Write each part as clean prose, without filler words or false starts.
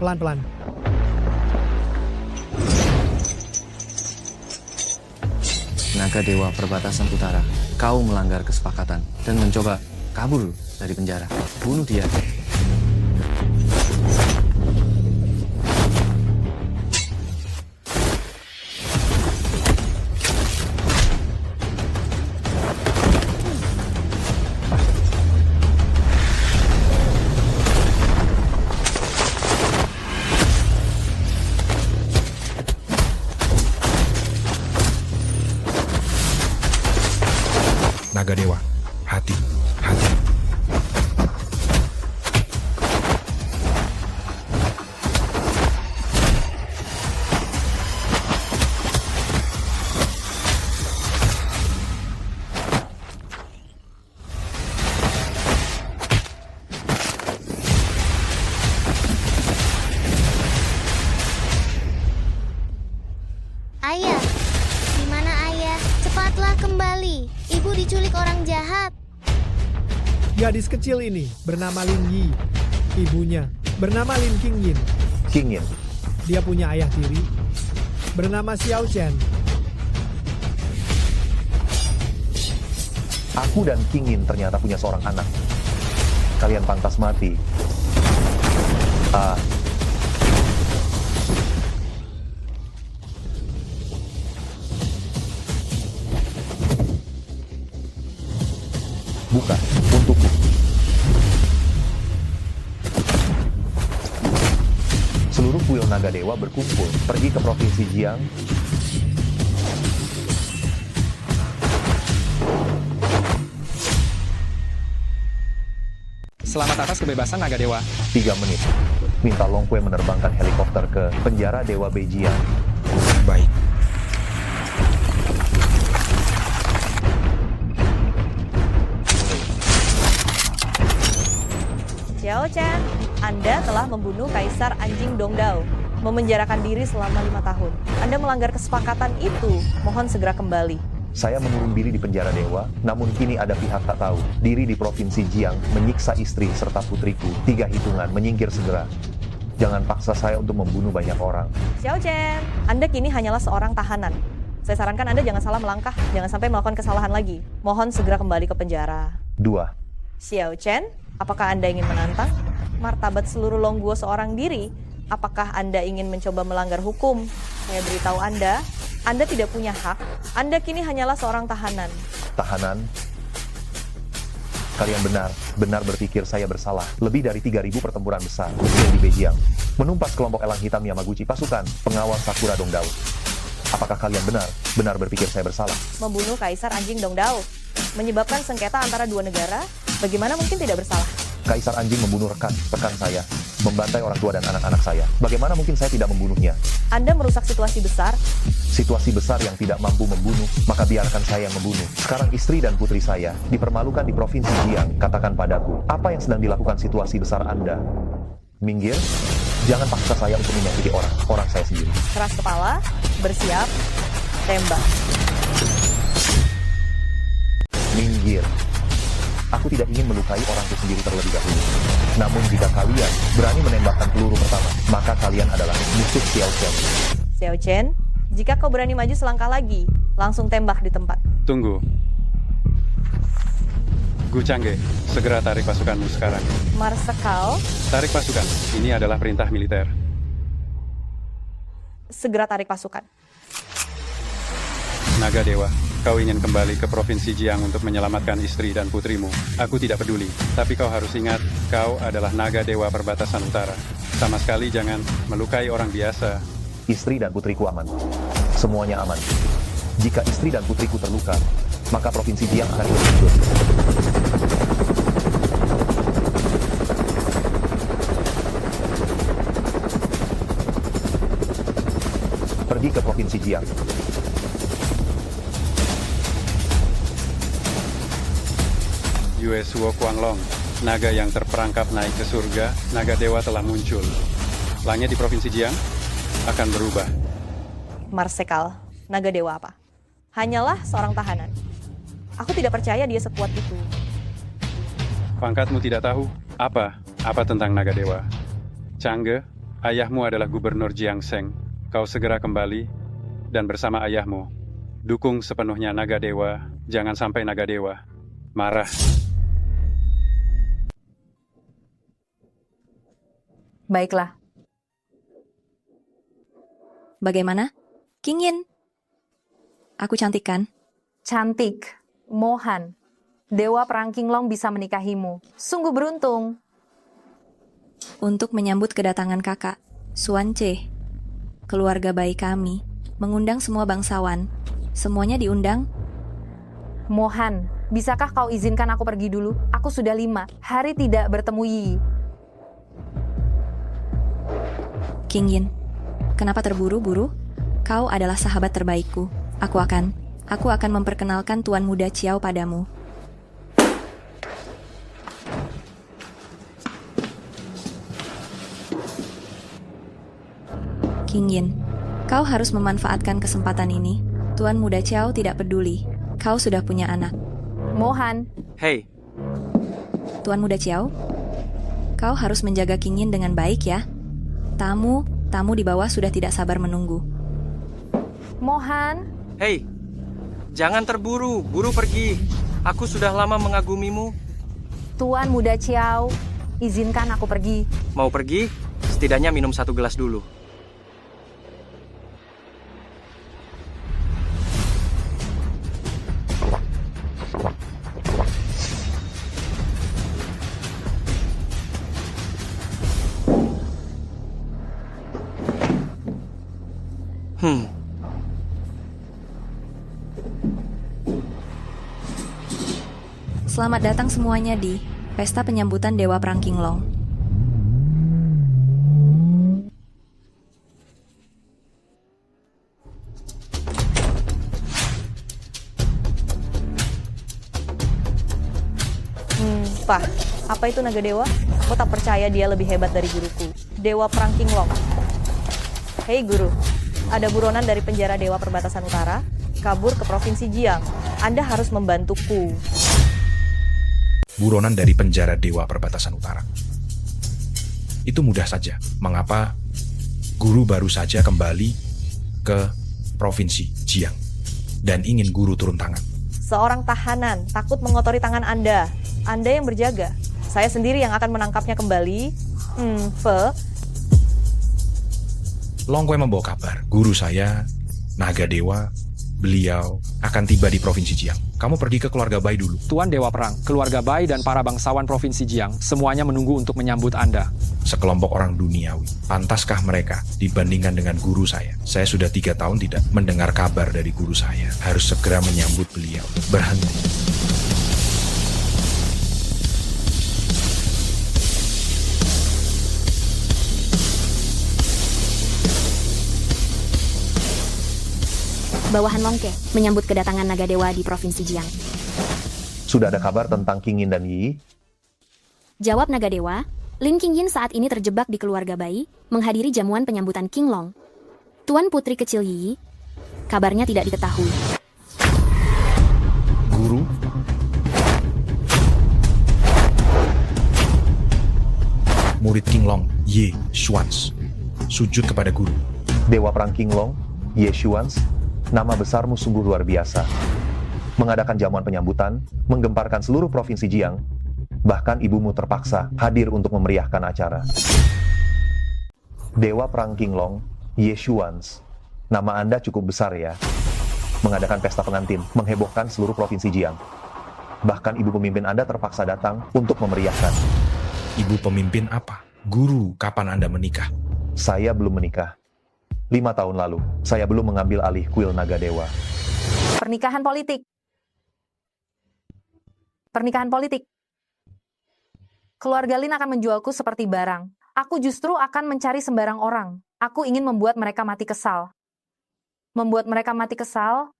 Pelan-pelan. Naga Dewa Perbatasan Utara, kau melanggar kesepakatan dan mencoba kabur dari penjara. Bunuh dia. Naga Dewa, hati, hati. Ayah, di mana ayah? Cepatlah kembali. Ibu diculik orang jahat. Gadis kecil ini bernama Lin Yi. Ibunya bernama Lin Qingyin. Qingyin, Dia punya ayah tiri bernama Xiao Chen. aku dan Qingyin ternyata punya seorang anak. Kalian pantas mati. Bukan, untukku. Seluruh kuil Naga Dewa berkumpul, pergi ke Provinsi Jiang. Selamat atas kebebasan Naga Dewa. 3 menit. Minta Long Kue menerbangkan helikopter ke penjara Dewa Beijiang. Baik. Xiao Chen, Anda telah membunuh Kaisar Anjing Dongdao, memenjarakan diri selama 5 tahun. Anda melanggar kesepakatan itu, mohon segera kembali. Saya mengurung diri di penjara Dewa, namun kini ada pihak tak tahu. Diri di Provinsi Jiang, menyiksa istri serta putriku. 3 hitungan, menyingkir segera. Jangan paksa saya untuk membunuh banyak orang. Xiao Chen, Anda kini hanyalah seorang tahanan. Saya sarankan Anda jangan salah melangkah, jangan sampai melakukan kesalahan lagi. Mohon segera kembali ke penjara. 2. Xiao Chen, apakah Anda ingin menantang martabat seluruh Longguo seorang diri? Apakah Anda ingin mencoba melanggar hukum? Saya beritahu Anda tidak punya hak. Anda kini hanyalah seorang tahanan. Tahanan. Kalian benar berpikir saya bersalah. Lebih dari 3.000 pertempuran besar di Beijiang. Menumpas kelompok elang hitam Yamaguchi, pasukan pengawal Sakura Dongdao. Apakah kalian benar berpikir saya bersalah? Membunuh Kaisar Anjing Dongdao, menyebabkan sengketa antara dua negara, bagaimana mungkin tidak bersalah? Kaisar Anjing membunuh rekan saya, membantai orang tua dan anak-anak saya. Bagaimana mungkin saya tidak membunuhnya? Anda merusak situasi besar. Situasi besar yang tidak mampu membunuh, maka biarkan saya yang membunuh. Sekarang istri dan putri saya dipermalukan di Provinsi Jiang. Katakan padaku, apa yang sedang dilakukan situasi besar Anda? Minggir, jangan paksa saya untuk menyakiti orang saya sendiri. Keras kepala, bersiap, tembak. Minggir. Aku tidak ingin melukai orangku sendiri terlebih dahulu. Namun jika kalian berani menembakkan peluru pertama, maka kalian adalah musuh Xiao Chen. Xiao Chen, jika kau berani maju selangkah lagi, langsung tembak di tempat. Tunggu. Gu Changge, segera tarik pasukanmu sekarang. Marsekal, Tarik pasukan. Ini adalah perintah militer. segera tarik pasukan. Naga Dewa, kau ingin kembali ke Provinsi Jiang untuk menyelamatkan istri dan putrimu. Aku tidak peduli, tapi kau harus ingat, kau adalah Naga Dewa Perbatasan Utara. Sama sekali jangan melukai orang biasa. Istri dan putriku aman. Semuanya aman. Jika istri dan putriku terluka, maka Provinsi Jiang akan hancur. Pergi ke Provinsi Jiang. Yue Suo Kuanglong, naga yang terperangkap naik ke surga, naga dewa telah muncul. Langit di Provinsi Jiang akan berubah. Marsekal, naga dewa apa? Hanyalah seorang tahanan. Aku tidak percaya dia sekuat itu. Pangkatmu tidak tahu? Apa tentang naga dewa? Changge, Ayahmu adalah Gubernur Jiangseng. Kau segera kembali dan bersama ayahmu. Dukung sepenuhnya Naga Dewa. Jangan sampai Naga Dewa marah. Baiklah. Bagaimana? King Yin? Aku cantik kan? Cantik. Mohan. Dewa Perang Qinglong bisa menikahimu. Sungguh beruntung. Untuk menyambut kedatangan kakak, Suance, keluarga baik kami, mengundang semua bangsawan. Semuanya diundang. Mohan, bisakah kau izinkan aku pergi dulu? Aku sudah 5 hari tidak bertemu Yi. King Yin, kenapa terburu-buru? Kau adalah sahabat terbaikku. Aku akan memperkenalkan Tuan Muda Chiao padamu. King Yin, kau harus memanfaatkan kesempatan ini. Tuan Muda Chiao tidak peduli. Kau sudah punya anak. Mohan, Hei, Tuan Muda Chiao, kau harus menjaga King Yin dengan baik ya. Tamu di bawah sudah tidak sabar menunggu. Mohan, Hei, jangan terburu, buru pergi. Aku sudah lama mengagumimu. Tuan Muda Chiao, izinkan aku pergi. Mau pergi? Setidaknya minum 1 gelas dulu. Selamat datang semuanya di Pesta Penyambutan Dewa Perang Qinglong. Pak, apa itu naga dewa? Aku tak percaya dia lebih hebat dari guruku, Dewa Perang Qinglong. Hei guru, ada buronan dari penjara Dewa Perbatasan Utara, kabur ke Provinsi Jiang. Anda harus membantuku. Buronan dari penjara Dewa Perbatasan Utara. Itu mudah saja. Mengapa guru baru saja kembali ke Provinsi Jiang dan ingin guru turun tangan? Seorang tahanan takut mengotori tangan Anda. Anda yang berjaga. Saya sendiri yang akan menangkapnya kembali. Longkwe membawa kabar, guru saya, Naga Dewa, beliau akan tiba di Provinsi Jiang. Kamu pergi ke keluarga Bai dulu. Tuan Dewa Perang, keluarga Bai dan para bangsawan Provinsi Jiang, semuanya menunggu untuk menyambut Anda. Sekelompok orang duniawi. Pantaskah mereka dibandingkan dengan guru saya? Saya sudah 3 tahun tidak mendengar kabar dari guru saya. Harus segera menyambut beliau. Berhenti. Bawahan Longke menyambut kedatangan Naga Dewa di Provinsi Jiang. Sudah ada kabar tentang King Yin dan Yi? Jawab Naga Dewa, Lin King Yin saat ini terjebak di keluarga Bai, menghadiri jamuan penyambutan Qinglong. Tuan Putri kecil Yi, kabarnya tidak diketahui. Guru? Murid Qinglong, Ye Xuans, sujud kepada guru. Dewa Perang Qinglong, Ye Xuans, nama besarmu sungguh luar biasa. Mengadakan jamuan penyambutan, menggemparkan seluruh provinsi Jiang, bahkan ibumu terpaksa hadir untuk memeriahkan acara. Dewa Perang Qinglong, Ye Xuans, nama Anda cukup besar ya. Mengadakan pesta pengantin, menghebohkan seluruh provinsi Jiang. Bahkan ibu pemimpin Anda terpaksa datang untuk memeriahkan. Ibu pemimpin apa? Guru, kapan Anda menikah? Saya belum menikah. 5 tahun lalu, saya belum mengambil alih kuil Naga Dewa. Pernikahan politik. Pernikahan politik. Keluarga Lin akan menjualku seperti barang. Aku justru akan mencari sembarang orang. Aku ingin membuat mereka mati kesal. Membuat mereka mati kesal.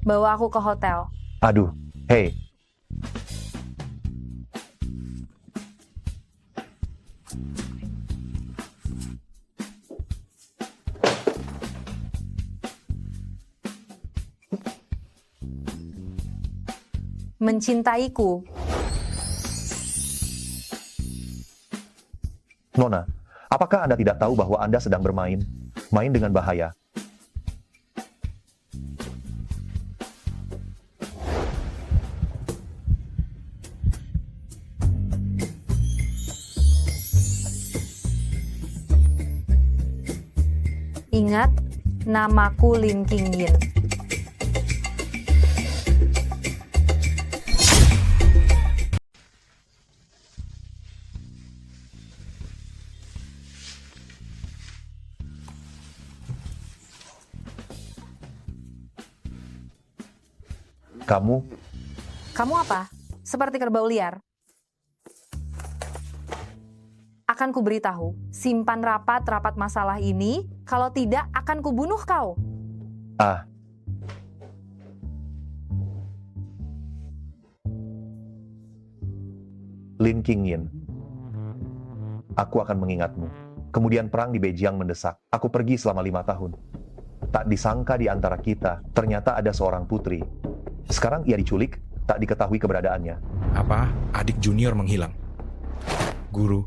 Bawa aku ke hotel. Aduh, hei. mencintaiku. Nona, apakah Anda tidak tahu bahwa Anda sedang bermain dengan bahaya? Ingat, namaku Lin Qingyin. Kamu apa? Seperti kerbau liar. Akan kuberitahu, simpan rapat masalah ini, kalau tidak akan kubunuh kau. Lin Qingyin, aku akan mengingatmu. Kemudian perang di Beijing mendesak. Aku pergi selama 5 tahun. Tak disangka di antara kita, ternyata ada seorang putri. Sekarang ia diculik, tak diketahui keberadaannya. Apa? Adik junior menghilang. Guru,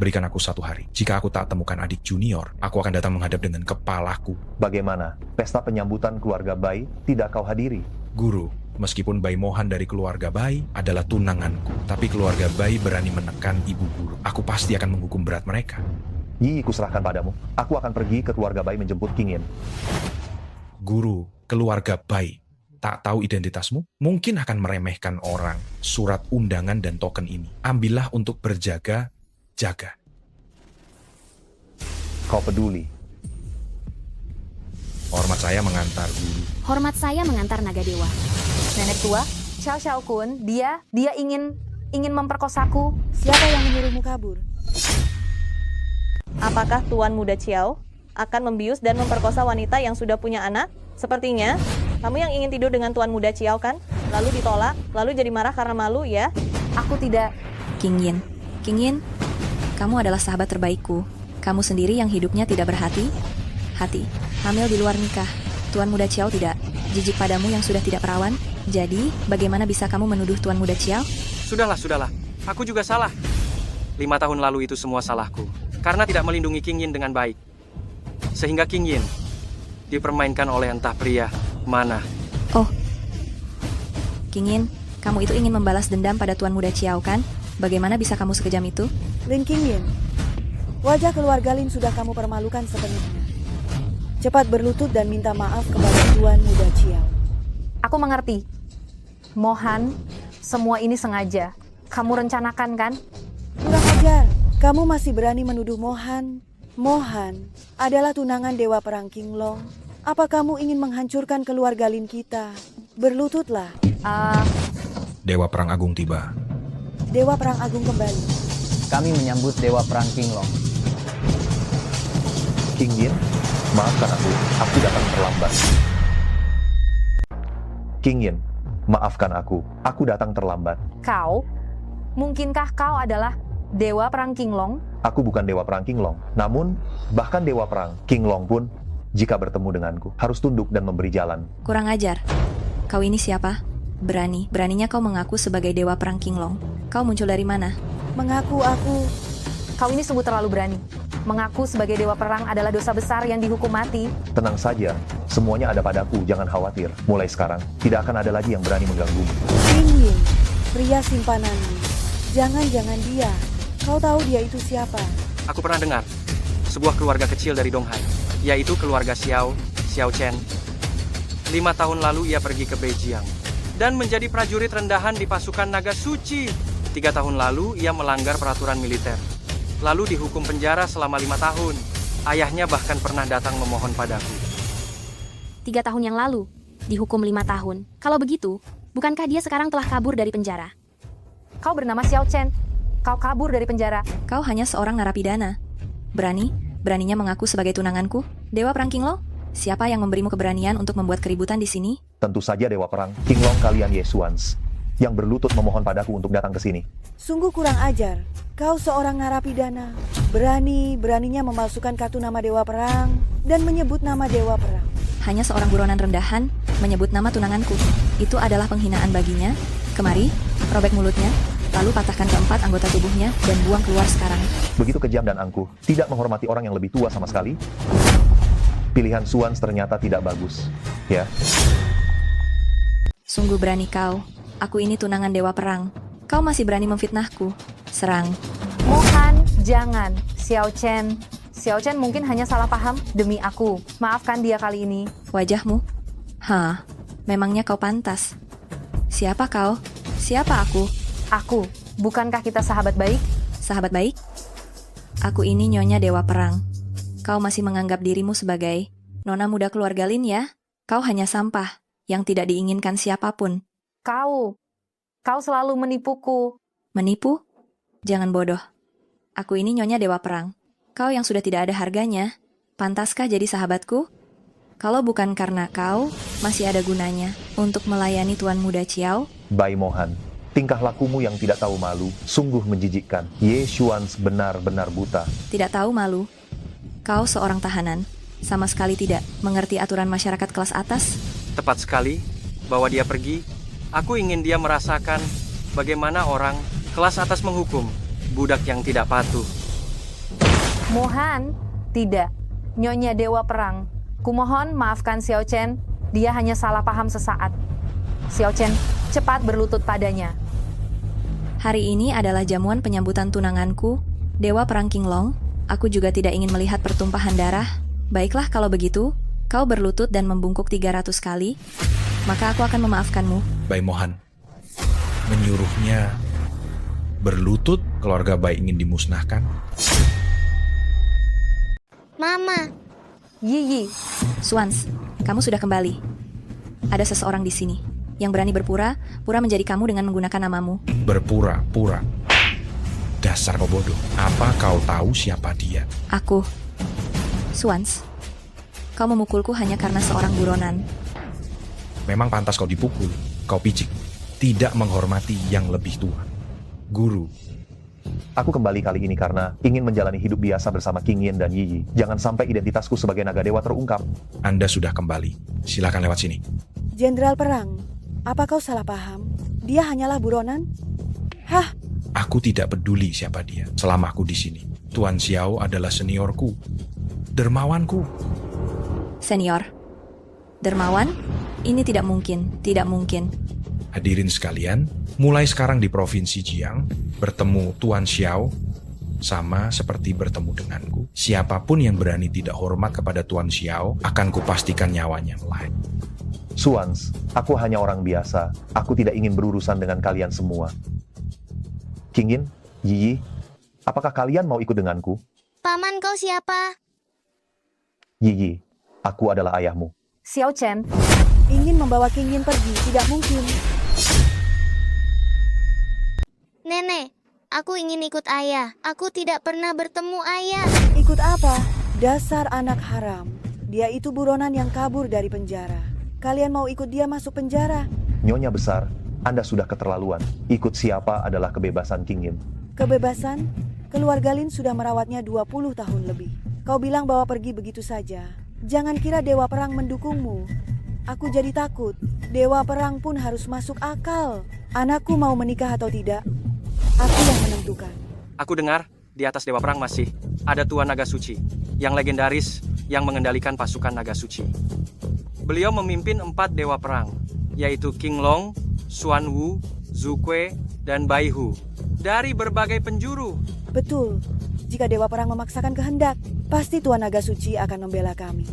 berikan aku 1 hari. Jika aku tak temukan adik junior, aku akan datang menghadap dengan kepalaku. Bagaimana? Pesta penyambutan keluarga Bai tidak kau hadiri? Guru, meskipun Bai Mohan dari keluarga Bai adalah tunanganku, tapi keluarga Bai berani menekan ibu guru. Aku pasti akan menghukum berat mereka. Yi, kuserahkan padamu. Aku akan pergi ke keluarga Bai menjemput Qingyin. Guru, keluarga Bai tak tahu identitasmu, mungkin akan meremehkan orang, surat undangan dan token ini. Ambillah untuk berjaga-jaga. Kau peduli? Hormat saya mengantar, Guru. Hormat saya mengantar naga dewa. Nenek tua, Xiao Xiao Kun, dia ingin memperkosaku. Siapa yang menyuruhmu kabur? Apakah Tuan Muda Xiao akan membius dan memperkosa wanita yang sudah punya anak? Sepertinya, kamu yang ingin tidur dengan Tuan Muda Xiao kan? Lalu ditolak, lalu jadi marah karena malu ya? Aku tidak. Qingyin, kamu adalah sahabat terbaikku. Kamu sendiri yang hidupnya tidak berhati. Hamil di luar nikah. Tuan Muda Xiao tidak jijik padamu yang sudah tidak perawan. Jadi, bagaimana bisa kamu menuduh Tuan Muda Xiao? Sudahlah. Aku juga salah. 5 tahun lalu itu semua salahku. Karena tidak melindungi Qingyin dengan baik. Sehingga Qingyin dipermainkan oleh entah pria mana. Oh, Qingyin, kamu itu ingin membalas dendam pada Tuan Muda Xiao kan? Bagaimana bisa kamu sekejam itu? Lin Qingyin, wajah keluarga Lin sudah kamu permalukan sepenuhnya. Cepat berlutut dan minta maaf kepada Tuan Muda Xiao. Aku mengerti. Mohan, semua ini sengaja. Kamu rencanakan kan? Kurang ajar, kamu masih berani menuduh Mohan. Mohan adalah tunangan Dewa Perang Qinglong. Apa kamu ingin menghancurkan keluarga Lin kita? Berlututlah. Dewa Perang Agung tiba. Dewa Perang Agung kembali. Kami menyambut Dewa Perang Qinglong. Qingyin, maafkan aku datang terlambat. Qingyin, maafkan aku datang terlambat. Kau? Mungkinkah kau adalah Dewa Perang Qinglong? Aku bukan Dewa Perang Qinglong. Namun, bahkan Dewa Perang Qinglong pun, jika bertemu denganku, harus tunduk dan memberi jalan. Kurang ajar. Kau ini siapa? Beraninya kau mengaku sebagai Dewa Perang Qinglong. Kau muncul dari mana? Mengaku aku... Kau ini sungguh terlalu berani. Mengaku sebagai Dewa Perang adalah dosa besar yang dihukum mati. Tenang saja, semuanya ada padaku, jangan khawatir. Mulai sekarang, tidak akan ada lagi yang berani mengganggumu. Qingyin, pria simpananmu. Jangan dia. Kau tahu dia itu siapa? Aku pernah dengar. Sebuah keluarga kecil dari Donghai, yaitu keluarga Xiao Chen. 5 tahun lalu ia pergi ke Beijing dan menjadi prajurit rendahan di pasukan naga suci. 3 tahun lalu ia melanggar peraturan militer. Lalu dihukum penjara selama 5 tahun. Ayahnya bahkan pernah datang memohon padaku. 3 tahun yang lalu, dihukum 5 tahun. Kalau begitu, bukankah dia sekarang telah kabur dari penjara? Kau bernama Xiao Chen. Kau kabur dari penjara. Kau hanya seorang narapidana. Beraninya mengaku sebagai tunanganku? Dewa Perang Qinglong? Siapa yang memberimu keberanian untuk membuat keributan di sini? Tentu saja Dewa Perang Qinglong kalian Yesuans, yang berlutut memohon padaku untuk datang ke sini. Sungguh kurang ajar. Kau seorang narapidana. Beraninya memalsukan kartu nama Dewa Perang dan menyebut nama Dewa Perang. Hanya seorang buronan rendahan menyebut nama tunanganku. Itu adalah penghinaan baginya. Kemari, robek mulutnya, lalu patahkan keempat anggota tubuhnya dan buang keluar sekarang. Begitu kejam dan angkuh, tidak menghormati orang yang lebih tua sama sekali. Pilihan Suans ternyata tidak bagus, ya. Sungguh berani kau. Aku ini tunangan dewa perang. Kau masih berani memfitnahku. Serang. Mohan, jangan. Xiao Chen. Xiao Chen mungkin hanya salah paham demi aku. Maafkan dia kali ini. Wajahmu? Hah, memangnya kau pantas. Siapa kau? Siapa aku? Aku. Bukankah kita sahabat baik? Sahabat baik? Aku ini nyonya dewa perang. Kau masih menganggap dirimu sebagai nona muda keluarga Lin ya? Kau hanya sampah yang tidak diinginkan siapapun. Kau selalu menipuku. Menipu? Jangan bodoh. Aku ini nyonya dewa perang. Kau yang sudah tidak ada harganya. Pantaskah jadi sahabatku? Kalau bukan karena kau masih ada gunanya untuk melayani Tuan Muda Chiao. Bai Mohan, tingkah lakumu yang tidak tahu malu sungguh menjijikkan. Ye Xuans benar-benar buta. Tidak tahu malu. Kau seorang tahanan, sama sekali tidak mengerti aturan masyarakat kelas atas. Tepat sekali, bawa dia pergi. Aku ingin dia merasakan bagaimana orang kelas atas menghukum budak yang tidak patuh. Mohan, tidak. Nyonya dewa perang. Kumohon maafkan Xiao Chen, dia hanya salah paham sesaat. Xiao Chen, cepat berlutut padanya. Hari ini adalah jamuan penyambutan tunanganku, Dewa Perang Qinglong. Aku juga tidak ingin melihat pertumpahan darah. Baiklah kalau begitu, kau berlutut dan membungkuk 300 kali, maka aku akan memaafkanmu. Bai Mohan, menyuruhnya berlutut, keluarga Bai ingin dimusnahkan. Mama. Yi. Suans, kamu sudah kembali. Ada seseorang di sini yang berani berpura-pura menjadi kamu dengan menggunakan namamu. Berpura-pura. Dasar kau bodoh. Apa kau tahu siapa dia? Aku. Suans, kau memukulku hanya karena seorang buronan. Memang pantas kau dipukul. Kau picik. Tidak menghormati yang lebih tua. Guru. Aku kembali kali ini karena ingin menjalani hidup biasa bersama King Yin dan Yi Yi. Jangan sampai identitasku sebagai naga dewa terungkap. Anda sudah kembali. Silakan lewat sini. Jenderal Perang, apa kau salah paham? Dia hanyalah buronan? Hah? Aku tidak peduli siapa dia selama aku di sini. Tuan Xiao adalah seniorku. Dermawanku. Senior? Dermawan? Ini tidak mungkin, tidak mungkin. Hadirin sekalian, mulai sekarang di Provinsi Jiang, bertemu Tuan Xiao sama seperti bertemu denganku. Siapapun yang berani tidak hormat kepada Tuan Xiao, akan kupastikan nyawanya melayang. Suans, aku hanya orang biasa. Aku tidak ingin berurusan dengan kalian semua. King Yin, Yi Yi, apakah kalian mau ikut denganku? Paman kau siapa? Yi Yi, aku adalah ayahmu. Xiao Chen. Ingin membawa King Yin pergi, tidak mungkin. Nenek, aku ingin ikut ayah. Aku tidak pernah bertemu ayah. Ikut apa? Dasar anak haram. Dia itu buronan yang kabur dari penjara. Kalian mau ikut dia masuk penjara? Nyonya besar, Anda sudah keterlaluan. Ikut siapa adalah kebebasan King Yin. Kebebasan? Keluarga Lin sudah merawatnya 20 tahun lebih. Kau bilang bawa pergi begitu saja. Jangan kira Dewa Perang mendukungmu. Aku jadi takut. Dewa Perang pun harus masuk akal. Anakku mau menikah atau tidak, aku yang menentukan. Aku dengar di atas Dewa Perang masih ada Tuan Naga Suci yang legendaris yang mengendalikan pasukan Naga Suci. Beliau memimpin 4 Dewa Perang, yaitu Qinglong, Xuan Wu, Zhu Kui, dan Bai Hu dari berbagai penjuru. Betul. Jika Dewa Perang memaksakan kehendak, pasti Tuan Naga Suci akan membela kami.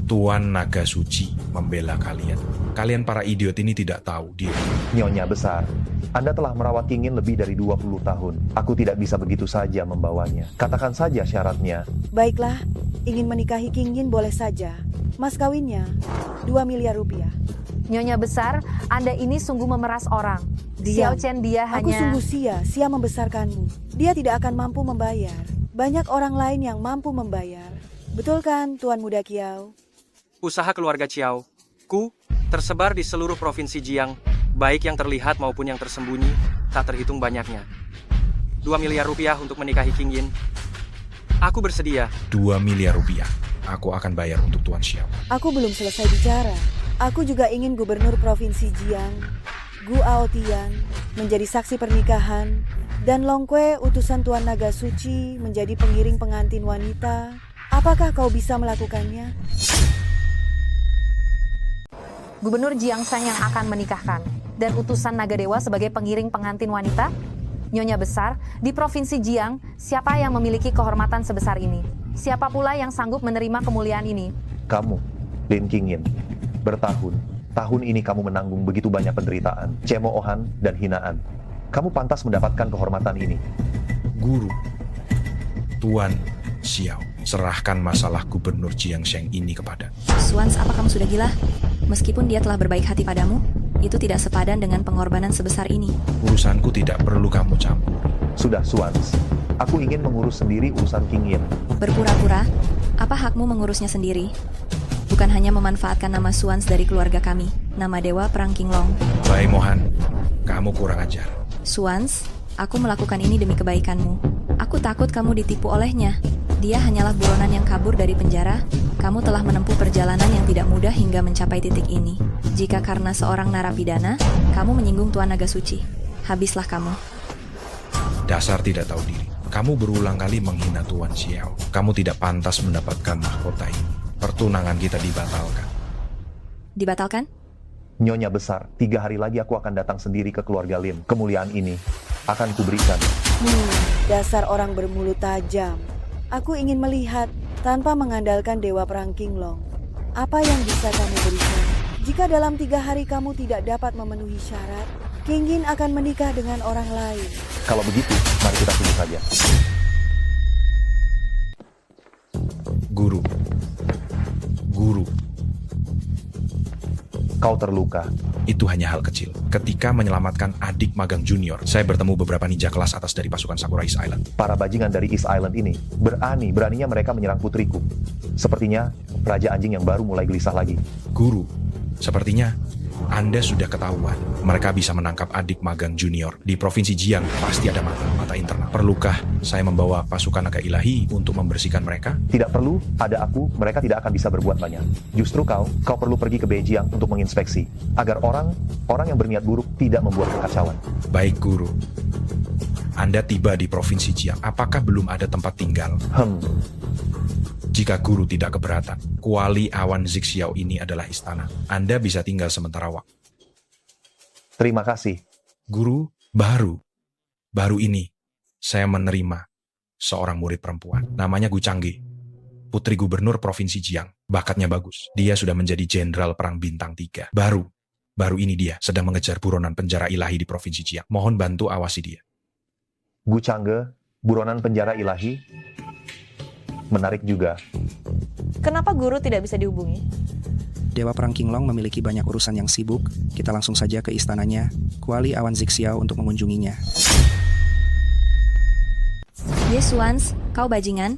Tuan Naga Suci membela kalian. Kalian para idiot ini tidak tahu diri. Nyonya besar, Anda telah merawat King Yin lebih dari 20 tahun. Aku tidak bisa begitu saja membawanya. Katakan saja syaratnya. Baiklah, ingin menikahi King Yin boleh saja. Mas kawinnya, 2 miliar rupiah. Nyonya besar, Anda ini sungguh memeras orang. Xiao Chen dia Aku hanya... sungguh sia membesarkanmu. Dia tidak akan mampu membayar. Banyak orang lain yang mampu membayar. Betul kan, Tuan Muda Kiao? Usaha keluarga Chiao, tersebar di seluruh provinsi Jiang, baik yang terlihat maupun yang tersembunyi, tak terhitung banyaknya. 2 miliar rupiah untuk menikahi King Yin. Aku bersedia. 2 miliar rupiah. Aku akan bayar untuk Tuan Xiao. Aku belum selesai bicara. Aku juga ingin gubernur Provinsi Jiang. Gu Aotian menjadi saksi pernikahan, dan Long Kue, utusan Tuan Naga Suci, menjadi pengiring pengantin wanita. Apakah kau bisa melakukannya? Gubernur Jiangshan yang akan menikahkan, dan utusan naga dewa sebagai pengiring pengantin wanita? Nyonya besar, di Provinsi Jiang, siapa yang memiliki kehormatan sebesar ini? Siapa pula yang sanggup menerima kemuliaan ini? Kamu, Lin Qingyin, tahun ini kamu menanggung begitu banyak penderitaan, cemoohan, dan hinaan. Kamu pantas mendapatkan kehormatan ini. Guru, Tuan Xiao, serahkan masalah Gubernur Jiangsheng ini kepada. Swans, apa kamu sudah gila? Meskipun dia telah berbaik hati padamu, itu tidak sepadan dengan pengorbanan sebesar ini. Urusanku tidak perlu kamu campur. Sudah, Swans. Aku ingin mengurus sendiri urusan Qingyin. Berpura-pura? Apa hakmu mengurusnya sendiri? Bukan hanya memanfaatkan nama Swans dari keluarga kami, nama Dewa Perang Qinglong. Bai Mohan, kamu kurang ajar. Swans, aku melakukan ini demi kebaikanmu. Aku takut kamu ditipu olehnya. Dia hanyalah buronan yang kabur dari penjara. Kamu telah menempuh perjalanan yang tidak mudah hingga mencapai titik ini. Jika karena seorang narapidana, kamu menyinggung Tuan Naga Suci, habislah kamu. Dasar tidak tahu diri. Kamu berulang kali menghina Tuan Xiao. Kamu tidak pantas mendapatkan mahkota ini. Pertunangan kita dibatalkan. Dibatalkan? Nyonya besar, 3 hari lagi aku akan datang sendiri ke keluarga Lin. Kemuliaan ini akan kuberikan. Dasar orang bermulut tajam. Aku ingin melihat, tanpa mengandalkan Dewa Perang Qinglong, apa yang bisa kamu berikan. Jika dalam 3 hari kamu tidak dapat memenuhi syarat, Qingyin akan menikah dengan orang lain. Kalau begitu, mari kita tunggu saja. Guru. Kau terluka. Itu hanya hal kecil. Ketika menyelamatkan adik magang junior, saya bertemu beberapa ninja kelas atas dari pasukan Sakura East Island. Para bajingan dari East Island ini, beraninya mereka menyerang putriku. Sepertinya, Raja Anjing yang baru mulai gelisah lagi. Guru, sepertinya Anda sudah ketahuan. Mereka bisa menangkap adik magang junior. Di Provinsi Jiang pasti ada mata internal. Perlukah saya membawa pasukan naga ilahi untuk membersihkan mereka? Tidak perlu, ada aku, mereka tidak akan bisa berbuat banyak. Justru kau perlu pergi ke Beijing untuk menginspeksi, agar orang yang berniat buruk tidak membuat kekacauan. Baik, Guru. Anda tiba di Provinsi Jiang, apakah belum ada tempat tinggal? Jika Guru tidak keberatan, Kuali Awan Zixiao ini adalah istana. Anda bisa tinggal sementara waktu. Terima kasih. Guru, baru ini, saya menerima seorang murid perempuan. Namanya Gu Changge, putri gubernur Provinsi Jiang. Bakatnya bagus. Dia sudah menjadi jenderal perang bintang 3. Baru ini dia sedang mengejar buronan penjara ilahi di Provinsi Jiang. Mohon bantu awasi dia. Gu Changge, buronan penjara ilahi. Menarik juga. Kenapa guru tidak bisa dihubungi? Dewa Perang Qinglong memiliki banyak urusan yang sibuk. Kita langsung saja ke istananya, Kuali Awan Zixiao, untuk mengunjunginya. Yes, Swans, kau bajingan?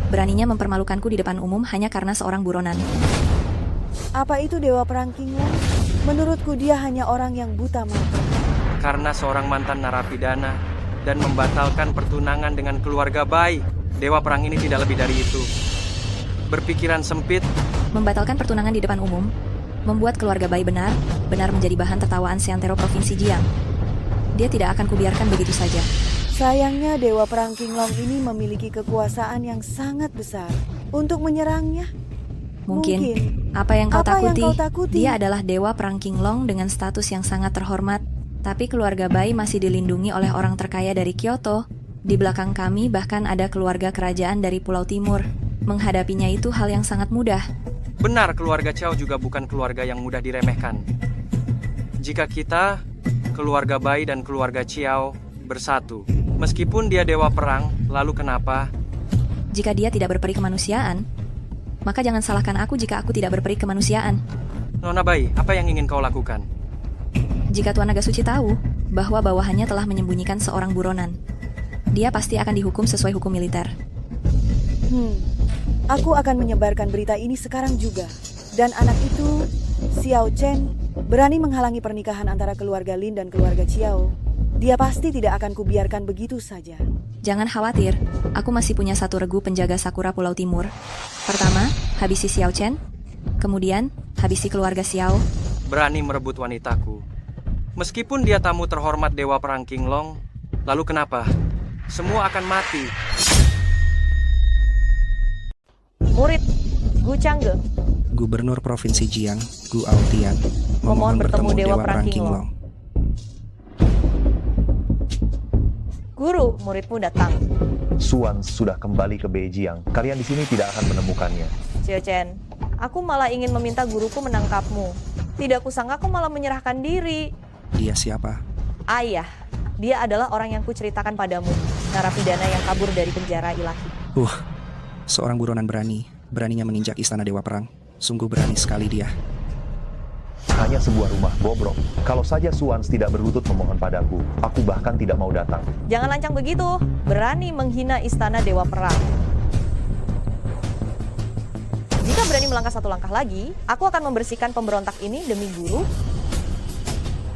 Beraninya mempermalukanku di depan umum hanya karena seorang buronan. Apa itu Dewa Perang Qinglong? Menurutku dia hanya orang yang buta mata. Karena seorang mantan narapidana dan membatalkan pertunangan dengan keluarga Bai, Dewa Perang ini tidak lebih dari itu. Berpikiran sempit. Membatalkan pertunangan di depan umum, membuat keluarga Bai benar menjadi bahan tertawaan seantero Provinsi Jiang. Dia tidak akan kubiarkan begitu saja. Sayangnya Dewa Perang Qinglong ini memiliki kekuasaan yang sangat besar untuk menyerangnya. Mungkin. Apa yang kau takuti? Dia adalah Dewa Perang Qinglong dengan status yang sangat terhormat. Tapi keluarga Bai masih dilindungi oleh orang terkaya dari Kyoto. Di belakang kami bahkan ada keluarga kerajaan dari Pulau Timur. Menghadapinya itu hal yang sangat mudah. Benar, keluarga Qiao juga bukan keluarga yang mudah diremehkan. Jika kita, keluarga Bai dan keluarga Qiao, bersatu, meskipun dia dewa perang, lalu kenapa? Jika dia tidak berperi kemanusiaan, maka jangan salahkan aku jika aku tidak berperi kemanusiaan. Nona Bai, apa yang ingin kau lakukan? Jika Tuan Naga Suci tahu bahwa bawahannya telah menyembunyikan seorang buronan, dia pasti akan dihukum sesuai hukum militer. Aku akan menyebarkan berita ini sekarang juga. Dan anak itu, Xiao Chen, berani menghalangi pernikahan antara keluarga Lin dan keluarga Qiao. Dia pasti tidak akan kubiarkan begitu saja. Jangan khawatir, aku masih punya satu regu penjaga Sakura Pulau Timur. Pertama, habisi Xiao Chen. Kemudian, habisi keluarga Xiao. berani merebut wanitaku. Meskipun dia tamu terhormat Dewa Perang Qinglong, lalu kenapa? Semua akan mati. Murid Gu Changge, Gubernur Provinsi Jiang, Gu Aotian, memohon bertemu Dewa Perang Qinglong. Guru, muridmu datang. Suan sudah kembali ke Beijing. Kalian di sini tidak akan menemukannya. Xiao Chen, aku malah ingin meminta guruku menangkapmu. Tidak kusangka kau malah menyerahkan diri. Dia siapa? Ayah, dia adalah orang yang kuceritakan padamu, narapidana yang kabur dari penjara ilahi. Seorang buronan beraninya menginjak istana Dewa Perang. Sungguh berani sekali dia. Hanya sebuah rumah bobrok. Kalau saja Suan tidak berlutut memohon padaku, aku bahkan tidak mau datang. Jangan lancang begitu, berani menghina istana Dewa Perang. Jika berani melangkah satu langkah lagi, aku akan membersihkan pemberontak ini demi guru.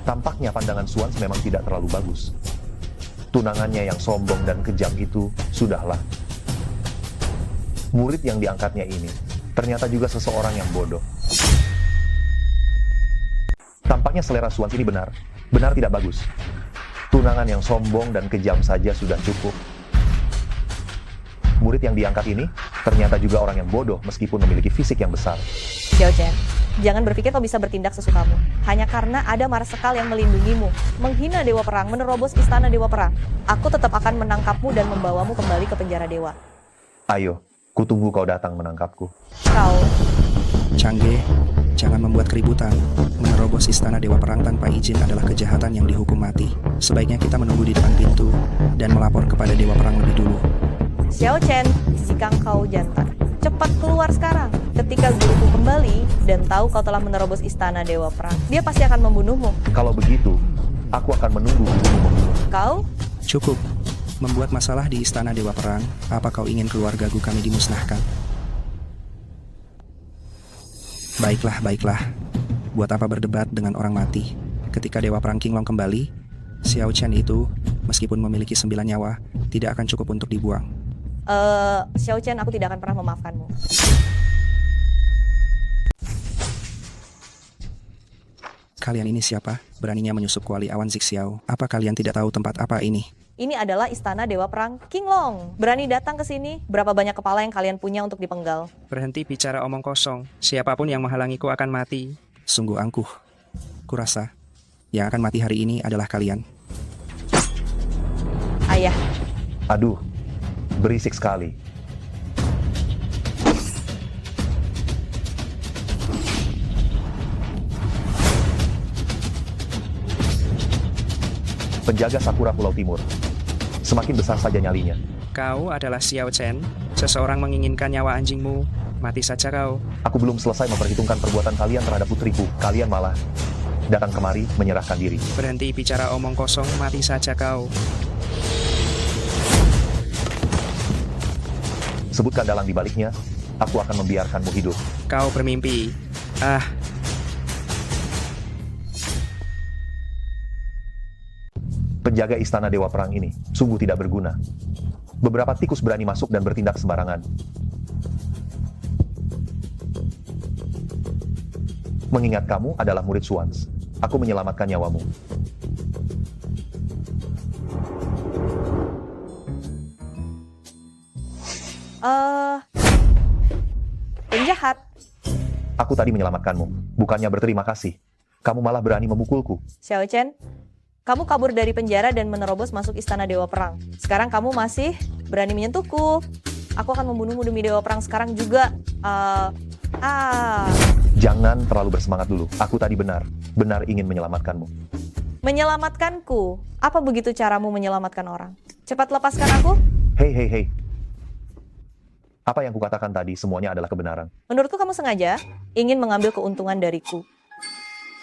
Tampaknya pandangan Suan memang tidak terlalu bagus. Tunangannya yang sombong dan kejam itu, sudahlah. Murid yang diangkatnya ini, ternyata juga seseorang yang bodoh. Tampaknya selera Suan ini benar tidak bagus. Tunangan yang sombong dan kejam saja sudah cukup. Murid yang diangkat ini ternyata juga orang yang bodoh meskipun memiliki fisik yang besar. Xiao Chen, jangan berpikir kau bisa bertindak sesukamu. Hanya karena ada Marsekal yang melindungimu, menghina Dewa Perang, menerobos istana Dewa Perang. Aku tetap akan menangkapmu dan membawamu kembali ke penjara dewa. Ayo, kutunggu kau datang menangkapku. Kau, Changge, jangan membuat keributan. Menerobos istana Dewa Perang tanpa izin adalah kejahatan yang dihukum mati. Sebaiknya kita menunggu di depan pintu dan melapor kepada Dewa Perang lebih dulu. Xiao Chen, jika kau jantan, cepat keluar sekarang. Ketika guruku kembali dan tahu kau telah menerobos istana Dewa Perang, dia pasti akan membunuhmu. Kalau begitu, aku akan menunggu gurumu membunuh. Kau? Cukup. Membuat masalah di istana Dewa Perang, apa kau ingin keluarga Gu kami dimusnahkan? Baiklah. Buat apa berdebat dengan orang mati? Ketika Dewa Perang Qinglong kembali, Xiao Chen itu, meskipun memiliki 9 nyawa, tidak akan cukup untuk dibuang. Xiao Chen, aku tidak akan pernah memaafkanmu. Kalian ini siapa? Beraninya menyusup kuali Awan Zixiao. Apa kalian tidak tahu tempat apa ini? Ini adalah istana Dewa Perang Qinglong. Berani datang ke sini? Berapa banyak kepala yang kalian punya untuk dipenggal? Berhenti bicara omong kosong. Siapapun yang menghalangiku akan mati. Sungguh angkuh. Kurasa yang akan mati hari ini adalah kalian. Ayah. Aduh, berisik sekali. Penjaga Sakura Pulau Timur. Semakin besar saja nyalinya. Kau adalah Xiao Chen. Seseorang menginginkan nyawa anjingmu. Mati saja kau. Aku belum selesai memperhitungkan perbuatan kalian terhadap putriku. Kalian malah datang kemari menyerahkan diri. Berhenti bicara omong kosong. Mati saja kau. Sebutkan dalang di baliknya. Aku akan membiarkanmu hidup. Kau bermimpi. Penjaga istana Dewa Perang ini sungguh tidak berguna. Beberapa tikus berani masuk dan bertindak sembarangan. Mengingat kamu adalah murid Suans, aku menyelamatkan nyawamu. Penjahat. Aku tadi menyelamatkanmu, bukannya berterima kasih. Kamu malah berani memukulku. Xiao Chen, kamu kabur dari penjara dan menerobos masuk istana Dewa Perang. Sekarang kamu masih berani menyentuhku. Aku akan membunuhmu demi Dewa Perang sekarang juga. Jangan terlalu bersemangat dulu. Aku tadi benar ingin menyelamatkanmu. Menyelamatkanku? Apa begitu caramu menyelamatkan orang? Cepat lepaskan aku. Hei. Apa yang kukatakan tadi semuanya adalah kebenaran. Menurutku kamu sengaja ingin mengambil keuntungan dariku.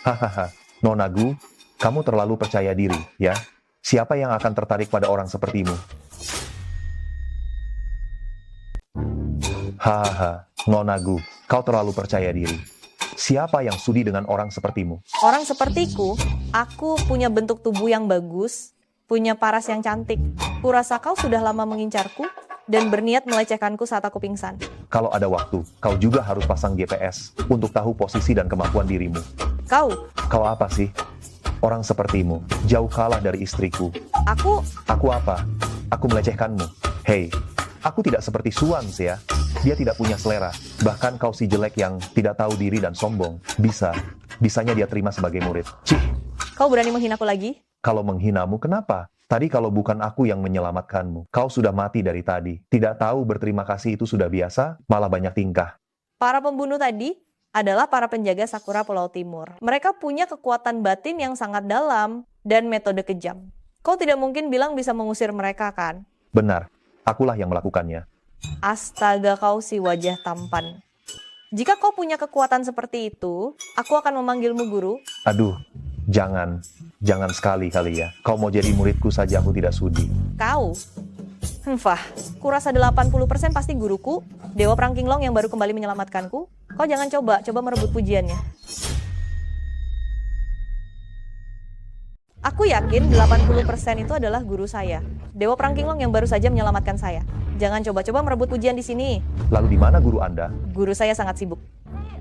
Hahaha, Nona Gu, kamu terlalu percaya diri, ya? Siapa yang akan tertarik pada orang sepertimu? Hahaha, Nona Gu, kau terlalu percaya diri. Siapa yang sudi dengan orang sepertimu? Orang sepertiku, aku punya bentuk tubuh yang bagus, punya paras yang cantik. Kurasa kau sudah lama mengincarku dan berniat melecehkanku saat aku pingsan. Kalau ada waktu, kau juga harus pasang GPS untuk tahu posisi dan kemampuan dirimu. Kau apa sih? Orang sepertimu, jauh kalah dari istriku. Aku apa? Aku melecehkanmu. Hei, aku tidak seperti Suans ya. Dia tidak punya selera. Bahkan kau si jelek yang tidak tahu diri dan sombong. Bisanya dia terima sebagai murid. Cih, Kau berani menghinaku lagi? kalau menghinamu kenapa? Tadi kalau bukan aku yang menyelamatkanmu, kau sudah mati dari tadi. Tidak tahu berterima kasih itu sudah biasa, malah banyak tingkah. Para pembunuh tadi adalah para penjaga Sakura Pulau Timur. Mereka punya kekuatan batin yang sangat dalam dan metode kejam. Kau tidak mungkin bilang bisa mengusir mereka, kan? Benar, akulah yang melakukannya. Astaga, kau si wajah tampan. Jika kau punya kekuatan seperti itu, aku akan memanggilmu guru. Aduh, jangan sekali-kali ya. Kau mau jadi muridku saja aku tidak sudi. Kau? Fah, kurasa 80% pasti guruku, Dewa Perang Kinglong yang baru kembali menyelamatkanku. Kau jangan coba merebut pujiannya. Aku yakin 80% itu adalah guru saya, Dewa Perang Kinglong yang baru saja menyelamatkan saya. Jangan coba-coba merebut pujian di sini. Lalu di mana guru Anda? Guru saya sangat sibuk.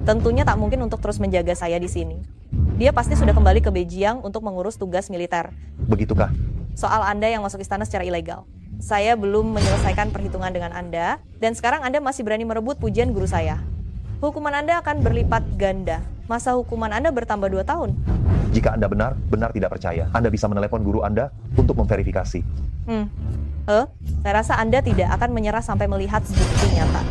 Tentunya tak mungkin untuk terus menjaga saya di sini. Dia pasti sudah kembali ke Beijing untuk mengurus tugas militer. Begitukah? Soal Anda yang masuk istana secara ilegal. Saya belum menyelesaikan perhitungan dengan Anda, dan sekarang Anda masih berani merebut pujian guru saya. Hukuman Anda akan berlipat ganda. Masa hukuman Anda bertambah 2 tahun. Jika Anda benar tidak percaya, Anda bisa menelepon guru Anda untuk memverifikasi. Saya rasa Anda tidak akan menyerah sampai melihat bukti nyata.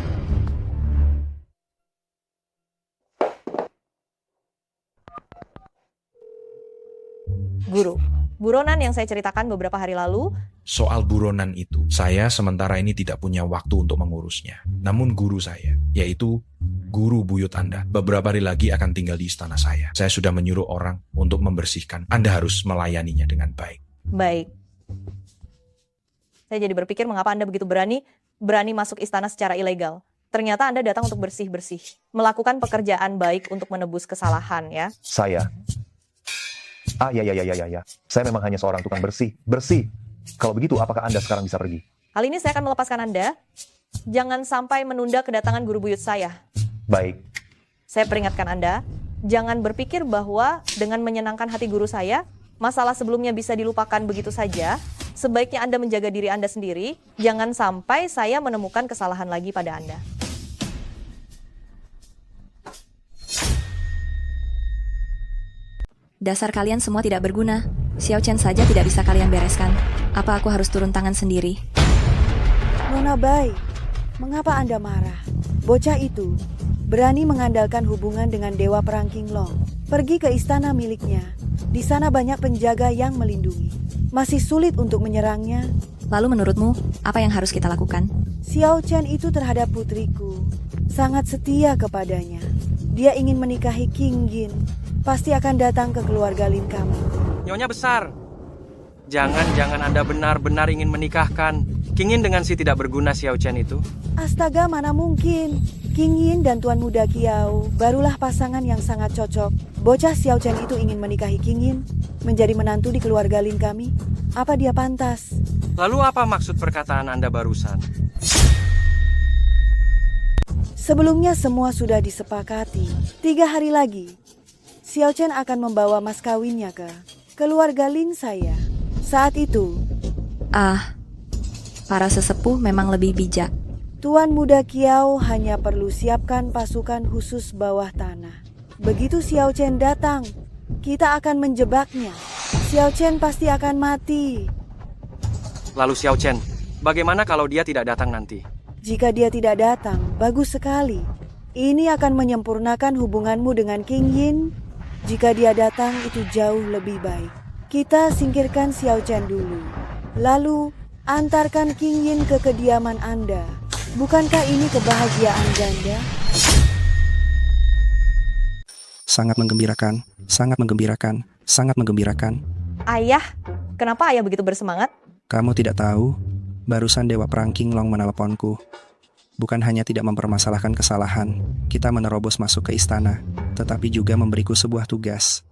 Guru, buronan yang saya ceritakan beberapa hari lalu. Soal buronan itu, saya sementara ini tidak punya waktu untuk mengurusnya. Namun guru saya, yaitu guru buyut Anda, beberapa hari lagi akan tinggal di istana saya. Saya sudah menyuruh orang untuk membersihkan. Anda harus melayaninya dengan baik. Baik. Saya jadi berpikir mengapa Anda begitu berani masuk istana secara ilegal. Ternyata Anda datang untuk bersih-bersih. Melakukan pekerjaan baik untuk menebus kesalahan, ya. Saya. Ya. Saya memang hanya seorang tukang bersih. Kalau begitu, apakah Anda sekarang bisa pergi? Kali ini saya akan melepaskan Anda. Jangan sampai menunda kedatangan guru buyut saya. Baik. Saya peringatkan Anda, jangan berpikir bahwa dengan menyenangkan hati guru saya, masalah sebelumnya bisa dilupakan begitu saja. Sebaiknya Anda menjaga diri Anda sendiri. Jangan sampai saya menemukan kesalahan lagi pada Anda. Dasar kalian semua tidak berguna. Xiao Chen saja tidak bisa kalian bereskan. Apa aku harus turun tangan sendiri? Nona Bai, mengapa Anda marah? Bocah itu berani mengandalkan hubungan dengan Dewa Perang Kinglong. Pergi ke istana miliknya. Di sana banyak penjaga yang melindungi. Masih sulit untuk menyerangnya. Lalu menurutmu, apa yang harus kita lakukan? Xiao Chen itu terhadap putriku sangat setia kepadanya. Dia ingin menikahi King Yin. Pasti akan datang ke keluarga Lin kami. Nyonya besar, jangan Anda benar-benar ingin menikahkan King Yin dengan si tidak berguna Xiao Chen itu? Astaga, mana mungkin. King Yin dan Tuan Muda Kiao barulah pasangan yang sangat cocok. Bocah Xiao Chen itu ingin menikahi King Yin, menjadi menantu di keluarga Lin kami. Apa dia pantas? Lalu apa maksud perkataan Anda barusan? Sebelumnya semua sudah disepakati. 3 hari lagi, Xiao Chen akan membawa mas kawinnya ke keluarga Lin saya. Saat itu, para sesepuh memang lebih bijak. Tuan Muda Kiao hanya perlu siapkan pasukan khusus bawah tanah. Begitu Xiao Chen datang, kita akan menjebaknya. Xiao Chen pasti akan mati. Lalu Xiao Chen, bagaimana kalau dia tidak datang nanti? Jika dia tidak datang, bagus sekali. Ini akan menyempurnakan hubunganmu dengan King Yin. Jika dia datang, itu jauh lebih baik. Kita singkirkan Xiao Chen dulu. Lalu, antarkan King Yin ke kediaman Anda. Bukankah ini kebahagiaan ganda? Sangat menggembirakan, sangat menggembirakan, sangat menggembirakan. Ayah, kenapa ayah begitu bersemangat? Kamu tidak tahu, barusan Dewa Perang Kinglong meneleponku. Bukan hanya tidak mempermasalahkan kesalahan, kita menerobos masuk ke istana, tetapi juga memberiku sebuah tugas.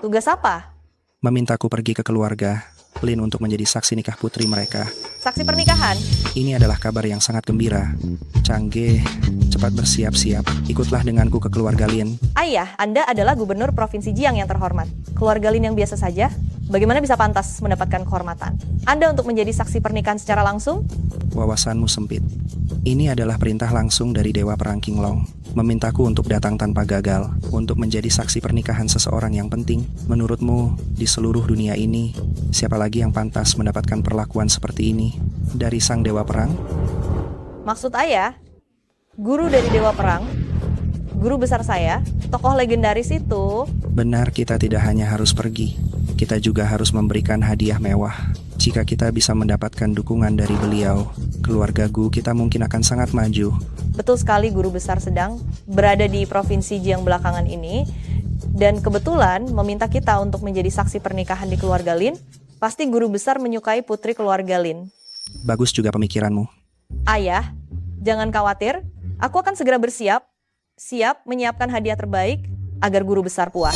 Tugas apa? Memintaku pergi ke keluarga Lin untuk menjadi saksi nikah putri mereka. Saksi pernikahan? Ini adalah kabar yang sangat gembira. Cangge Cepat bersiap-siap, ikutlah denganku ke keluarga Lin. Ayah, Anda adalah gubernur Provinsi Jiang yang terhormat. Keluarga Lin yang biasa saja, bagaimana bisa pantas mendapatkan kehormatan? Anda untuk menjadi saksi pernikahan secara langsung? Wawasanmu sempit. Ini adalah perintah langsung dari Dewa Perang Qinglong. Memintaku untuk datang tanpa gagal, untuk menjadi saksi pernikahan seseorang yang penting. Menurutmu, di seluruh dunia ini, siapa lagi yang pantas mendapatkan perlakuan seperti ini? Dari Sang Dewa Perang? Maksud ayah, guru dari Dewa Perang, guru besar saya, tokoh legendaris itu. Benar, kita tidak hanya harus pergi, kita juga harus memberikan hadiah mewah. Jika kita bisa mendapatkan dukungan dari beliau, keluarga Gu kita mungkin akan sangat maju. Betul sekali, guru besar sedang berada di Provinsi Jiang belakangan ini, dan kebetulan meminta kita untuk menjadi saksi pernikahan di keluarga Lin. Pasti guru besar menyukai putri keluarga Lin. Bagus juga pemikiranmu. Ayah, jangan khawatir, aku akan segera bersiap, siap menyiapkan hadiah terbaik agar guru besar puas.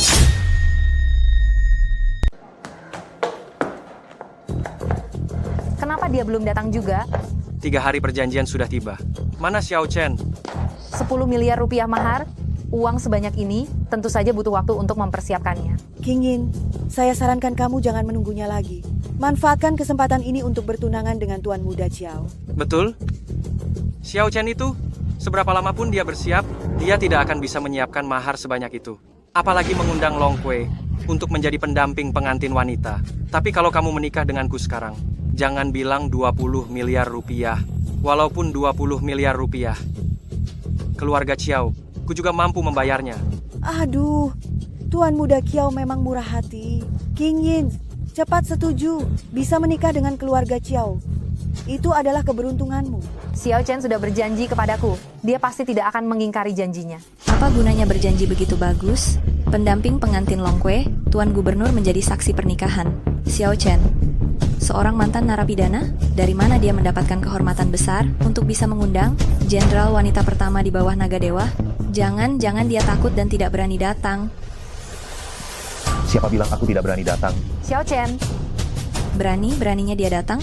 Kenapa dia belum datang juga? 3 hari perjanjian sudah tiba. Mana Xiao Chen? 10 miliar rupiah mahar, uang sebanyak ini tentu saja butuh waktu untuk mempersiapkannya. King Yin, saya sarankan kamu jangan menunggunya lagi. Manfaatkan kesempatan ini untuk bertunangan dengan Tuan Muda Chiao. Betul? Xiao Chen itu, seberapa lama pun dia bersiap, dia tidak akan bisa menyiapkan mahar sebanyak itu. Apalagi mengundang Long Kui untuk menjadi pendamping pengantin wanita. Tapi kalau kamu menikah denganku sekarang, jangan bilang 20 miliar rupiah. Walaupun 20 miliar rupiah. Keluarga Chiao, ku juga mampu membayarnya. Aduh, Tuan Muda Chiao memang murah hati. King Yin, cepat setuju, bisa menikah dengan keluarga Chiao. Itu adalah keberuntunganmu. Xiao Chen sudah berjanji kepadaku, dia pasti tidak akan mengingkari janjinya. Apa gunanya berjanji begitu bagus? Pendamping pengantin Long Kui, Tuan Gubernur menjadi saksi pernikahan. Xiao Chen, seorang mantan narapidana, dari mana dia mendapatkan kehormatan besar untuk bisa mengundang jenderal wanita pertama di bawah Naga Dewa? Jangan dia takut dan tidak berani datang. Siapa bilang aku tidak berani datang? Xiao Chen. Beraninya dia datang?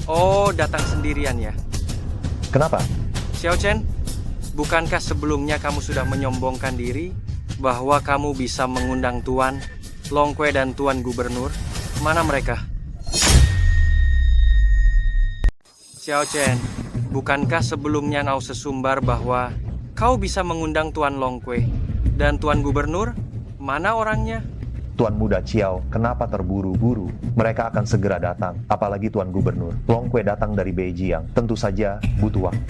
Oh, datang sendirian ya? Kenapa? Xiao Chen, bukankah sebelumnya kamu sudah menyombongkan diri bahwa kamu bisa mengundang Tuan Long Kui dan Tuan Gubernur? Mana mereka? Xiao Chen, bukankah sebelumnya kau sesumbar bahwa kau bisa mengundang Tuan Long Kui dan Tuan Gubernur? Mana orangnya? Tuan Muda Chiao, kenapa terburu-buru? Mereka akan segera datang, apalagi Tuan Gubernur. Long Kui datang dari Beijing, tentu saja butuh waktu.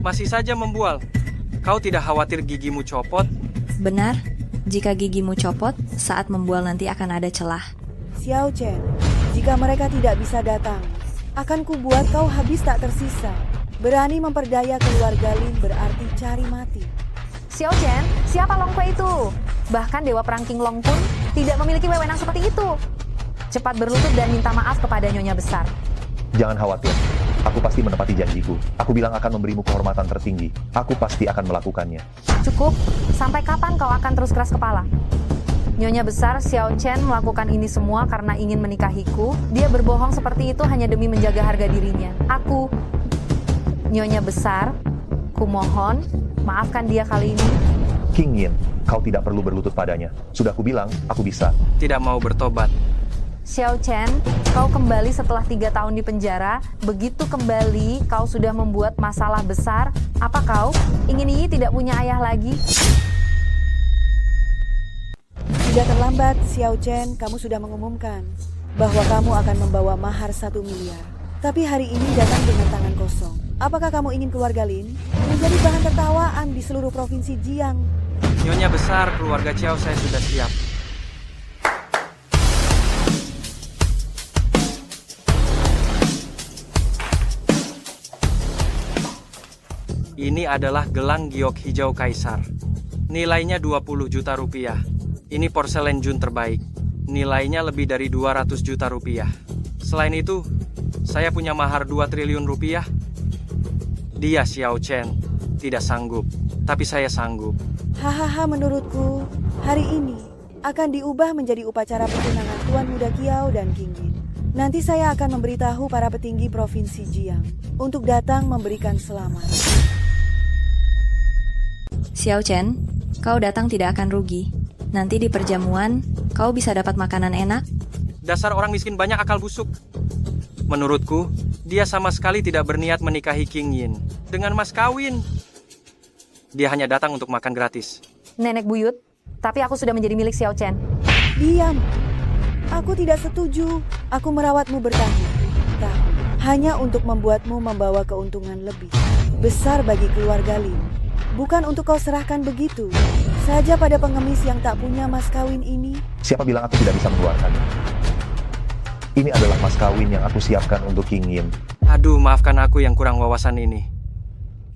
Masih saja membual. Kau tidak khawatir gigimu copot? Benar, jika gigimu copot, saat membual nanti akan ada celah. Xiao Chen, jika mereka tidak bisa datang, akan kubuat kau habis tak tersisa. Berani memperdaya keluarga Lin berarti cari mati. Xiao Chen, siapa Long Kui itu? Bahkan Dewa Perang Qinglong pun tidak memiliki wewenang seperti itu. Cepat berlutut dan minta maaf kepada Nyonya Besar. Jangan khawatir, aku pasti menepati janjiku. Aku bilang akan memberimu kehormatan tertinggi. Aku pasti akan melakukannya. Cukup, sampai kapan kau akan terus keras kepala? Nyonya Besar, Xiao Chen melakukan ini semua karena ingin menikahiku. Dia berbohong seperti itu hanya demi menjaga harga dirinya. Aku, Nyonya Besar, kumohon, maafkan dia kali ini. King Yin, kau tidak perlu berlutut padanya. Sudah kubilang, aku bisa. Tidak mau bertobat. Xiao Chen, kau kembali setelah 3 tahun di penjara. Begitu kembali, kau sudah membuat masalah besar. Apa kau ingin Yi tidak punya ayah lagi? Tidak terlambat, Xiao Chen, kamu sudah mengumumkan bahwa kamu akan membawa mahar 1 miliar. Tapi hari ini datang dengan tangan kosong. Apakah kamu ingin keluarga Lin menjadi bahan tertawaan di seluruh provinsi Jiang? Nyonya Besar, keluarga Chiao saya sudah siap. Ini adalah gelang giok hijau kaisar. Nilainya 20 juta rupiah. Ini porselen Jun terbaik. Nilainya lebih dari 200 juta rupiah. Selain itu, saya punya mahar 2 triliun rupiah. Dia Xiao Chen tidak sanggup, tapi saya sanggup. Hahaha, menurutku hari ini akan diubah menjadi upacara pertunangan Tuan Muda Chiao dan King Yin. Nanti saya akan memberitahu para petinggi provinsi Jiang untuk datang memberikan selamat. Xiao Chen, kau datang tidak akan rugi. Nanti di perjamuan, kau bisa dapat makanan enak. Dasar orang miskin banyak akal busuk. Menurutku, dia sama sekali tidak berniat menikahi King Yin dengan mas kawin. Dia hanya datang untuk makan gratis. Nenek buyut, tapi aku sudah menjadi milik Xiao Chen. Diam. Aku tidak setuju. Aku merawatmu bertahun-tahun. Hanya untuk membuatmu membawa keuntungan lebih besar bagi keluarga Lin. Bukan untuk kau serahkan begitu saja pada pengemis yang tak punya mas kawin ini. Siapa bilang aku tidak bisa mengeluarkan? Ini adalah mas kawin yang aku siapkan untuk King Yin. Aduh, maafkan aku yang kurang wawasan ini.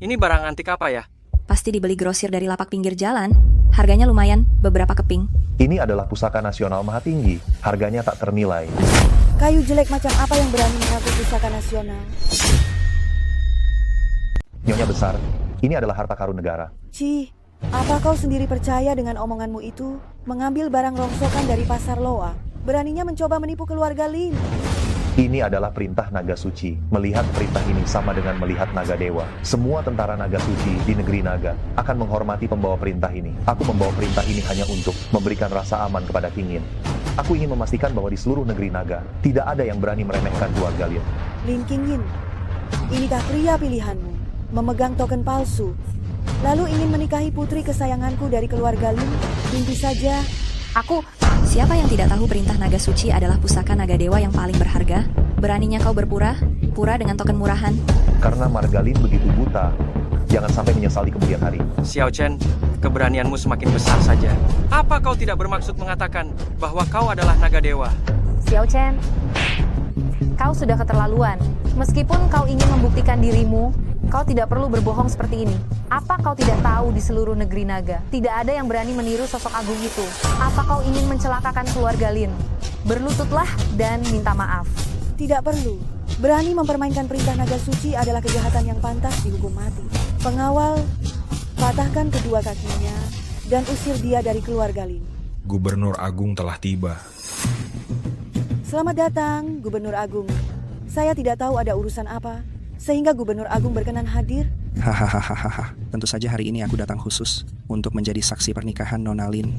Ini barang antik apa ya? Pasti dibeli grosir dari lapak pinggir jalan. Harganya lumayan, beberapa keping. Ini adalah pusaka nasional maha tinggi. Harganya tak ternilai. Kayu jelek macam apa yang berani mengaku pusaka nasional? Nyonya besar, ini adalah harta karun negara. Ci, apa kau sendiri percaya dengan omonganmu itu? Mengambil barang rongsokan dari pasar Loa, beraninya mencoba menipu keluarga Lin. Ini adalah perintah naga suci. Melihat perintah ini sama dengan melihat naga dewa. Semua tentara naga suci di negeri naga akan menghormati pembawa perintah ini. Aku membawa perintah ini hanya untuk memberikan rasa aman kepada King Yin. Aku ingin memastikan bahwa di seluruh negeri naga tidak ada yang berani meremehkan keluarga Lin. Lin King Yin, inikah pria pilihanmu? Memegang token palsu, lalu ingin menikahi putri kesayanganku dari keluarga Lin? Mimpi saja. Siapa yang tidak tahu perintah naga suci adalah pusaka naga dewa yang paling berharga? Beraninya kau pura dengan token murahan. Karena Margalin begitu buta, jangan sampai menyesal di kemudian hari. Xiao Chen, keberanianmu semakin besar saja. Apa kau tidak bermaksud mengatakan bahwa kau adalah naga dewa? Xiao Chen, kau sudah keterlaluan. Meskipun kau ingin membuktikan dirimu, kau tidak perlu berbohong seperti ini. Apa kau tidak tahu di seluruh negeri naga tidak ada yang berani meniru sosok agung itu? Apa kau ingin mencelakakan keluarga Lin? Berlututlah dan minta maaf. Tidak perlu. Berani mempermainkan perintah naga suci adalah kejahatan yang pantas dihukum mati. Pengawal, patahkan kedua kakinya dan usir dia dari keluarga Lin. Gubernur Agung telah tiba. Selamat datang, Gubernur Agung. Saya tidak tahu ada urusan apa, sehingga Gubernur Agung berkenan hadir. Hahaha, tentu saja hari ini aku datang khusus untuk menjadi saksi pernikahan Nona Lin.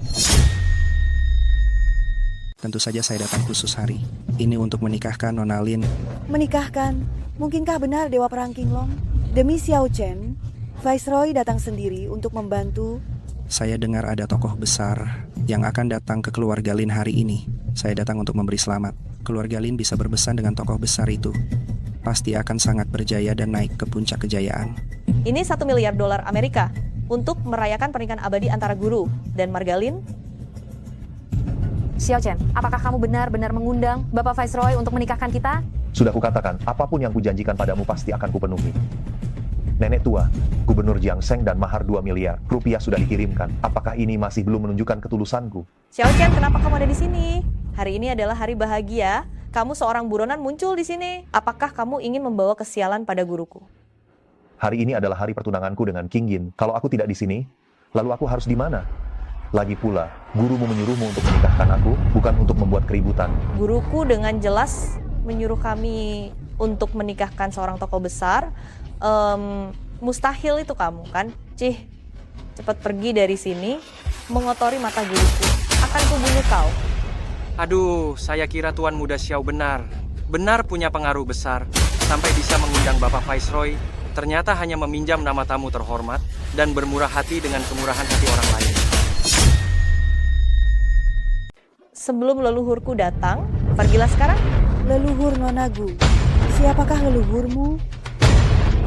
Tentu saja saya datang khusus hari ini untuk menikahkan Nona Lin. Menikahkan? Mungkinkah benar Dewa Perang King Long? Demi Xiao Chen, Viceroy datang sendiri untuk membantu. Saya dengar ada tokoh besar yang akan datang ke keluarga Lin hari ini. Saya datang untuk memberi selamat. Keluarga Lin bisa berbesan dengan tokoh besar itu. Pasti akan sangat berjaya dan naik ke puncak kejayaan. Ini $1 miliar Amerika untuk merayakan pernikahan abadi antara guru dan Margalin. Xiao Chen, apakah kamu benar-benar mengundang Bapak Viceroy untuk menikahkan kita? Sudah kukatakan, apapun yang kujanjikan padamu pasti akan kupenuhi. Nenek tua, Gubernur Jiangsheng dan mahar 2 miliar rupiah sudah dikirimkan. Apakah ini masih belum menunjukkan ketulusanku? Xiao Chen, kenapa kamu ada di sini? Hari ini adalah hari bahagia. Kamu seorang buronan muncul di sini. Apakah kamu ingin membawa kesialan pada guruku? Hari ini adalah hari pertunanganku dengan King Yin. Kalau aku tidak di sini, lalu aku harus di mana? Lagi pula, gurumu menyuruhmu untuk menikahkan aku, bukan untuk membuat keributan. Guruku dengan jelas menyuruh kami untuk menikahkan seorang tokoh besar. Mustahil itu kamu kan? Cih, cepat pergi dari sini, mengotori mata guruku. Akan kubunuh kau. Aduh, saya kira Tuan Muda Xiao benar punya pengaruh besar, sampai bisa mengundang Bapak Viceroy, ternyata hanya meminjam nama tamu terhormat, dan bermurah hati dengan kemurahan hati orang lain. Sebelum leluhurku datang, pergilah sekarang. Leluhur Nonagu, siapakah leluhurmu?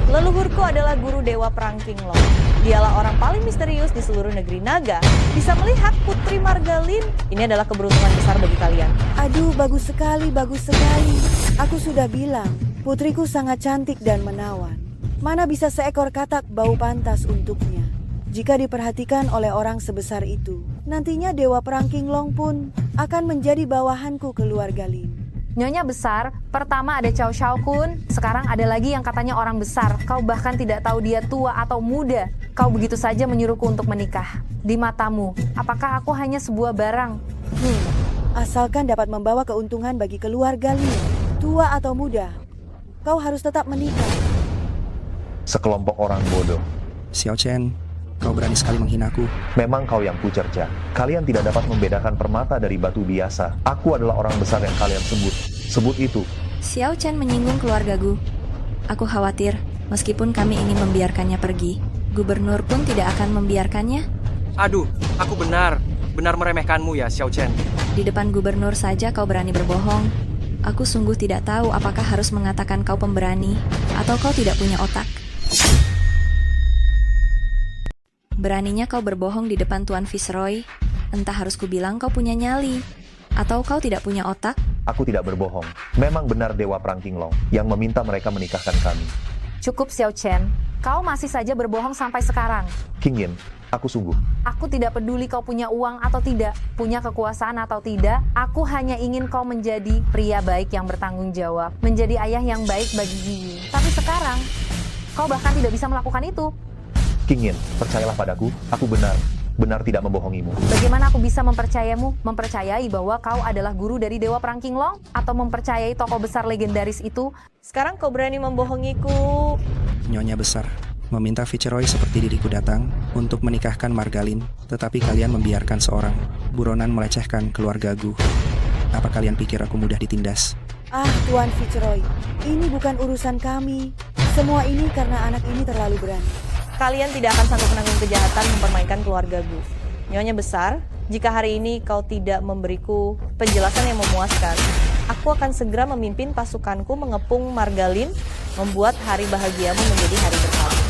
Leluhurku adalah guru Dewa Perang King Long. Dialah orang paling misterius di seluruh negeri naga. Bisa melihat Putri Margalin. Ini adalah keberuntungan besar bagi kalian. Aduh, bagus sekali, bagus sekali. Aku sudah bilang, putriku sangat cantik dan menawan. Mana bisa seekor katak bau pantas untuknya. Jika diperhatikan oleh orang sebesar itu, nantinya Dewa Perang King Long pun akan menjadi bawahanku keluarga Lin. Nyonya besar, pertama ada Cao Xiaokun, sekarang ada lagi yang katanya orang besar. Kau bahkan tidak tahu dia tua atau muda. Kau begitu saja menyuruhku untuk menikah. Di matamu, apakah aku hanya sebuah barang? Asalkan dapat membawa keuntungan bagi keluarga Lin, tua atau muda, kau harus tetap menikah. Sekelompok orang bodoh. Xiao Chen, Kau berani sekali menghinaku. Memang kau yang kucerca. Kalian tidak dapat membedakan permata dari batu biasa. Aku adalah orang besar yang kalian sebut. Sebut itu. Xiao Chen menyinggung keluarga Gu. Aku khawatir, meskipun kami ingin membiarkannya pergi, gubernur pun tidak akan membiarkannya. Aduh, aku benar meremehkanmu ya, Xiao Chen. Di depan gubernur saja kau berani berbohong. Aku sungguh tidak tahu apakah harus mengatakan kau pemberani, atau kau tidak punya otak. Beraninya kau berbohong di depan Tuan Viceroy. Entah harus kubilang kau punya nyali, atau kau tidak punya otak. Aku tidak berbohong. Memang benar Dewa Perang Qinglong yang meminta mereka menikahkan kami. Cukup Xiao Chen, kau masih saja berbohong sampai sekarang. King Yin, aku sungguh. Aku tidak peduli kau punya uang atau tidak, punya kekuasaan atau tidak. Aku hanya ingin kau menjadi pria baik yang bertanggung jawab, menjadi ayah yang baik bagi Yi. Tapi sekarang, kau bahkan tidak bisa melakukan itu. King Yin, percayalah padaku, aku benar tidak membohongimu. Bagaimana aku bisa mempercayamu? Mempercayai bahwa kau adalah guru dari Dewa Perang Qinglong? Atau mempercayai tokoh besar legendaris itu? Sekarang kau berani membohongiku. Nyonya besar, meminta Viceroy seperti diriku datang untuk menikahkan Margalin, tetapi kalian membiarkan seorang buronan melecehkan keluarga Gu. Apa kalian pikir aku mudah ditindas? Ah, Tuan Viceroy, ini bukan urusan kami. Semua ini karena anak ini terlalu berani. Kalian tidak akan sanggup menanggung kejahatan mempermainkan keluarga Gu. Nyonya besar, jika hari ini kau tidak memberiku penjelasan yang memuaskan, aku akan segera memimpin pasukanku mengepung Margalin, membuat hari bahagiamu menjadi hari berkabung.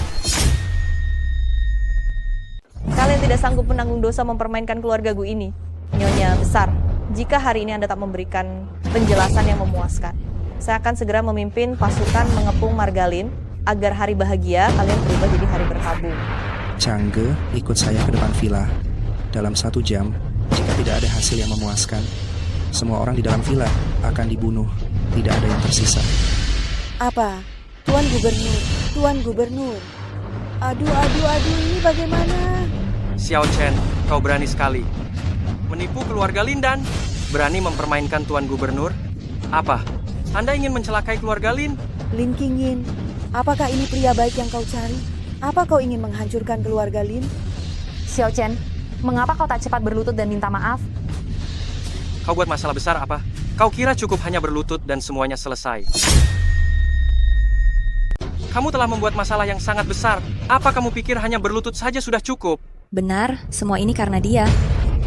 Kalian tidak sanggup menanggung dosa mempermainkan keluarga Gu ini. Nyonya besar, jika hari ini Anda tak memberikan penjelasan yang memuaskan, saya akan segera memimpin pasukan mengepung Margalin, agar hari bahagia kalian berubah jadi hari berkabung. Changge, ikut saya ke depan villa. Dalam 1 jam, jika tidak ada hasil yang memuaskan, semua orang di dalam villa akan dibunuh. Tidak ada yang tersisa. Apa? Tuan Gubernur, Tuan Gubernur. Aduh, ini bagaimana? Xiao Chen, kau berani sekali. Menipu keluarga Lindan. Berani mempermainkan Tuan Gubernur. Apa? Anda ingin mencelakai keluarga Lin? Lin Qingyin, apakah ini pria baik yang kau cari? Apa kau ingin menghancurkan keluarga Lin? Xiao Chen, mengapa kau tak cepat berlutut dan minta maaf? Kau buat masalah besar apa? Kau kira cukup hanya berlutut dan semuanya selesai? Kamu telah membuat masalah yang sangat besar. Apa kamu pikir hanya berlutut saja sudah cukup? Benar, semua ini karena dia.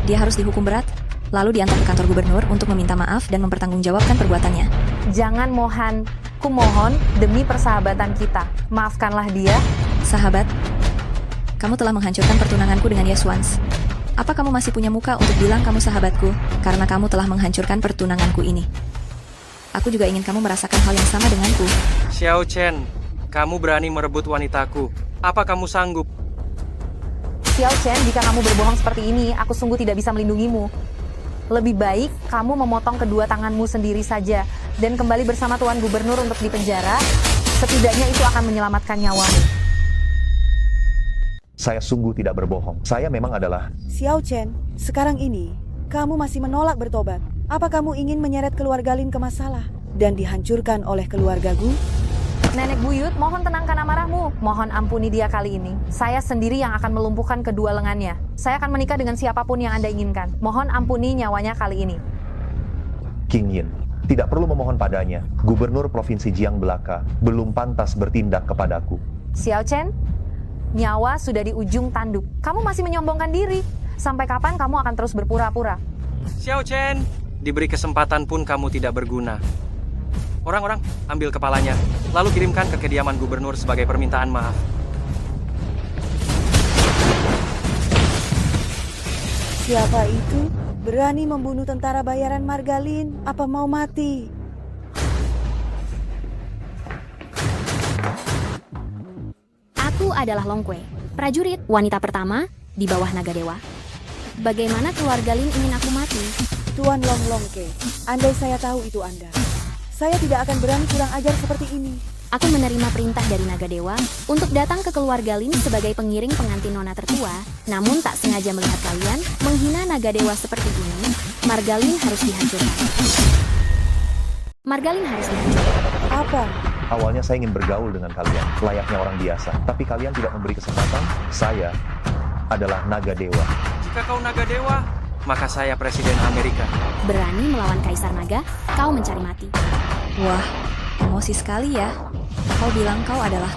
Dia harus dihukum berat, lalu diantar ke kantor gubernur untuk meminta maaf dan mempertanggungjawabkan perbuatannya. Jangan, Mohan. Kumohon, demi persahabatan kita, maafkanlah dia. Sahabat, kamu telah menghancurkan pertunanganku dengan Yaswans. Apa kamu masih punya muka untuk bilang kamu sahabatku, karena kamu telah menghancurkan pertunanganku ini? Aku juga ingin kamu merasakan hal yang sama denganku. Xiao Chen, kamu berani merebut wanitaku. Apa kamu sanggup? Xiao Chen, jika kamu berbohong seperti ini, aku sungguh tidak bisa melindungimu. Lebih baik kamu memotong kedua tanganmu sendiri saja dan kembali bersama Tuan Gubernur untuk dipenjara. Setidaknya itu akan menyelamatkan nyawamu. Saya sungguh tidak berbohong. Saya memang adalah... Xiao Chen, sekarang ini kamu masih menolak bertobat. Apa kamu ingin menyeret keluarga Lin ke masalah dan dihancurkan oleh keluarga Gu? Nenek buyut, mohon tenangkan amarahmu. Mohon ampuni dia kali ini. Saya sendiri yang akan melumpuhkan kedua lengannya. Saya akan menikah dengan siapapun yang Anda inginkan. Mohon ampuni nyawanya kali ini. King Yin, tidak perlu memohon padanya. Gubernur Provinsi Jiang Belaka belum pantas bertindak kepadaku. Xiao Chen, nyawa sudah di ujung tanduk. Kamu masih menyombongkan diri. Sampai kapan kamu akan terus berpura-pura? Xiao Chen, diberi kesempatan pun kamu tidak berguna. Orang-orang, ambil kepalanya, lalu kirimkan ke kediaman gubernur sebagai permintaan maaf. Siapa itu? Berani membunuh tentara bayaran Margalin? Apa mau mati? Aku adalah Long Kue, prajurit wanita pertama di bawah naga dewa. Bagaimana keluarga Lin ingin aku mati? Tuan Long Ke, andai saya tahu itu Anda, saya tidak akan berani kurang ajar seperti ini. Aku menerima perintah dari naga dewa untuk datang ke keluarga Lin sebagai pengiring pengantin nona tertua. Namun tak sengaja melihat kalian menghina naga dewa seperti ini, Margalin harus dihancurkan. Margalin harus dihancurkan. Apa? Awalnya saya ingin bergaul dengan kalian, layaknya orang biasa. Tapi kalian tidak memberi kesempatan. Saya adalah naga dewa. Jika kau naga dewa, maka saya Presiden Amerika. Berani melawan Kaisar Naga, kau mencari mati. Wah, emosi sekali ya. Kau bilang kau adalah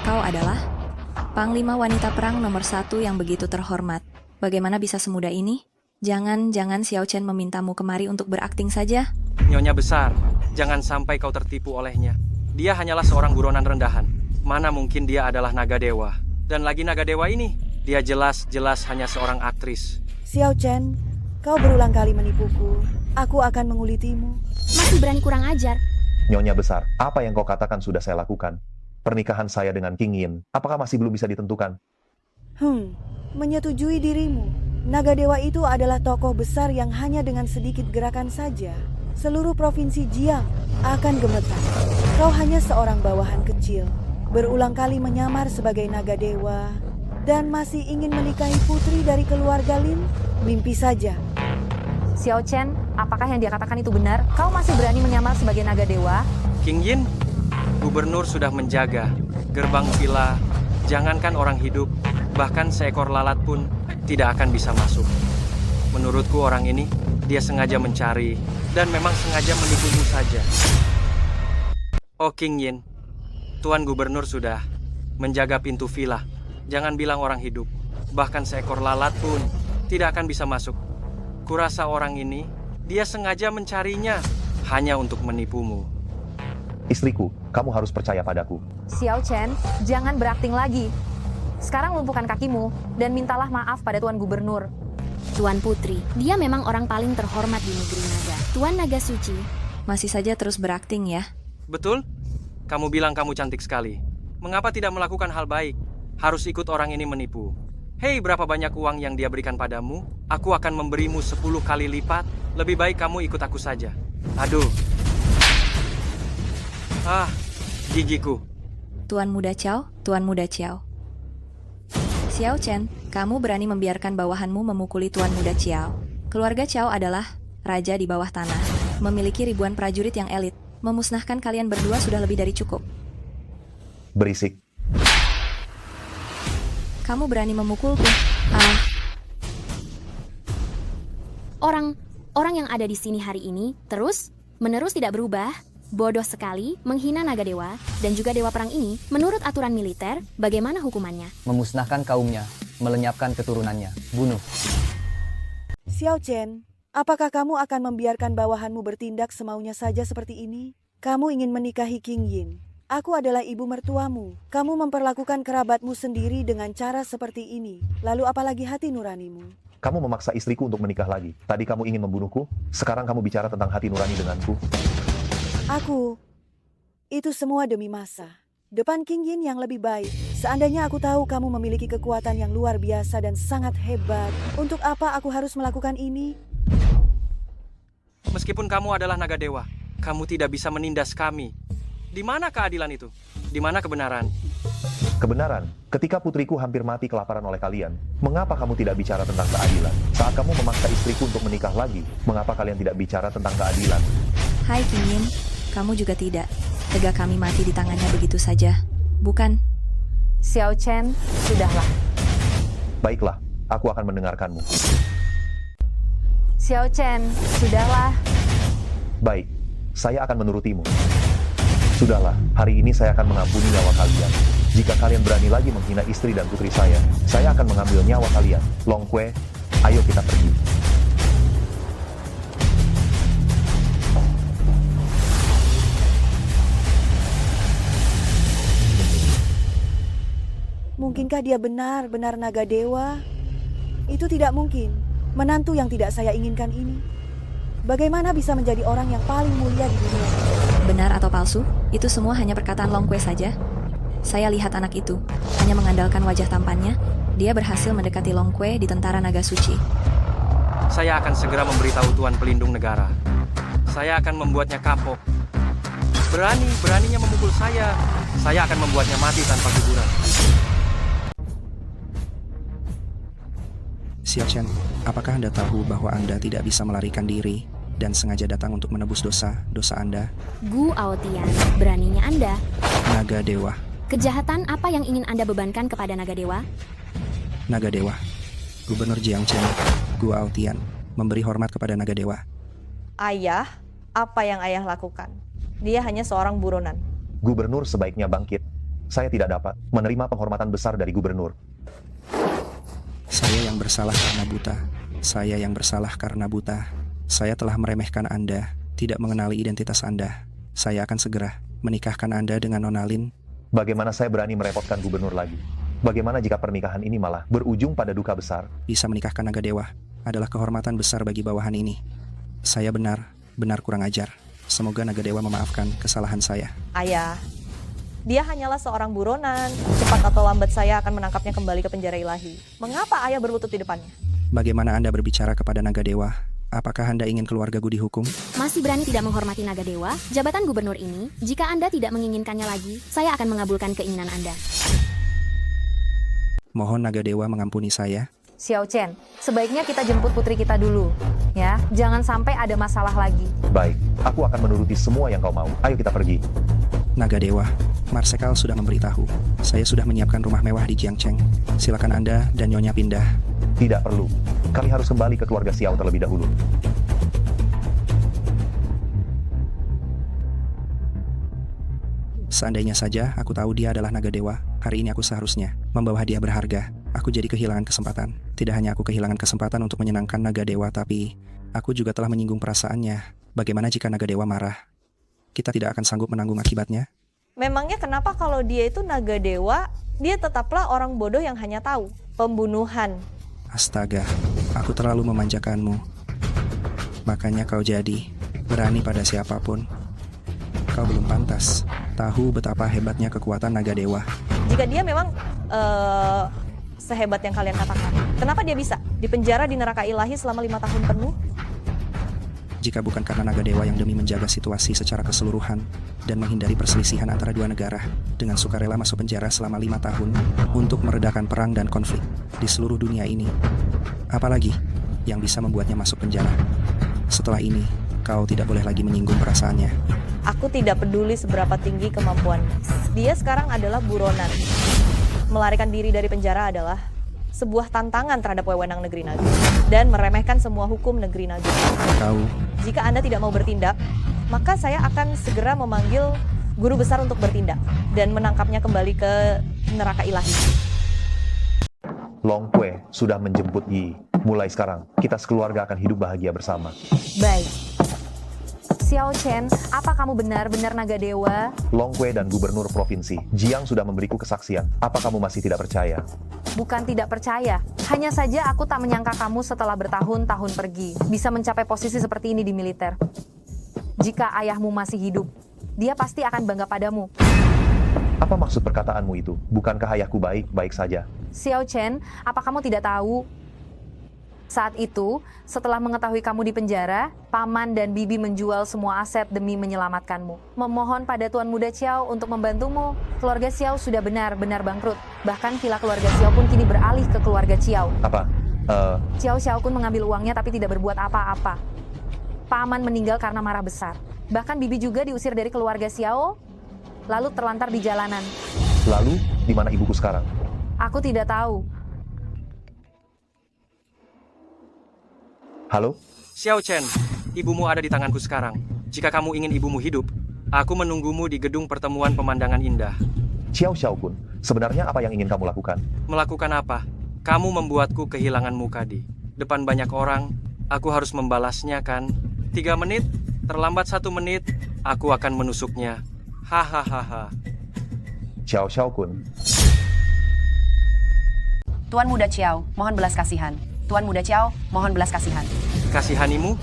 Panglima wanita perang nomor 1 yang begitu terhormat. Bagaimana bisa semudah ini? Jangan Xiao Chen memintamu kemari untuk berakting saja. Nyonya besar, jangan sampai kau tertipu olehnya. Dia hanyalah seorang buronan rendahan. Mana mungkin dia adalah naga dewa. Dan lagi naga dewa ini, dia jelas-jelas hanya seorang aktris. Xiao Chen, kau berulang kali menipuku. Aku akan mengulitimu. Masih berani kurang ajar. Nyonya besar, apa yang kau katakan sudah saya lakukan. Pernikahan saya dengan King Yin, apakah masih belum bisa ditentukan? Menyetujui dirimu. Naga dewa itu adalah tokoh besar yang hanya dengan sedikit gerakan saja seluruh provinsi Jiang akan gemetar. Kau hanya seorang bawahan kecil, berulang kali menyamar sebagai naga dewa, dan masih ingin menikahi putri dari keluarga Lin? Mimpi saja. Xiao Chen, apakah yang dia katakan itu benar? Kau masih berani menyamar sebagai naga dewa? King Yin, gubernur sudah menjaga gerbang villa. Jangankan orang hidup, bahkan seekor lalat pun tidak akan bisa masuk. Menurutku orang ini, dia sengaja mencari dan memang sengaja menipumu saja. Oh King Yin, Tuan Gubernur sudah menjaga pintu villa. Jangan bilang orang hidup, bahkan seekor lalat pun tidak akan bisa masuk. Kurasa orang ini, dia sengaja mencarinya hanya untuk menipumu. Istriku, kamu harus percaya padaku. Xiao Chen, jangan berakting lagi. Sekarang lumpuhkan kakimu dan mintalah maaf pada Tuan Gubernur. Tuan Putri, dia memang orang paling terhormat di negeri naga. Tuan Naga Suci. Masih saja terus berakting ya. Betul? Kamu bilang kamu cantik sekali. Mengapa tidak melakukan hal baik? Harus ikut orang ini menipu. Hei, berapa banyak uang yang dia berikan padamu? Aku akan memberimu 10 kali lipat. Lebih baik kamu ikut aku saja. Aduh. Gigiku. Tuan Muda Qiao. Xiao Chen, kamu berani membiarkan bawahanmu memukuli Tuan Muda Qiao. Keluarga Qiao adalah raja di bawah tanah, memiliki ribuan prajurit yang elit. Memusnahkan kalian berdua sudah lebih dari cukup. Berisik. Kamu berani memukulku. Orang yang ada di sini hari ini menerus tidak berubah. Bodoh sekali, menghina naga dewa, dan juga dewa perang ini, menurut aturan militer, bagaimana hukumannya? Memusnahkan kaumnya, melenyapkan keturunannya, bunuh. Xiao Chen, apakah kamu akan membiarkan bawahanmu bertindak semaunya saja seperti ini? Kamu ingin menikahi King Yin. Aku adalah ibu mertuamu. Kamu memperlakukan kerabatmu sendiri dengan cara seperti ini. Lalu apalagi hati nuranimu? Kamu memaksa istriku untuk menikah lagi. Tadi kamu ingin membunuhku, sekarang kamu bicara tentang hati nurani denganku. Itu semua demi masa depan King Yin yang lebih baik. Seandainya aku tahu kamu memiliki kekuatan yang luar biasa dan sangat hebat, untuk apa aku harus melakukan ini? Meskipun kamu adalah naga dewa, kamu tidak bisa menindas kami. Di mana keadilan itu? Di mana kebenaran? Kebenaran, ketika putriku hampir mati kelaparan oleh kalian, mengapa kamu tidak bicara tentang keadilan? Saat kamu memaksa istriku untuk menikah lagi, mengapa kalian tidak bicara tentang keadilan? Hai King Yin, kamu juga tidak tega kami mati di tangannya begitu saja, bukan? Xiao Chen, sudahlah. Baiklah, aku akan mendengarkanmu. Xiao Chen, sudahlah. Baik, saya akan menurutimu. Sudahlah, hari ini saya akan mengampuni nyawa kalian. Jika kalian berani lagi menghina istri dan putri saya akan mengambil nyawa kalian. Long Kue, ayo kita pergi. Mungkinkah dia benar-benar naga dewa? Itu tidak mungkin. Menantu yang tidak saya inginkan ini. Bagaimana bisa menjadi orang yang paling mulia di dunia? Benar atau palsu, itu semua hanya perkataan Long Kue saja. Saya lihat anak itu, hanya mengandalkan wajah tampannya, dia berhasil mendekati Long Kue di tentara naga suci. Saya akan segera memberitahu Tuan Pelindung Negara. Saya akan membuatnya kapok. Beraninya memukul saya akan membuatnya mati tanpa kuburan. Xiao Chen, apakah Anda tahu bahwa Anda tidak bisa melarikan diri dan sengaja datang untuk menebus dosa Anda? Gu Aotian, beraninya Anda. Naga Dewa. Kejahatan apa yang ingin Anda bebankan kepada Naga Dewa? Naga Dewa, Gubernur Jiangchen, Gua Altian, memberi hormat kepada naga dewa. Ayah, apa yang ayah lakukan? Dia hanya seorang buronan. Gubernur sebaiknya bangkit. Saya tidak dapat menerima penghormatan besar dari gubernur. Saya yang bersalah karena buta. Saya yang bersalah karena buta. Saya telah meremehkan Anda, tidak mengenali identitas Anda. Saya akan segera menikahkan Anda dengan Nona Lin. Bagaimana saya berani merepotkan gubernur lagi? Bagaimana jika pernikahan ini malah berujung pada duka besar? Bisa menikahkan naga dewa adalah kehormatan besar bagi bawahan ini. Saya benar kurang ajar. Semoga naga dewa memaafkan kesalahan saya. Ayah, dia hanyalah seorang buronan. Cepat atau lambat saya akan menangkapnya kembali ke penjara ilahi. Mengapa ayah berlutut di depannya? Bagaimana Anda berbicara kepada naga dewa? Apakah Anda ingin keluargaku dihukum? Masih berani tidak menghormati naga dewa? Jabatan gubernur ini, jika Anda tidak menginginkannya lagi, saya akan mengabulkan keinginan Anda. Mohon naga dewa mengampuni saya. Xiao Chen, sebaiknya kita jemput putri kita dulu. Ya, jangan sampai ada masalah lagi. Baik, aku akan menuruti semua yang kau mau. Ayo kita pergi. Naga dewa, Marsekal sudah memberitahu. Saya sudah menyiapkan rumah mewah di Jiangcheng. Silakan Anda dan Nyonya pindah. Tidak perlu. Kami harus kembali ke keluarga Xiao terlebih dahulu. Seandainya saja aku tahu dia adalah naga dewa, hari ini aku seharusnya membawa hadiah berharga. Aku jadi kehilangan kesempatan. Tidak hanya aku kehilangan kesempatan untuk menyenangkan naga dewa, tapi aku juga telah menyinggung perasaannya. Bagaimana jika naga dewa marah? Kita tidak akan sanggup menanggung akibatnya. Memangnya kenapa kalau dia itu naga dewa, dia tetaplah orang bodoh yang hanya tahu pembunuhan. Astaga, aku terlalu memanjakanmu. Makanya kau jadi berani pada siapapun. Kau belum pantas tahu betapa hebatnya kekuatan naga dewa. Jika dia memang sehebat yang kalian katakan, kenapa dia bisa dipenjara di neraka ilahi selama 5 tahun penuh? Jika bukan karena naga dewa yang demi menjaga situasi secara keseluruhan dan menghindari perselisihan antara dua negara, dengan sukarela masuk penjara selama 5 tahun untuk meredakan perang dan konflik di seluruh dunia ini. Apalagi yang bisa membuatnya masuk penjara. Setelah ini, kau tidak boleh lagi menyinggung perasaannya. Aku tidak peduli seberapa tinggi kemampuannya. Dia sekarang adalah buronan. Melarikan diri dari penjara adalah sebuah tantangan terhadap wewenang negeri naga dan meremehkan semua hukum negeri naga. Kau. Jika Anda tidak mau bertindak, maka saya akan segera memanggil guru besar untuk bertindak dan menangkapnya kembali ke neraka ilahi. Long Kue sudah menjemput Yi. Mulai sekarang, kita sekeluarga akan hidup bahagia bersama. Baik. Xiao Chen, apa kamu benar-benar naga dewa? Long Kue dan gubernur provinsi Jiang sudah memberiku kesaksian. Apa kamu masih tidak percaya? Bukan tidak percaya, hanya saja aku tak menyangka kamu setelah bertahun-tahun pergi bisa mencapai posisi seperti ini di militer. Jika ayahmu masih hidup, dia pasti akan bangga padamu. Apa maksud perkataanmu itu? Bukankah ayahku baik-baik saja? Xiao Chen, apa kamu tidak tahu? Saat itu, setelah mengetahui kamu di penjara, Paman dan Bibi menjual semua aset demi menyelamatkanmu. Memohon pada Tuan Muda Xiao untuk membantumu. Keluarga Xiao sudah benar-benar bangkrut. Bahkan villa keluarga Xiao pun kini beralih ke keluarga Xiao. Apa? Xiao pun mengambil uangnya tapi tidak berbuat apa-apa. Paman meninggal karena marah besar. Bahkan Bibi juga diusir dari keluarga Xiao, lalu terlantar di jalanan. Lalu, di mana ibuku sekarang? Aku tidak tahu. Halo? Xiao Chen, ibumu ada di tanganku sekarang. Jika kamu ingin ibumu hidup, aku menunggumu di gedung pertemuan pemandangan indah. Xiao Kun, sebenarnya apa yang ingin kamu lakukan? Melakukan apa? Kamu membuatku kehilangan muka di depan banyak orang. Aku harus membalasnya kan? 3 menit, terlambat 1 menit, aku akan menusuknya. Hahaha. Xiao Kun. Tuan Muda Xiao, mohon belas kasihan. Tuan Muda Xiao, mohon belas kasihan. Kasihanimu?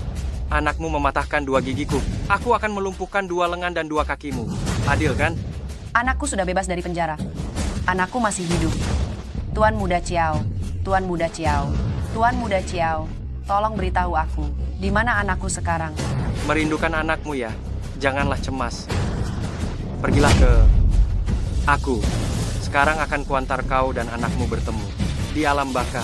Anakmu mematahkan 2 gigiku. Aku akan melumpuhkan 2 lengan dan 2 kakimu. Adil kan? Anakku sudah bebas dari penjara. Anakku masih hidup. Tuan Muda Xiao, Tuan Muda Xiao, Tuan Muda Xiao, tolong beritahu aku, di mana anakku sekarang? Merindukan anakmu ya? Janganlah cemas. Pergilah ke aku. Sekarang akan kuantar kau dan anakmu bertemu di alam baka.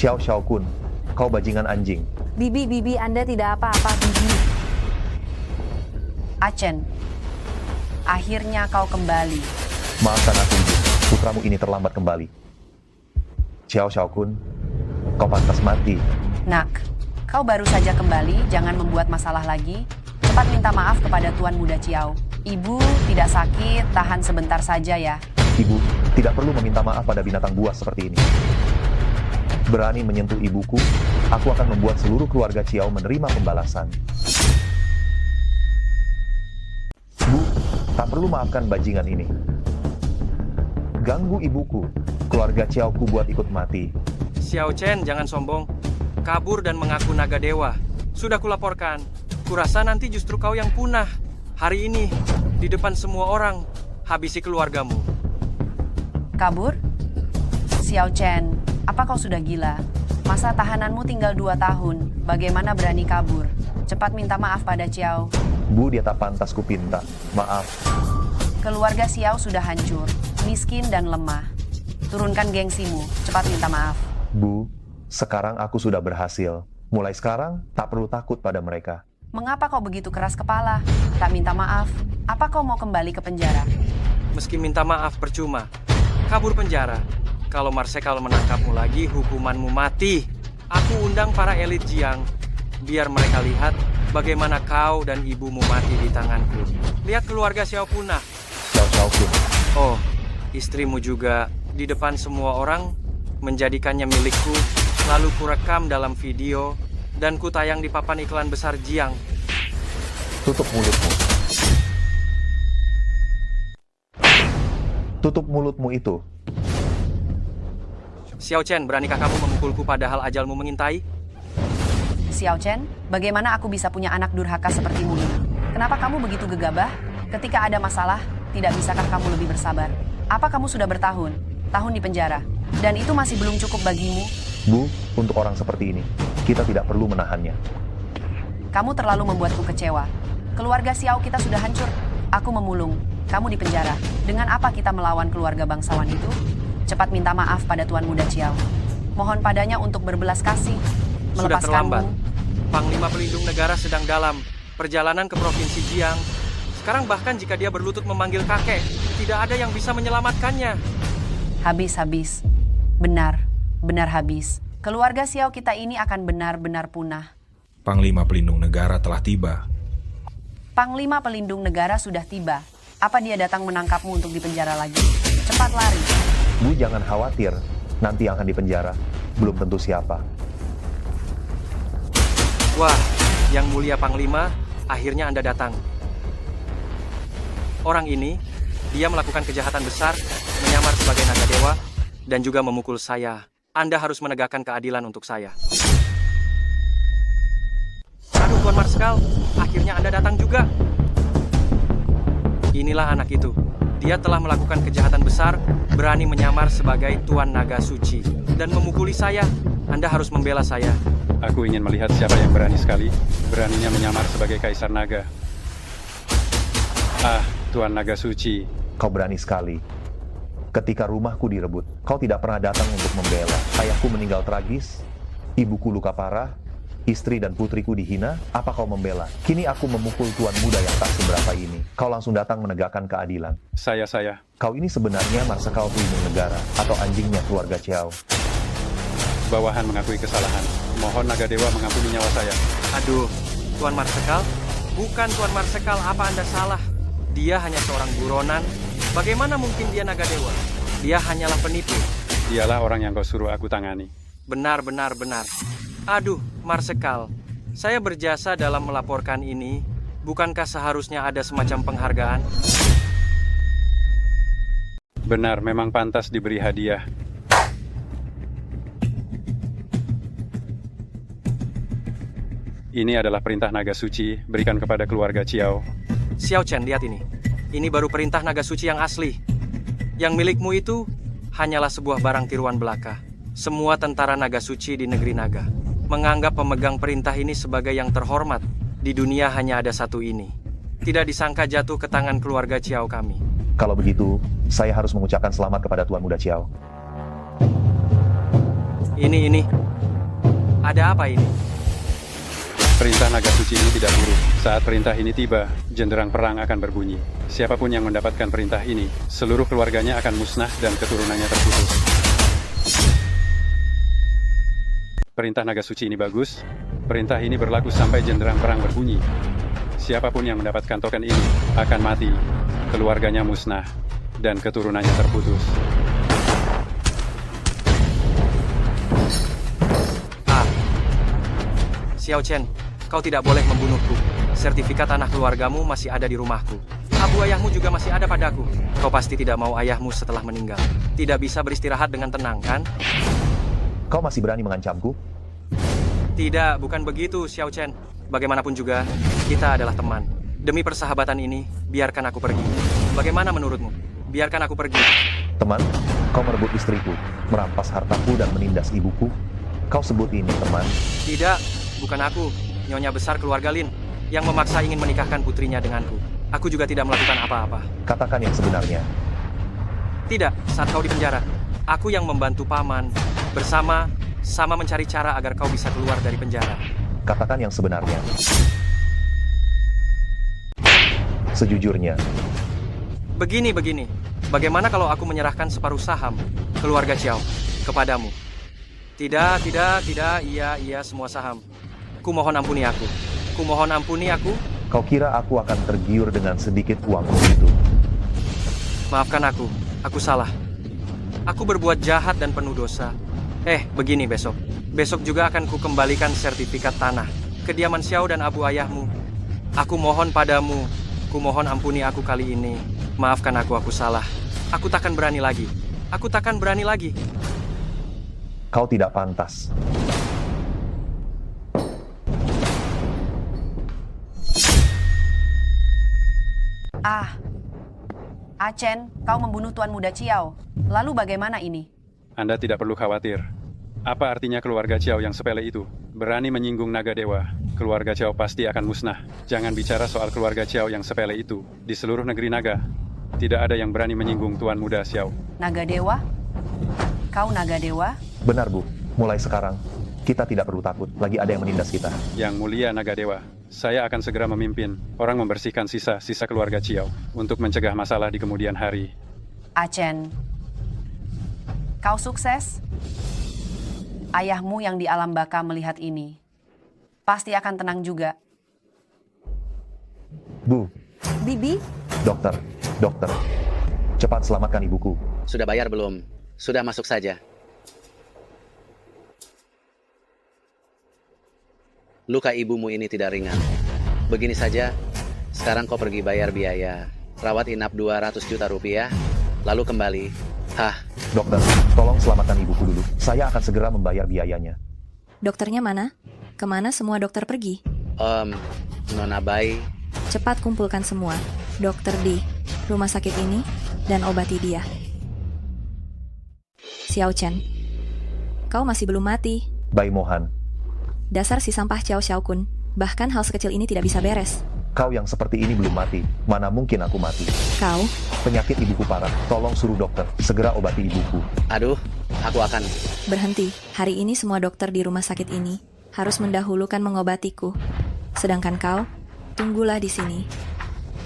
Xiao Kun, kau bajingan anjing. Bibi, Anda tidak apa-apa, Bibi. Achen, akhirnya kau kembali. Maafkan aku, Ibu. putramu ini terlambat kembali. Xiao Xiaokun, kau pantas mati. Nak, kau baru saja kembali, jangan membuat masalah lagi. Cepat minta maaf kepada Tuan Muda Xiao. Ibu tidak sakit, tahan sebentar saja ya. Ibu, tidak perlu meminta maaf pada binatang buas seperti ini. Berani menyentuh ibuku, aku akan membuat seluruh keluarga Xiao menerima pembalasan. Bu, tak perlu maafkan bajingan ini. Ganggu ibuku, keluarga Xiao ku buat ikut mati. Xiao Chen, jangan sombong. Kabur dan mengaku naga dewa. Sudah kulaporkan. Kurasa nanti justru kau yang punah. Hari ini, di depan semua orang, habisi keluargamu. Kabur? Xiao Chen, apa kau sudah gila? Masa tahananmu tinggal 2 tahun. Bagaimana berani kabur? Cepat minta maaf pada Xiao. Bu, dia tak pantas kupinta. Maaf. Keluarga Xiao sudah hancur, miskin dan lemah. Turunkan gengsimu, cepat minta maaf. Bu, sekarang aku sudah berhasil. Mulai sekarang, tak perlu takut pada mereka. Mengapa kau begitu keras kepala? Tak minta maaf. Apa kau mau kembali ke penjara? Meski minta maaf percuma. Kabur penjara. Kalau Marsekal menangkapmu lagi, hukumanmu mati. Aku undang para elit Jiang, biar mereka lihat bagaimana kau dan ibumu mati di tanganku. Lihat keluarga Xiao punah. Xiao Xiaokun. Oh, istrimu juga di depan semua orang menjadikannya milikku, lalu kurekam dalam video dan kutayang di papan iklan besar Jiang. Tutup mulutmu. Tutup mulutmu itu. Xiao Chen, beranikah kamu memukulku padahal ajalmu mengintai? Xiao Chen, bagaimana aku bisa punya anak durhaka sepertimu ini? Kenapa kamu begitu gegabah? Ketika ada masalah, tidak bisakah kamu lebih bersabar? Apa kamu sudah bertahun-tahun di penjara? Dan itu masih belum cukup bagimu? Bu, untuk orang seperti ini, kita tidak perlu menahannya. Kamu terlalu membuatku kecewa. Keluarga Xiao kita sudah hancur. Aku memulung, kamu di penjara. Dengan apa kita melawan keluarga bangsawan itu? Cepat minta maaf pada Tuan Muda Xiao. Mohon padanya untuk berbelas kasih. Sudah terlambat. Melepaskanmu. Panglima Pelindung Negara sedang dalam perjalanan ke Provinsi Jiang. Sekarang bahkan jika dia berlutut memanggil kakek, tidak ada yang bisa menyelamatkannya. Habis. Benar habis. Keluarga Xiao kita ini akan benar-benar punah. Panglima Pelindung Negara telah tiba. Panglima Pelindung Negara sudah tiba. Apa dia datang menangkapmu untuk dipenjara lagi? Cepat lari. Bu, jangan khawatir. Nanti yang akan dipenjara. Belum tentu siapa. Wah, Yang Mulia Panglima, akhirnya Anda datang. Orang ini, dia melakukan kejahatan besar, menyamar sebagai naga dewa, dan juga memukul saya. Anda harus menegakkan keadilan untuk saya. Aduh, Tuan Marskal, akhirnya Anda datang juga. Inilah anak itu. Dia telah melakukan kejahatan besar, berani menyamar sebagai Tuan Naga Suci, dan memukuli saya. Anda harus membela saya. Aku ingin melihat siapa yang berani sekali, beraninya menyamar sebagai Kaisar Naga. Ah, Tuan Naga Suci. Kau berani sekali. Ketika rumahku direbut, kau tidak pernah datang untuk membela. Ayahku meninggal tragis, ibuku luka parah, istri dan putriku dihina. Apa kau membela? Kini aku memukul tuan muda yang tak seberapa ini. Kau langsung datang menegakkan keadilan. Saya. Kau ini sebenarnya Marsekal Pelindung Negara atau anjingnya keluarga Xiao. Bawahan mengakui kesalahan. Mohon Naga Dewa mengampuni nyawa saya. Aduh, Tuan Marsekal? Bukan Tuan Marsekal, apa Anda salah? Dia hanya seorang buronan. Bagaimana mungkin dia Naga Dewa? Dia hanyalah penipu. Dialah orang yang kau suruh aku tangani. Benar. Aduh, Marsekal. Saya berjasa dalam melaporkan ini. Bukankah seharusnya ada semacam penghargaan? Benar, memang pantas diberi hadiah. Ini adalah perintah Naga Suci, berikan kepada keluarga Xiao. Xiao Chen, lihat ini. Ini baru perintah Naga Suci yang asli. Yang milikmu itu hanyalah sebuah barang tiruan belaka. Semua tentara Naga Suci di negeri Naga menganggap pemegang perintah ini sebagai yang terhormat. Di dunia hanya ada satu ini. Tidak disangka jatuh ke tangan keluarga Xiao kami. Kalau begitu, saya harus mengucapkan selamat kepada Tuan Muda Xiao. Ini. Ada apa ini? Perintah naga suci ini tidak buruk. Saat perintah ini tiba, genderang perang akan berbunyi. Siapapun yang mendapatkan perintah ini, seluruh keluarganya akan musnah dan keturunannya terputus. Perintah naga suci ini bagus. Perintah ini berlaku sampai genderang perang berbunyi. Siapapun yang mendapatkan token ini akan mati, keluarganya musnah, dan keturunannya terputus. Xiao Chen, kau tidak boleh membunuhku. Sertifikat tanah keluargamu masih ada di rumahku. Abu ayahmu juga masih ada padaku. Kau pasti tidak mau ayahmu setelah meninggal. Tidak bisa beristirahat dengan tenang, kan? Kau masih berani mengancamku? Tidak, bukan begitu, Xiao Chen. Bagaimanapun juga, kita adalah teman. Demi persahabatan ini, biarkan aku pergi. Bagaimana menurutmu? Biarkan aku pergi. Teman, kau merebut istriku, merampas hartaku dan menindas ibuku. Kau sebut ini teman? Tidak. Bukan aku, Nyonya besar keluarga Lin, yang memaksa ingin menikahkan putrinya denganku. Aku juga tidak melakukan apa-apa. Katakan yang sebenarnya. Tidak, saat kau di penjara, aku yang membantu paman, bersama-sama mencari cara agar kau bisa keluar dari penjara. Katakan yang sebenarnya. Sejujurnya. Begini, bagaimana kalau aku menyerahkan separuh saham keluarga Xiao kepadamu? Tidak, iya, semua saham. Kumohon ampuni aku. Kau kira aku akan tergiur dengan sedikit uangmu itu? Maafkan aku salah. Aku berbuat jahat dan penuh dosa. Begini besok. Besok juga akan kukembalikan sertifikat tanah, kediaman Xiao dan abu ayahmu. Aku mohon padamu, kumohon ampuni aku kali ini. Maafkan aku salah. Aku takkan berani lagi. Kau tidak pantas. Chen, kau membunuh Tuan Muda Chiao. Lalu bagaimana ini? Anda tidak perlu khawatir. Apa artinya keluarga Chiao yang sepele itu? Berani menyinggung naga dewa. Keluarga Chiao pasti akan musnah. Jangan bicara soal keluarga Chiao yang sepele itu. Di seluruh negeri naga, tidak ada yang berani menyinggung Tuan Muda Xiao. Naga dewa? Kau naga dewa? Benar, Bu. Mulai sekarang, kita tidak perlu takut. Lagi ada yang menindas kita. Yang mulia naga dewa, saya akan segera memimpin orang membersihkan sisa-sisa keluarga Chiao untuk mencegah masalah di kemudian hari. Chen, kau sukses? Ayahmu yang di alam baka melihat ini pasti akan tenang juga. Bu. Bibi? Dokter, cepat selamatkan ibuku. Sudah bayar belum? Sudah masuk saja. Luka ibumu ini tidak ringan. Begini saja, sekarang kau pergi bayar biaya rawat inap 200 juta rupiah, lalu kembali. Dokter, tolong selamatkan ibuku dulu. Saya akan segera membayar biayanya. Dokternya mana? Kemana semua dokter pergi? Nona Bai. Cepat kumpulkan semua dokter di rumah sakit ini dan obati dia. Xiao Chen, kau masih belum mati. Bai Mohan. Dasar si sampah Xiao Xiaokun. Bahkan hal sekecil ini tidak bisa beres. Kau yang seperti ini belum mati. Mana mungkin aku mati? Kau? Penyakit ibuku parah. Tolong suruh dokter segera obati ibuku. Aduh, aku akan. Berhenti. Hari ini semua dokter di rumah sakit ini harus mendahulukan mengobatiku. Sedangkan kau, tunggulah di sini.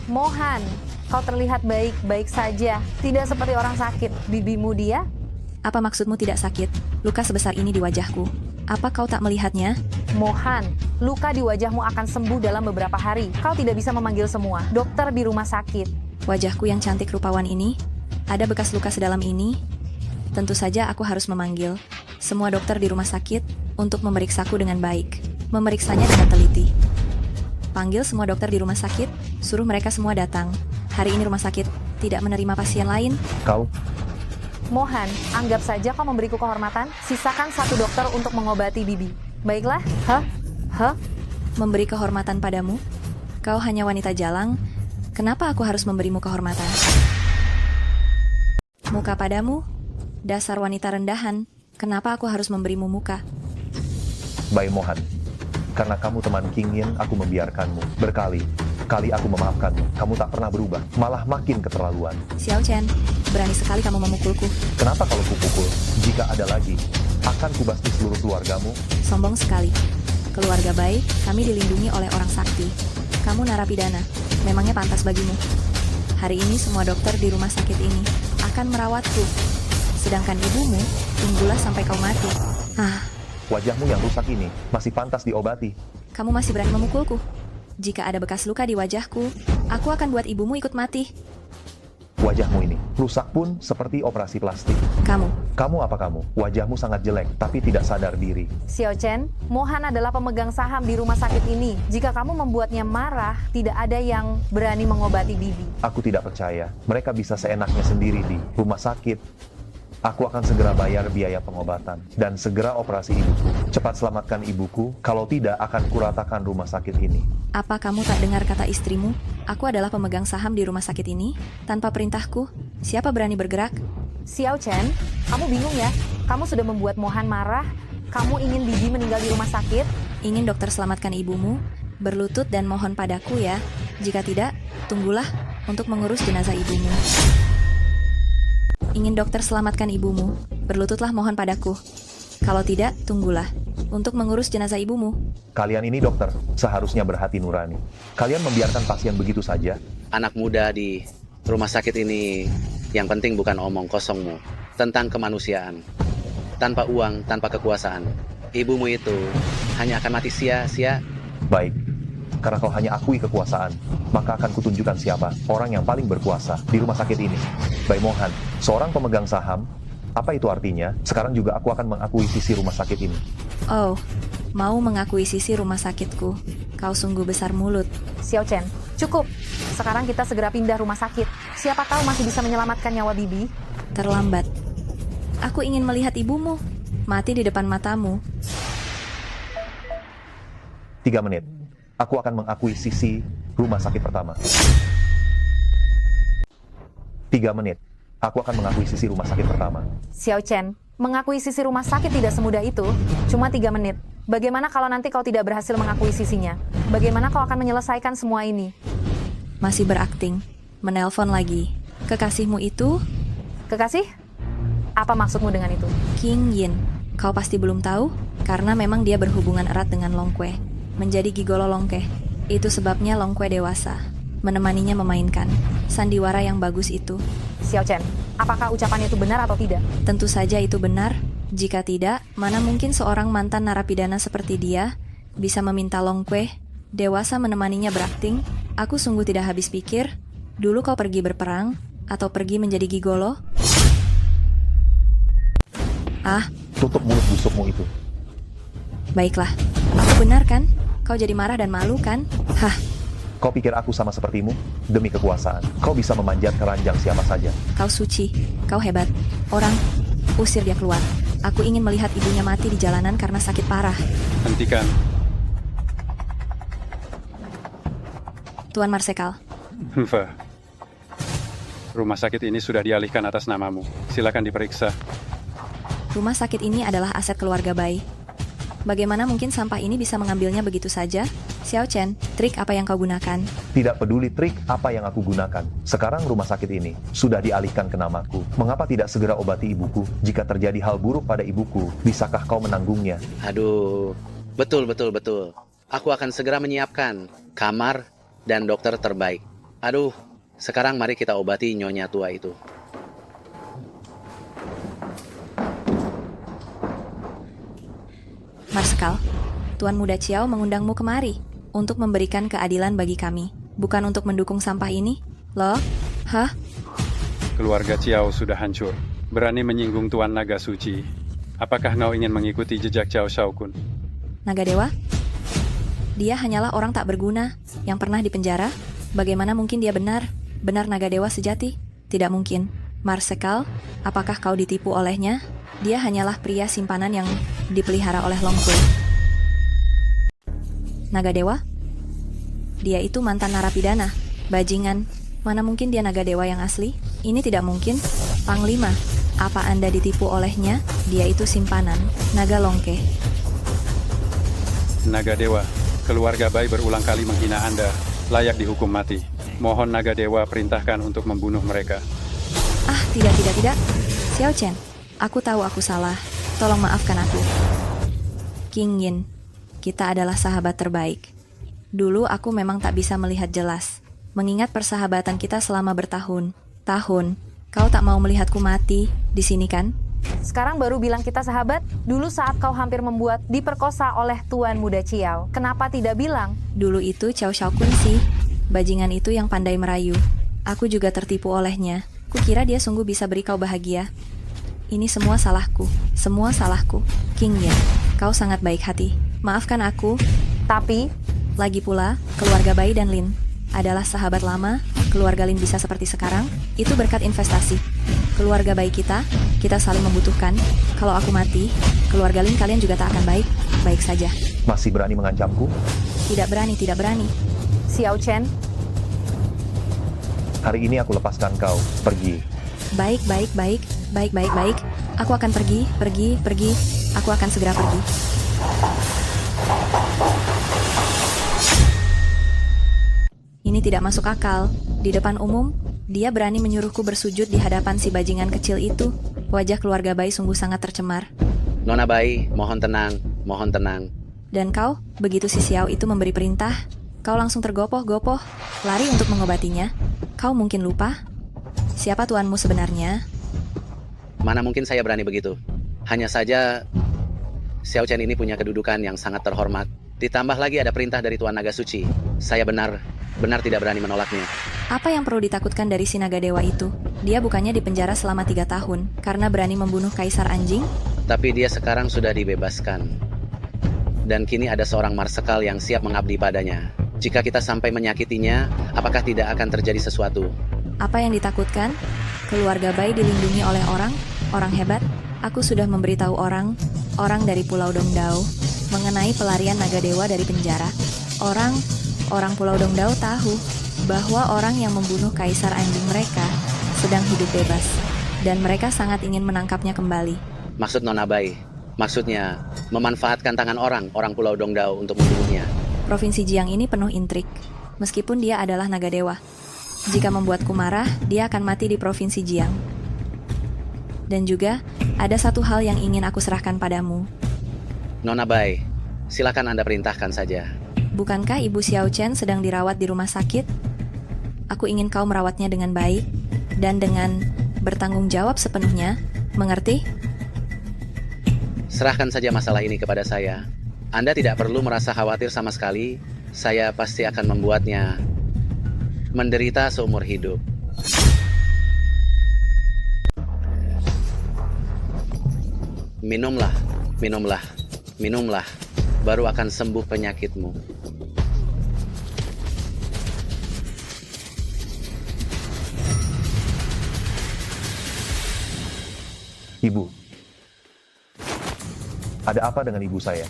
Mohan, kau terlihat baik-baik saja. Tidak seperti orang sakit. Bibimu dia? Apa maksudmu tidak sakit? Luka sebesar ini di wajahku. Apa kau tak melihatnya? Mohan, luka di wajahmu akan sembuh dalam beberapa hari. Kau tidak bisa memanggil semua dokter di rumah sakit. Wajahku yang cantik rupawan ini, ada bekas luka sedalam ini. Tentu saja aku harus memanggil semua dokter di rumah sakit untuk memeriksaku dengan baik. Memeriksanya dengan teliti. Panggil semua dokter di rumah sakit, suruh mereka semua datang. Hari ini rumah sakit tidak menerima pasien lain. Kau? Mohan, anggap saja kau memberiku kehormatan. Sisakan satu dokter untuk mengobati Bibi. Baiklah. Memberi kehormatan padamu? Kau hanya wanita jalang. Kenapa aku harus memberimu kehormatan? Muka padamu? Dasar wanita rendahan. Kenapa aku harus memberimu muka? Bai Mohan, karena kamu teman King Yin, aku membiarkanmu. Berkali-kali aku memaafkanmu. Kamu tak pernah berubah, malah makin keterlaluan. Xiao Chen, berani sekali kamu memukulku. Kenapa kalau kupukul? Jika ada lagi, akan kubasmi seluruh keluargamu. Sombong sekali. Keluarga Bai, kami dilindungi oleh orang sakti. Kamu narapidana, memangnya pantas bagimu. Hari ini semua dokter di rumah sakit ini akan merawatku. Sedangkan ibumu, tunggulah sampai kau mati. Wajahmu yang rusak ini masih pantas diobati. Kamu masih berani memukulku? Jika ada bekas luka di wajahku, aku akan buat ibumu ikut mati. Wajahmu ini rusak pun seperti operasi plastik. Kamu apa kamu? Wajahmu sangat jelek, tapi tidak sadar diri. Xiao Chen, Mohan adalah pemegang saham di rumah sakit ini. Jika kamu membuatnya marah, tidak ada yang berani mengobati Bibi. Aku tidak percaya. Mereka bisa seenaknya sendiri di rumah sakit. Aku akan segera bayar biaya pengobatan dan segera operasi ibuku. Cepat selamatkan ibuku, kalau tidak akan kuratakan rumah sakit ini. Apa kamu tak dengar kata istrimu? Aku adalah pemegang saham di rumah sakit ini. Tanpa perintahku, siapa berani bergerak? Xiao Chen, kamu bingung ya? Kamu sudah membuat Mohan marah. Kamu ingin Bibi meninggal di rumah sakit? Ingin dokter selamatkan ibumu? Berlutut dan mohon padaku ya. Jika tidak, tunggulah untuk mengurus jenazah ibumu. Ingin dokter selamatkan ibumu? Berlututlah mohon padaku. Kalau tidak, tunggulah untuk mengurus jenazah ibumu. Kalian ini dokter, seharusnya berhati nurani. Kalian membiarkan pasien begitu saja? Anak muda di rumah sakit ini, yang penting bukan omong kosongmu tentang kemanusiaan. Tanpa uang, tanpa kekuasaan, ibumu itu hanya akan mati sia-sia. Baik, karena kau hanya akui kekuasaan, maka akan kutunjukkan siapa orang yang paling berkuasa di rumah sakit ini. Bai Mohan, seorang pemegang saham. Apa itu artinya? Sekarang juga aku akan mengakuisisi rumah sakit ini. Oh, mau mengakuisisi rumah sakitku? Kau sungguh besar mulut. Xiao Chen, cukup. Sekarang kita segera pindah rumah sakit. Siapa tahu masih bisa menyelamatkan nyawa Bibi. Terlambat. Aku ingin melihat ibumu mati di depan matamu. 3 menit. Aku akan mengakuisisi rumah sakit pertama. 3 menit. Aku akan mengakuisisi rumah sakit pertama. Xiao Chen, mengakuisisi rumah sakit tidak semudah itu. Cuma 3 menit. Bagaimana kalau nanti kau tidak berhasil mengakuisisinya? Bagaimana kau akan menyelesaikan semua ini? Masih berakting. Menelpon lagi. Kekasihmu itu? Kekasih? Apa maksudmu dengan itu? King Yin. Kau pasti belum tahu? Karena memang dia berhubungan erat dengan Long Kue. Menjadi gigolo Long Kue. Itu sebabnya Long Kue dewasa. Menemaninya memainkan sandiwara yang bagus itu. Xiao Chen, apakah ucapan itu benar atau tidak? Tentu saja itu benar. Jika tidak, mana mungkin seorang mantan narapidana seperti dia bisa meminta Long Kue dewasa menemaninya berakting? Aku sungguh tidak habis pikir. Dulu kau pergi berperang atau pergi menjadi gigolo? Tutup mulut busukmu itu. Baiklah, aku benar kan? Kau jadi marah dan malu kan? Kau pikir aku sama sepertimu? Demi kekuasaan, kau bisa memanjat keranjang siapa saja. Kau suci, kau hebat. Orang, usir dia keluar. Aku ingin melihat ibunya mati di jalanan karena sakit parah. Hentikan. Tuan Marsekal. Rumah sakit ini sudah dialihkan atas namamu. Silakan diperiksa. Rumah sakit ini adalah aset keluarga Bai. Bagaimana mungkin sampah ini bisa mengambilnya begitu saja? Xiao Chen, trik apa yang kau gunakan? Tidak peduli trik apa yang aku gunakan. Sekarang rumah sakit ini sudah dialihkan ke namaku. Mengapa tidak segera obati ibuku? Jika terjadi hal buruk pada ibuku, bisakah kau menanggungnya? Aduh, betul. Aku akan segera menyiapkan kamar dan dokter terbaik. Aduh, sekarang mari kita obati nyonya tua itu. Marsekal, Tuan Muda Chiao mengundangmu kemari untuk memberikan keadilan bagi kami, bukan untuk mendukung sampah ini. Loh? Keluarga Chiao sudah hancur. Berani menyinggung Tuan Naga Suci. Apakah kau ingin mengikuti jejak Chiao Shaokun? Naga Dewa? Dia hanyalah orang tak berguna yang pernah dipenjara. Bagaimana mungkin dia benar Naga Dewa sejati? Tidak mungkin. Marsekal, apakah kau ditipu olehnya? Dia hanyalah pria simpanan yang dipelihara oleh Long Kue. Naga Dewa? Dia itu mantan narapidana, bajingan. Mana mungkin dia Naga Dewa yang asli? Ini tidak mungkin. Panglima, apa Anda ditipu olehnya? Dia itu simpanan, Naga Longke. Naga Dewa, keluarga Bai berulang kali menghina Anda. Layak dihukum mati. Mohon Naga Dewa perintahkan untuk membunuh mereka. Tidak. Xiao Chen, aku tahu aku salah. Tolong maafkan aku. King Yin. Kita adalah sahabat terbaik. Dulu aku memang tak bisa melihat jelas. Mengingat persahabatan kita selama bertahun-tahun. Kau tak mau melihatku mati di sini kan? Sekarang baru bilang kita sahabat? Dulu saat kau hampir membuat diperkosa oleh Tuan Muda Ciao, kenapa tidak bilang? Dulu itu Cao Xiaokun sih. Bajingan itu yang pandai merayu. Aku juga tertipu olehnya. Kukira dia sungguh bisa beri kau bahagia. Ini semua salahku. Semua salahku. King Yin, kau sangat baik hati. Maafkan aku. Tapi, lagi pula, keluarga Bai dan Lin adalah sahabat lama. Keluarga Lin bisa seperti sekarang, itu berkat investasi. Keluarga Bai kita saling membutuhkan. Kalau aku mati, keluarga Lin kalian juga tak akan baik saja. Masih berani mengancamku? Tidak berani. Xiao Chen, Hari ini aku lepaskan kau, pergi. Baik. Aku akan pergi. Aku akan segera pergi. Ini tidak masuk akal. Di depan umum, dia berani menyuruhku bersujud di hadapan si bajingan kecil itu. Wajah keluarga Bai sungguh sangat tercemar. Nona Bai, mohon tenang. Dan kau, begitu si Xiao itu memberi perintah, kau langsung tergopoh-gopoh, lari untuk mengobatinya. Kau mungkin lupa? Siapa tuanmu sebenarnya? Mana mungkin saya berani begitu. Hanya saja, Xiao Chen ini punya kedudukan yang sangat terhormat. Ditambah lagi ada perintah dari Tuan Naga Suci. Saya benar tidak berani menolaknya. Apa yang perlu ditakutkan dari si naga dewa itu? Dia bukannya dipenjara selama 3 tahun karena berani membunuh kaisar anjing? Tapi dia sekarang sudah dibebaskan. Dan kini ada seorang marsekal yang siap mengabdi padanya. Jika kita sampai menyakitinya, apakah tidak akan terjadi sesuatu? Apa yang ditakutkan? Keluarga Bai dilindungi oleh orang hebat. Aku sudah memberitahu orang dari Pulau Dongdao mengenai pelarian naga dewa dari penjara. Orang Pulau Dongdao tahu bahwa orang yang membunuh kaisar anjing mereka sedang hidup bebas, dan mereka sangat ingin menangkapnya kembali. Maksud Nona Bai, maksudnya memanfaatkan tangan orang Pulau Dongdao untuk membunuhnya. Provinsi Jiang ini penuh intrik, meskipun dia adalah naga dewa. Jika membuatku marah, dia akan mati di Provinsi Jiang. Dan juga, ada satu hal yang ingin aku serahkan padamu. Nona Bai, silakan Anda perintahkan saja. Bukankah Ibu Xiao Chen sedang dirawat di rumah sakit? Aku ingin kau merawatnya dengan baik, dan dengan bertanggung jawab sepenuhnya, mengerti? Serahkan saja masalah ini kepada saya. Anda tidak perlu merasa khawatir sama sekali. Saya pasti akan membuatnya menderita seumur hidup. Minumlah. Baru akan sembuh penyakitmu. Ibu, ada apa dengan ibu saya?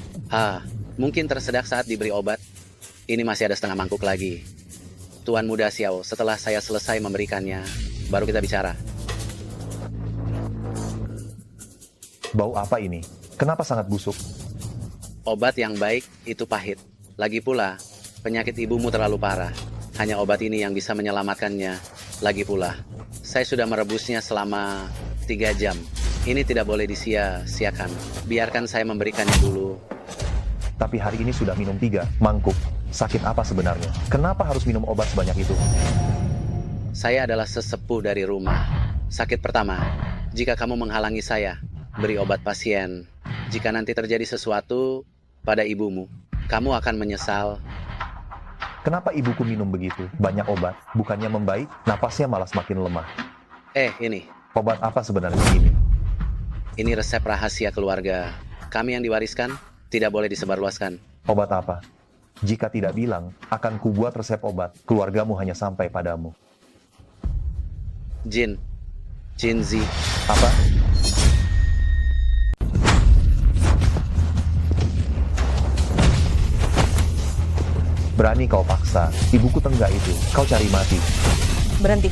Mungkin tersedak saat diberi obat. Ini masih ada setengah mangkuk lagi. Tuan Muda Xiao, setelah saya selesai memberikannya, baru kita bicara. Bau apa ini? Kenapa sangat busuk? Obat yang baik itu pahit. Lagi pula, penyakit ibumu terlalu parah. Hanya obat ini yang bisa menyelamatkannya. Lagi pula, saya sudah merebusnya selama 3 jam. Ini tidak boleh disia-siakan. Biarkan saya memberikannya dulu. Tapi hari ini sudah minum 3 mangkuk. Sakit apa sebenarnya? Kenapa harus minum obat sebanyak itu? Saya adalah sesepuh dari rumah. Sakit pertama, jika kamu menghalangi saya beri obat pasien. Jika nanti terjadi sesuatu pada ibumu, kamu akan menyesal. Kenapa ibuku minum begitu banyak obat? Bukannya membaik, napasnya malah semakin lemah. Ini. Obat apa sebenarnya ini? Ini resep rahasia keluarga. Kami yang diwariskan, tidak boleh disebarluaskan. Obat apa? Jika tidak bilang, akan kubuat resep obat. Keluargamu hanya sampai padamu. Jinzi. Apa? Berani kau paksa, ibuku tenggak itu. Kau cari mati. Berhenti.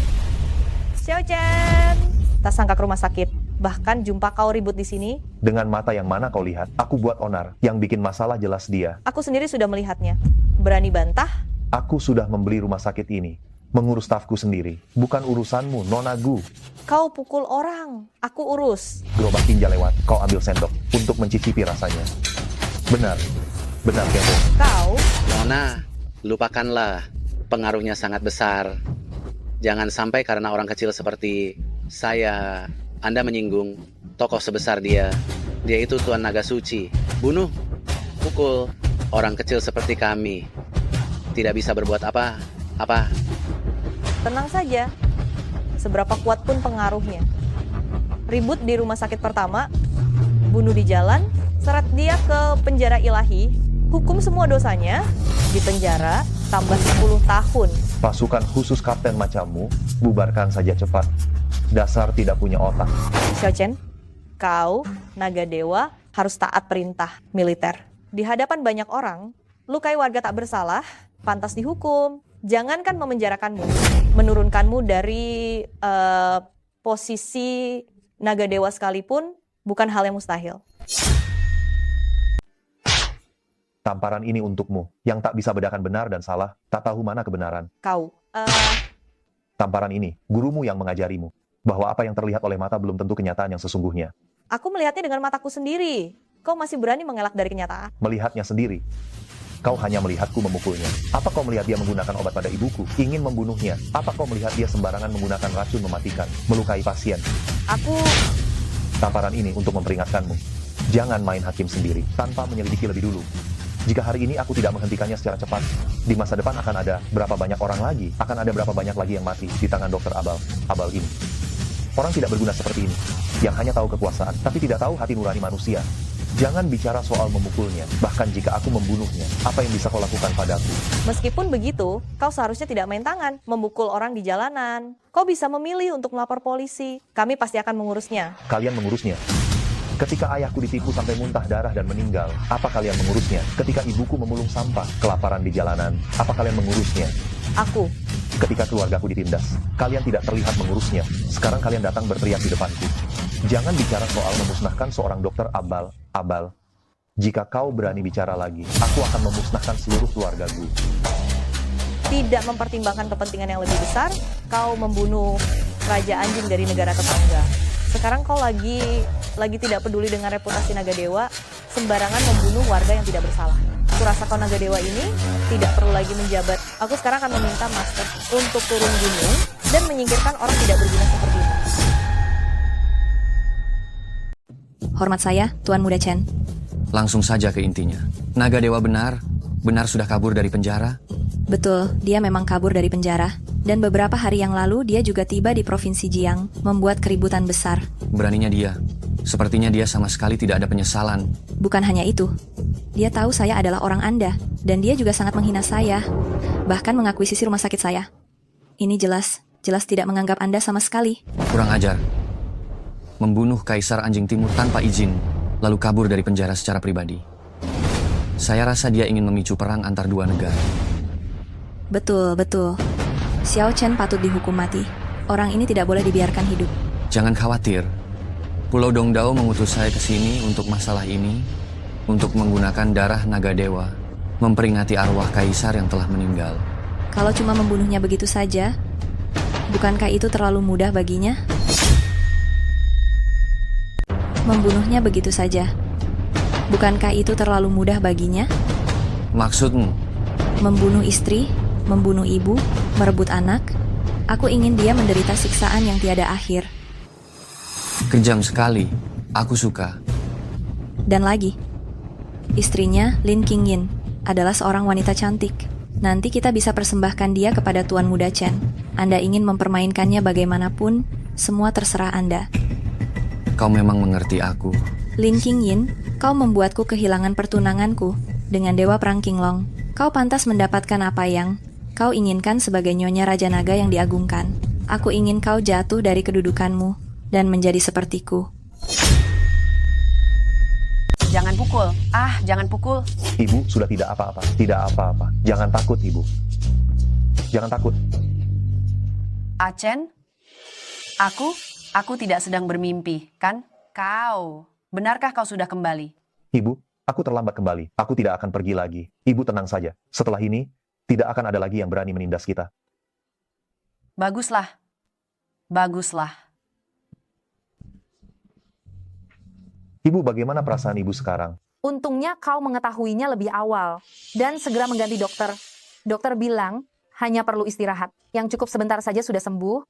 Xiao Chen, tak sangka ke rumah sakit. Bahkan jumpa kau ribut di sini. Dengan mata yang mana kau lihat? Aku buat onar. Yang bikin masalah jelas dia. Aku sendiri sudah melihatnya. Berani bantah? Aku sudah membeli rumah sakit ini. Mengurus stafku sendiri. Bukan urusanmu, Nona Gu. Kau pukul orang. Aku urus. Gerobak tinja lewat. Kau ambil sendok untuk mencicipi rasanya. Benar. Benar, Kepo. Kau, Nona, lupakanlah. Pengaruhnya sangat besar. Jangan sampai karena orang kecil seperti saya, Anda menyinggung tokoh sebesar dia. Dia itu Tuan Naga Suci. Bunuh, pukul orang kecil seperti kami. Tidak bisa berbuat apa. tenang saja. Seberapa kuat pun pengaruhnya. Ribut di rumah sakit pertama, bunuh di jalan, seret dia ke penjara ilahi, hukum semua dosanya, di penjara, tambah 10 tahun. Pasukan khusus kapten macammu, bubarkan saja cepat. Dasar tidak punya otak. Xiao Chen, kau, naga dewa, harus taat perintah militer. Di hadapan banyak orang, lukai warga tak bersalah, pantas dihukum. Jangankan memenjarakanmu, menurunkanmu dari posisi naga dewa sekalipun, bukan hal yang mustahil. Tamparan ini untukmu, yang tak bisa bedakan benar dan salah, tak tahu mana kebenaran. Kau, Tamparan ini, gurumu yang mengajarimu, bahwa apa yang terlihat oleh mata belum tentu kenyataan yang sesungguhnya. aku melihatnya dengan mataku sendiri. Kau masih berani mengelak dari kenyataan. Melihatnya sendiri. Kau hanya melihatku memukulnya. Apa kau melihat dia menggunakan obat pada ibuku? Ingin membunuhnya. Apa kau melihat dia sembarangan menggunakan racun mematikan, melukai pasien? Aku... Tamparan ini untuk memperingatkanmu. Jangan main hakim sendiri, tanpa menyelidiki lebih dulu. Jika hari ini aku tidak menghentikannya secara cepat, di masa depan akan ada berapa banyak orang lagi, akan ada berapa banyak lagi yang mati di tangan dokter Abal ini. Orang tidak berguna seperti ini, yang hanya tahu kekuasaan, tapi tidak tahu hati nurani manusia. Jangan bicara soal memukulnya, bahkan jika aku membunuhnya, apa yang bisa kau lakukan padaku? Meskipun begitu, kau seharusnya tidak main tangan, memukul orang di jalanan. Kau bisa memilih untuk melapor polisi. Kami pasti akan mengurusnya. Kalian mengurusnya. Ketika ayahku ditipu sampai muntah darah dan meninggal, apa kalian mengurusnya? Ketika ibuku memulung sampah, kelaparan di jalanan, apa kalian mengurusnya? Aku. Ketika keluargaku ditindas, kalian tidak terlihat mengurusnya. Sekarang kalian datang berteriak di depanku. Jangan bicara soal memusnahkan seorang dokter Abal. Jika kau berani bicara lagi, aku akan memusnahkan seluruh keluargaku. Tidak mempertimbangkan kepentingan yang lebih besar, kau membunuh Raja Anjing dari negara tetangga. Sekarang kau lagi tidak peduli dengan reputasi naga dewa, sembarangan membunuh warga yang tidak bersalah. Aku rasa kau naga dewa ini tidak perlu lagi menjabat. Aku sekarang akan meminta Master untuk turun gunung dan menyingkirkan orang tidak berguna seperti itu. Hormat saya, Tuan Muda Chen. Langsung saja ke intinya. Naga dewa benar sudah kabur dari penjara? Betul, dia memang kabur dari penjara. Dan beberapa hari yang lalu dia juga tiba di Provinsi Jiang, membuat keributan besar. Beraninya dia. Sepertinya dia sama sekali tidak ada penyesalan. Bukan hanya itu. Dia tahu saya adalah orang Anda, dan dia juga sangat menghina saya. Bahkan mengakuisisi rumah sakit saya. Ini jelas tidak menganggap Anda sama sekali. Kurang ajar. Membunuh Kaisar Anjing Timur tanpa izin, lalu kabur dari penjara secara pribadi. Saya rasa dia ingin memicu perang antar dua negara. Betul. Xiao Chen patut dihukum mati. Orang ini tidak boleh dibiarkan hidup. Jangan khawatir. Pulau Dongdao mengutus saya ke sini untuk masalah ini, untuk menggunakan darah naga dewa, memperingati arwah Kaisar yang telah meninggal. Kalau cuma membunuhnya begitu saja, bukankah itu terlalu mudah baginya? Membunuhnya begitu saja. Bukankah itu terlalu mudah baginya? Maksudmu? Membunuh istri, membunuh ibu, merebut anak. Aku ingin dia menderita siksaan yang tiada akhir. Kejam sekali. Aku suka. Dan lagi, istrinya, Lin Qingyin, adalah seorang wanita cantik. Nanti kita bisa persembahkan dia kepada Tuan Muda Chen. Anda ingin mempermainkannya bagaimanapun, semua terserah Anda. Kau memang mengerti aku. Lin Qingyin, kau membuatku kehilangan pertunanganku dengan Dewa Perang Qinglong. Kau pantas mendapatkan apa yang kau inginkan sebagai Nyonya Raja Naga yang diagungkan. Aku ingin kau jatuh dari kedudukanmu dan menjadi sepertiku. Jangan pukul. Jangan pukul. Ibu sudah tidak apa-apa. Tidak apa-apa. Jangan takut, Ibu. Jangan takut. Achen? Aku tidak sedang bermimpi, kan? Kau. Benarkah kau sudah kembali? Ibu, aku terlambat kembali. Aku tidak akan pergi lagi. Ibu tenang saja. Setelah ini, tidak akan ada lagi yang berani menindas kita. Baguslah. Ibu, bagaimana perasaan Ibu sekarang? Untungnya kau mengetahuinya lebih awal dan segera mengganti dokter. Dokter bilang hanya perlu istirahat. Yang cukup sebentar saja sudah sembuh.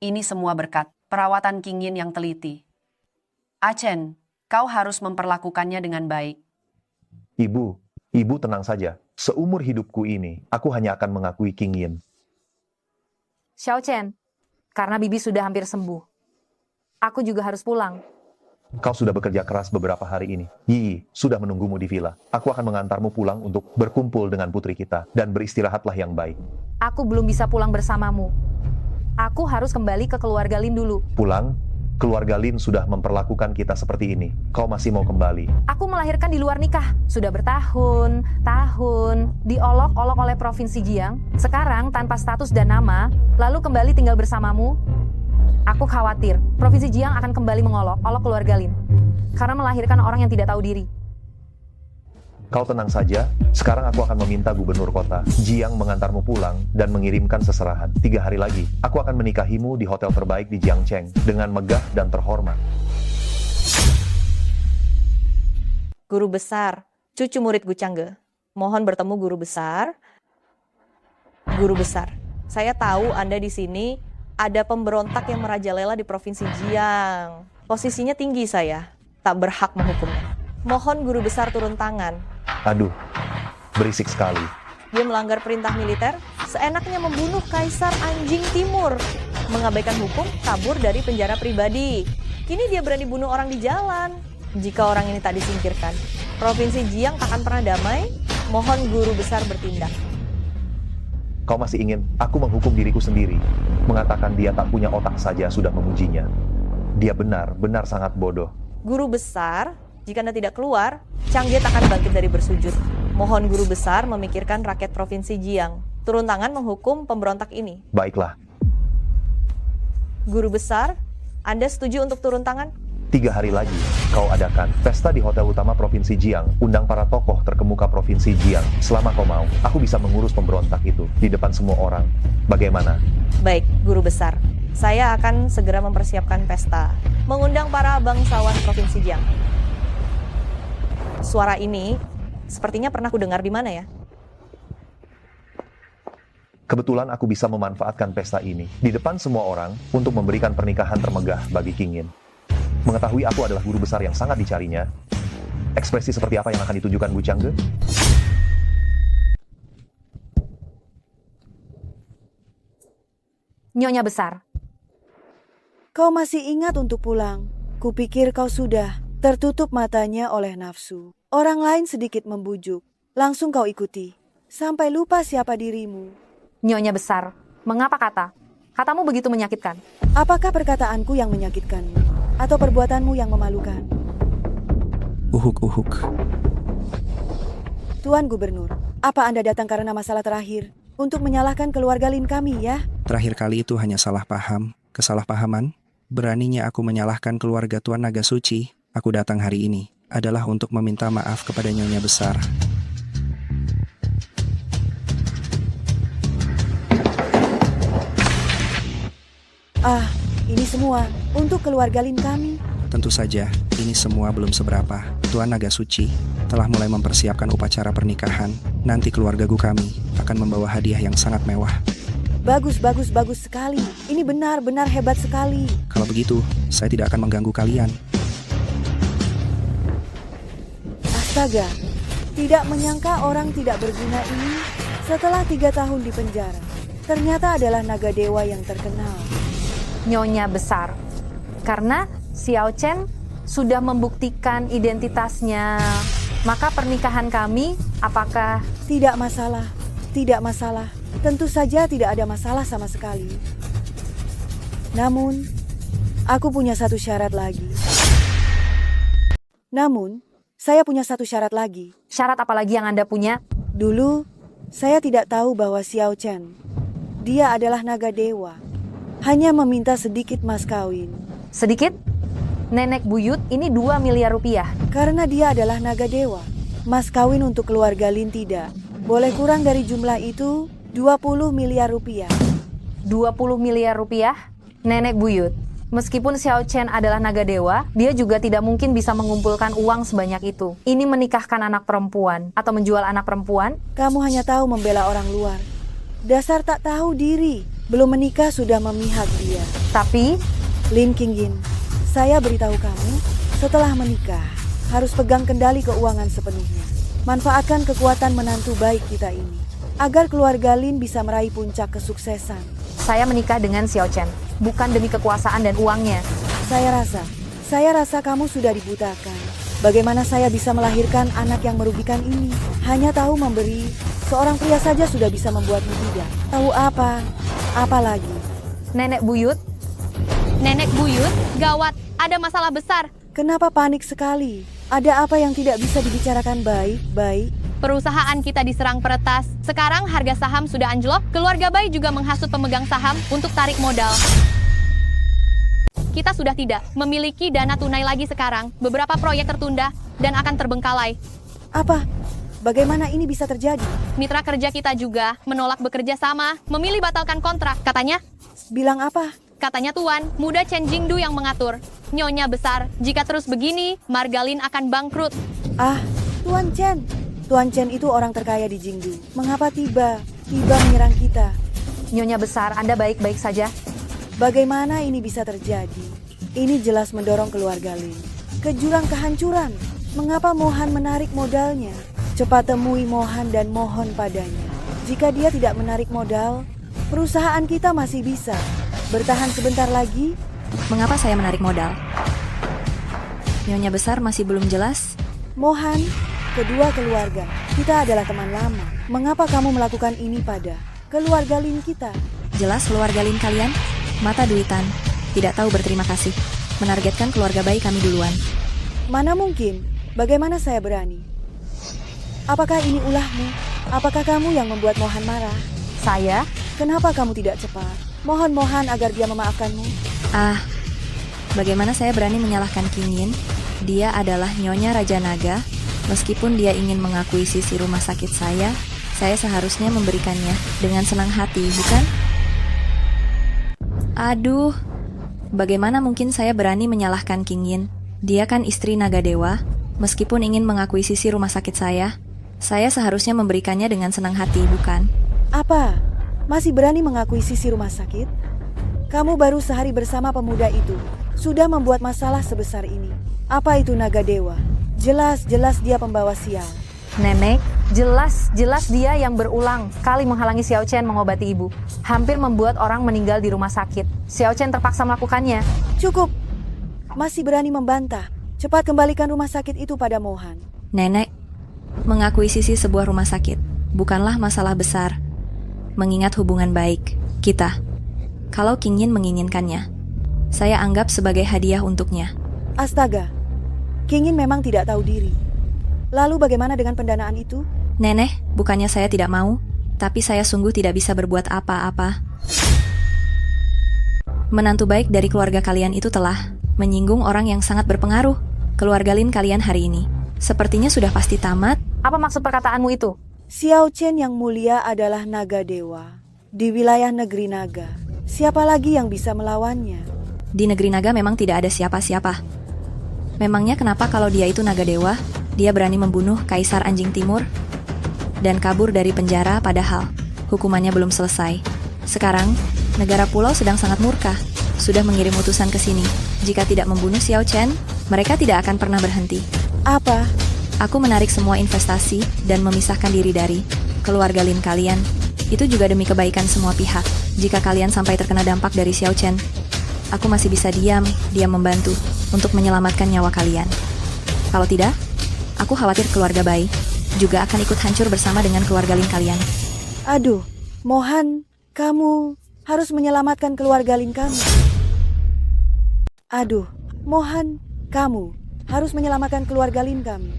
Ini semua berkat perawatan King Yin yang teliti. Achen, kau harus memperlakukannya dengan baik. Ibu tenang saja. Seumur hidupku ini, aku hanya akan mengakui King Yin. Xiao Chen, karena Bibi sudah hampir sembuh. Aku juga harus pulang. Kau sudah bekerja keras beberapa hari ini. Yi sudah menunggumu di villa. Aku akan mengantarmu pulang untuk berkumpul dengan putri kita. Dan beristirahatlah yang baik. Aku belum bisa pulang bersamamu. Aku harus kembali ke keluarga Lin dulu. Pulang? Keluarga Lin sudah memperlakukan kita seperti ini. Kau masih mau kembali? Aku melahirkan di luar nikah. Sudah bertahun-tahun. Diolok-olok oleh Provinsi Jiang. Sekarang tanpa status dan nama. Lalu kembali tinggal bersamamu. Aku khawatir Provinsi Jiang akan kembali mengolok-olok keluarga Lin. Karena melahirkan orang yang tidak tahu diri. Kau tenang saja. Sekarang aku akan meminta gubernur kota Jiang mengantarmu pulang dan mengirimkan seserahan. 3 hari lagi, aku akan menikahimu di hotel terbaik di Jiangcheng dengan megah dan terhormat. Guru besar, cucu murid Gu Changge. Mohon bertemu guru besar. Guru besar, saya tahu Anda di sini ada pemberontak yang merajalela di Provinsi Jiang. Posisinya tinggi saya, tak berhak menghukumnya. Mohon guru besar turun tangan. Aduh, berisik sekali. Dia melanggar perintah militer, seenaknya membunuh Kaisar Anjing Timur. Mengabaikan hukum, kabur dari penjara pribadi. Kini dia berani bunuh orang di jalan. Jika orang ini tak disingkirkan, Provinsi Jiang takkan pernah damai. Mohon guru besar bertindak. Kau masih ingin aku menghukum diriku sendiri. Mengatakan dia tak punya otak saja sudah memujinya. Dia benar sangat bodoh. Guru besar, jika Anda tidak keluar, Changge akan bangkit dari bersujud. Mohon guru besar memikirkan rakyat Provinsi Jiang. Turun tangan menghukum pemberontak ini. Baiklah. Guru besar, Anda setuju untuk turun tangan? 3 hari lagi, kau adakan pesta di hotel utama Provinsi Jiang. Undang para tokoh terkemuka Provinsi Jiang. Selama kau mau, aku bisa mengurus pemberontak itu di depan semua orang. Bagaimana? Baik, guru besar. Saya akan segera mempersiapkan pesta. Mengundang para bangsawan Provinsi Jiang. Suara ini sepertinya pernah ku dengar di mana ya? Kebetulan aku bisa memanfaatkan pesta ini di depan semua orang untuk memberikan pernikahan termegah bagi King Yin. Mengetahui aku adalah guru besar yang sangat dicarinya, ekspresi seperti apa yang akan ditunjukkan Gu Changge? Nyonya besar. Kau masih ingat untuk pulang. Kupikir kau sudah tertutup matanya oleh nafsu. Orang lain sedikit membujuk. Langsung kau ikuti. Sampai lupa siapa dirimu. Nyonya besar, mengapa katamu begitu menyakitkan? Apakah perkataanku yang menyakitkanmu? Atau perbuatanmu yang memalukan? Uhuk. Tuan Gubernur, apa Anda datang karena masalah terakhir? Untuk menyalahkan keluarga Lin kami ya? Terakhir kali itu hanya salah paham. Kesalahpahaman? Beraninya aku menyalahkan keluarga Tuan Naga Suci. Aku datang hari ini adalah untuk meminta maaf kepada Nyonya besar. Ini semua untuk keluarga Lin kami. Tentu saja, ini semua belum seberapa. Tuan Naga Suci telah mulai mempersiapkan upacara pernikahan. Nanti keluarga Gu kami akan membawa hadiah yang sangat mewah. Bagus sekali. Ini benar-benar hebat sekali. Kalau begitu, saya tidak akan mengganggu kalian. Astaga, tidak menyangka orang tidak berguna ini setelah 3 tahun di penjara. Ternyata adalah naga dewa yang terkenal. Nyonya besar, karena Xiao Chen sudah membuktikan identitasnya, maka pernikahan kami apakah... Tidak masalah. Tentu saja tidak ada masalah sama sekali. Namun, aku punya satu syarat lagi. Syarat apa lagi yang Anda punya? Dulu, saya tidak tahu bahwa Xiao Chen, dia adalah naga dewa. Hanya meminta sedikit mas kawin. Sedikit? Nenek buyut ini 2 miliar rupiah. Karena dia adalah naga dewa. Mas kawin untuk keluarga Lin tidak. Boleh kurang dari jumlah itu 20 miliar rupiah. 20 miliar rupiah? Nenek buyut, Meskipun Xiao Chen adalah naga dewa, dia juga tidak mungkin bisa mengumpulkan uang sebanyak itu. Ini menikahkan anak perempuan atau menjual anak perempuan? Kamu hanya tahu membela orang luar. Dasar tak tahu diri. Belum menikah sudah memihak dia. Tapi, Lin Qingyin, saya beritahu kamu, setelah menikah, harus pegang kendali keuangan sepenuhnya. Manfaatkan kekuatan menantu baik kita ini, agar keluarga Lin bisa meraih puncak kesuksesan. saya menikah dengan Xiao Chen, bukan demi kekuasaan dan uangnya. Saya rasa kamu sudah dibutakan. Bagaimana saya bisa melahirkan anak yang merugikan ini? Hanya tahu memberi, seorang pria saja sudah bisa membuatmu tidak. Tahu apa? Apa lagi? Nenek buyut? Nenek buyut? Gawat, ada masalah besar. Kenapa panik sekali? Ada apa yang tidak bisa dibicarakan baik-baik? Perusahaan kita diserang peretas. Sekarang harga saham sudah anjlok. Keluarga Bai juga menghasut pemegang saham untuk tarik modal. Kita sudah tidak memiliki dana tunai lagi sekarang. Beberapa proyek tertunda dan akan terbengkalai. Apa? Bagaimana ini bisa terjadi? Mitra kerja kita juga menolak bekerja sama, memilih batalkan kontrak. Katanya, bilang apa? Katanya Tuan, muda Chen Jingdu yang mengatur. Nyonya besar, jika terus begini, Margalin akan bangkrut. Ah, Tuan Chen. Tuan Chen itu orang terkaya di Jingdu. Mengapa tiba-tiba menyerang kita? Nyonya besar, Anda baik-baik saja? Bagaimana ini bisa terjadi? Ini jelas mendorong keluarga Lin ke jurang kehancuran. Mengapa Mohan menarik modalnya? Cepat temui Mohan dan mohon padanya. Jika dia tidak menarik modal, perusahaan kita masih bisa bertahan sebentar lagi. Mengapa saya menarik modal? Nyonya besar masih belum jelas. Mohan, kedua keluarga, kita adalah teman lama. Mengapa kamu melakukan ini pada keluarga Lin kita? Jelas keluarga Lin kalian? Mata duitan, tidak tahu berterima kasih. Menargetkan keluarga bayi kami duluan. Mana mungkin? Bagaimana saya berani? Apakah ini ulahmu? Apakah kamu yang membuat Mohan marah? Saya? Kenapa kamu tidak cepat? Mohon Mohan agar dia memaafkanmu. Ah, bagaimana saya berani menyalahkan Qingyin? Dia adalah Nyonya Raja Naga. Meskipun dia ingin mengakuisisi rumah sakit saya seharusnya memberikannya dengan senang hati, bukan? Aduh, bagaimana mungkin saya berani menyalahkan Qingyin? Dia kan istri naga dewa. Meskipun ingin mengakuisisi rumah sakit saya seharusnya memberikannya dengan senang hati, bukan? Apa? Masih berani mengakuisisi rumah sakit? Kamu baru sehari bersama pemuda itu, sudah membuat masalah sebesar ini. Apa itu naga dewa? Jelas-jelas dia pembawa sial. Nenek, jelas dia yang berulang kali menghalangi Xiao Chen mengobati ibu. Hampir membuat orang meninggal di rumah sakit. Xiao Chen terpaksa melakukannya. Cukup. Masih berani membantah. Cepat kembalikan rumah sakit itu pada Mohan. Nenek, mengakuisisi sebuah rumah sakit bukanlah masalah besar. Mengingat hubungan baik kita. Kalau Qingyin menginginkannya, saya anggap sebagai hadiah untuknya. Astaga, Qingyin memang tidak tahu diri. Lalu bagaimana dengan pendanaan itu? Nenek, bukannya saya tidak mau, tapi saya sungguh tidak bisa berbuat apa-apa. Menantu baik dari keluarga kalian itu telah menyinggung orang yang sangat berpengaruh. Keluarga Lin kalian hari ini sepertinya sudah pasti tamat. Apa maksud perkataanmu itu? Xiao Chen yang mulia adalah naga dewa di wilayah negeri naga. Siapa lagi yang bisa melawannya? Di negeri naga memang tidak ada siapa-siapa. Memangnya kenapa kalau dia itu naga dewa, dia berani membunuh Kaisar Anjing Timur dan kabur dari penjara padahal hukumannya belum selesai. Sekarang, negara pulau sedang sangat murka, sudah mengirim utusan ke sini. Jika tidak membunuh Xiao Chen, mereka tidak akan pernah berhenti. Apa? Aku menarik semua investasi dan memisahkan diri dari keluarga Lin kalian. Itu juga demi kebaikan semua pihak. Jika kalian sampai terkena dampak dari Xiao Chen, aku masih bisa diam membantu untuk menyelamatkan nyawa kalian. Kalau tidak, aku khawatir keluarga Bai juga akan ikut hancur bersama dengan keluarga Lin kalian. Aduh, Mohan, kamu harus menyelamatkan keluarga Lin kami. Aduh, Mohan, kamu harus menyelamatkan keluarga Lin kami.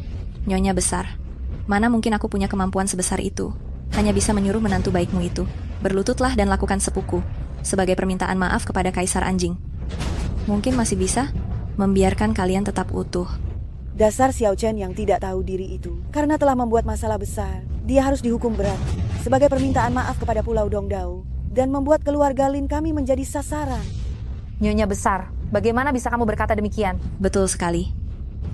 Nyonya besar, mana mungkin aku punya kemampuan sebesar itu? Hanya bisa menyuruh menantu baikmu itu. Berlututlah dan lakukan sepuku, sebagai permintaan maaf kepada Kaisar Anjing. Mungkin masih bisa membiarkan kalian tetap utuh. Dasar Xiao Chen yang tidak tahu diri itu. Karena telah membuat masalah besar, dia harus dihukum berat. Sebagai permintaan maaf kepada Pulau Dongdao. Dan membuat keluarga Lin kami menjadi sasaran. Nyonya besar, Bagaimana bisa kamu berkata demikian? Betul sekali.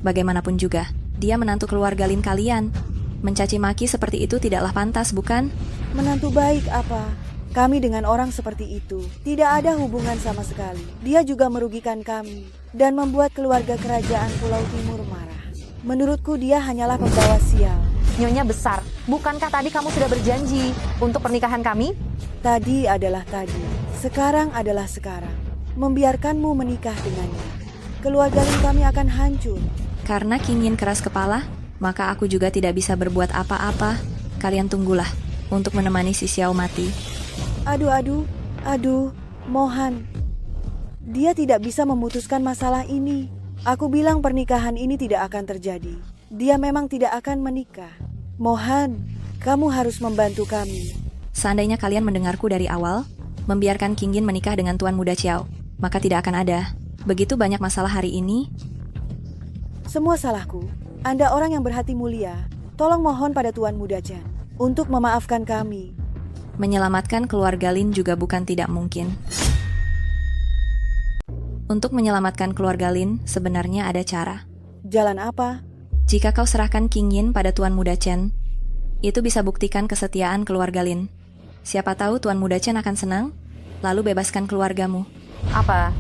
Bagaimanapun juga, dia menantu keluarga Lin kalian. Mencaci maki seperti itu tidaklah pantas, bukan? Menantu baik apa? Kami dengan orang seperti itu tidak ada hubungan sama sekali. Dia juga merugikan kami dan membuat keluarga kerajaan Pulau Timur marah. Menurutku dia hanyalah pembawa sial. Nyonya besar, bukankah tadi kamu sudah berjanji untuk pernikahan kami? Tadi adalah tadi, sekarang adalah sekarang. Membiarkanmu menikah dengannya, keluarga Lin kami akan hancur. Karena King Yin keras kepala, maka aku juga tidak bisa berbuat apa-apa. Kalian tunggulah untuk menemani si Xiao mati. Aduh, Mohan. Dia tidak bisa memutuskan masalah ini. Aku bilang pernikahan ini tidak akan terjadi. Dia memang tidak akan menikah. Mohan, kamu harus membantu kami. Seandainya kalian mendengarku dari awal, membiarkan King Yin menikah dengan Tuan Muda Xiao, maka tidak akan ada begitu banyak masalah hari ini. Semua salahku. Anda orang yang berhati mulia. Tolong mohon pada Tuan Muda Chen untuk memaafkan kami. Menyelamatkan keluarga Lin juga bukan tidak mungkin. Untuk menyelamatkan keluarga Lin, sebenarnya ada cara. Jalan apa? Jika kau serahkan King Yin pada Tuan Muda Chen, itu bisa buktikan kesetiaan keluarga Lin. Siapa tahu Tuan Muda Chen akan senang, lalu bebaskan keluargamu. Apa?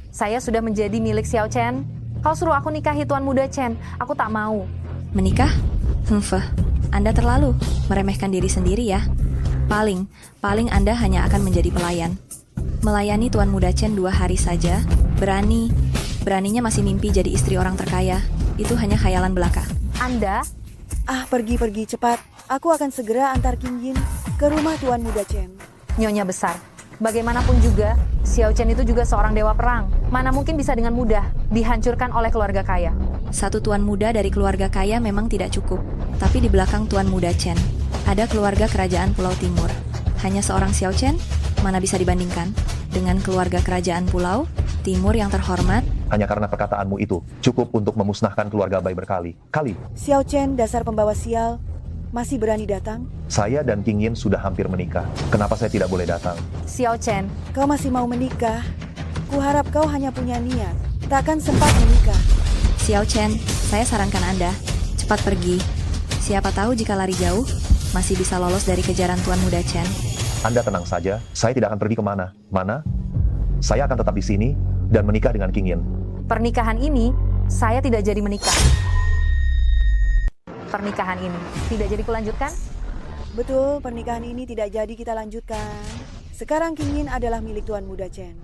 Saya sudah menjadi milik Xiao Chen. Kau suruh aku nikahi Tuan Muda Chen. Aku tak mau. Menikah? Anda terlalu meremehkan diri sendiri ya. Paling Anda hanya akan menjadi pelayan. Melayani Tuan Muda Chen 2 hari saja, beraninya masih mimpi jadi istri orang terkaya. Itu hanya khayalan belaka. Anda? Pergi cepat. Aku akan segera antar King Yin ke rumah Tuan Muda Chen. Nyonya besar, bagaimanapun juga, Xiao Chen itu juga seorang dewa perang. Mana mungkin bisa dengan mudah dihancurkan oleh keluarga kaya. Satu tuan muda dari keluarga kaya memang tidak cukup. Tapi di belakang Tuan Muda Chen, ada keluarga kerajaan Pulau Timur. Hanya seorang Xiao Chen, mana bisa dibandingkan dengan keluarga kerajaan Pulau Timur yang terhormat. Hanya karena perkataanmu itu, cukup untuk memusnahkan keluarga Bai berkali-kali. Xiao Chen, dasar pembawa sial, masih berani datang? Saya dan King Yin sudah hampir menikah. Kenapa saya tidak boleh datang? Xiao Chen, kau masih mau menikah? Kuharap kau hanya punya niat, takkan sempat menikah. Xiao Chen, saya sarankan Anda, cepat pergi. Siapa tahu jika lari jauh, masih bisa lolos dari kejaran Tuan Muda Chen. Anda tenang saja, saya tidak akan pergi kemana. Mana? Saya akan tetap di sini dan menikah dengan King Yin. Pernikahan ini, saya tidak jadi menikah. Pernikahan ini tidak jadi kulanjutkan? Betul, pernikahan ini tidak jadi kita lanjutkan. Sekarang King Yin adalah milik Tuan Muda Chen.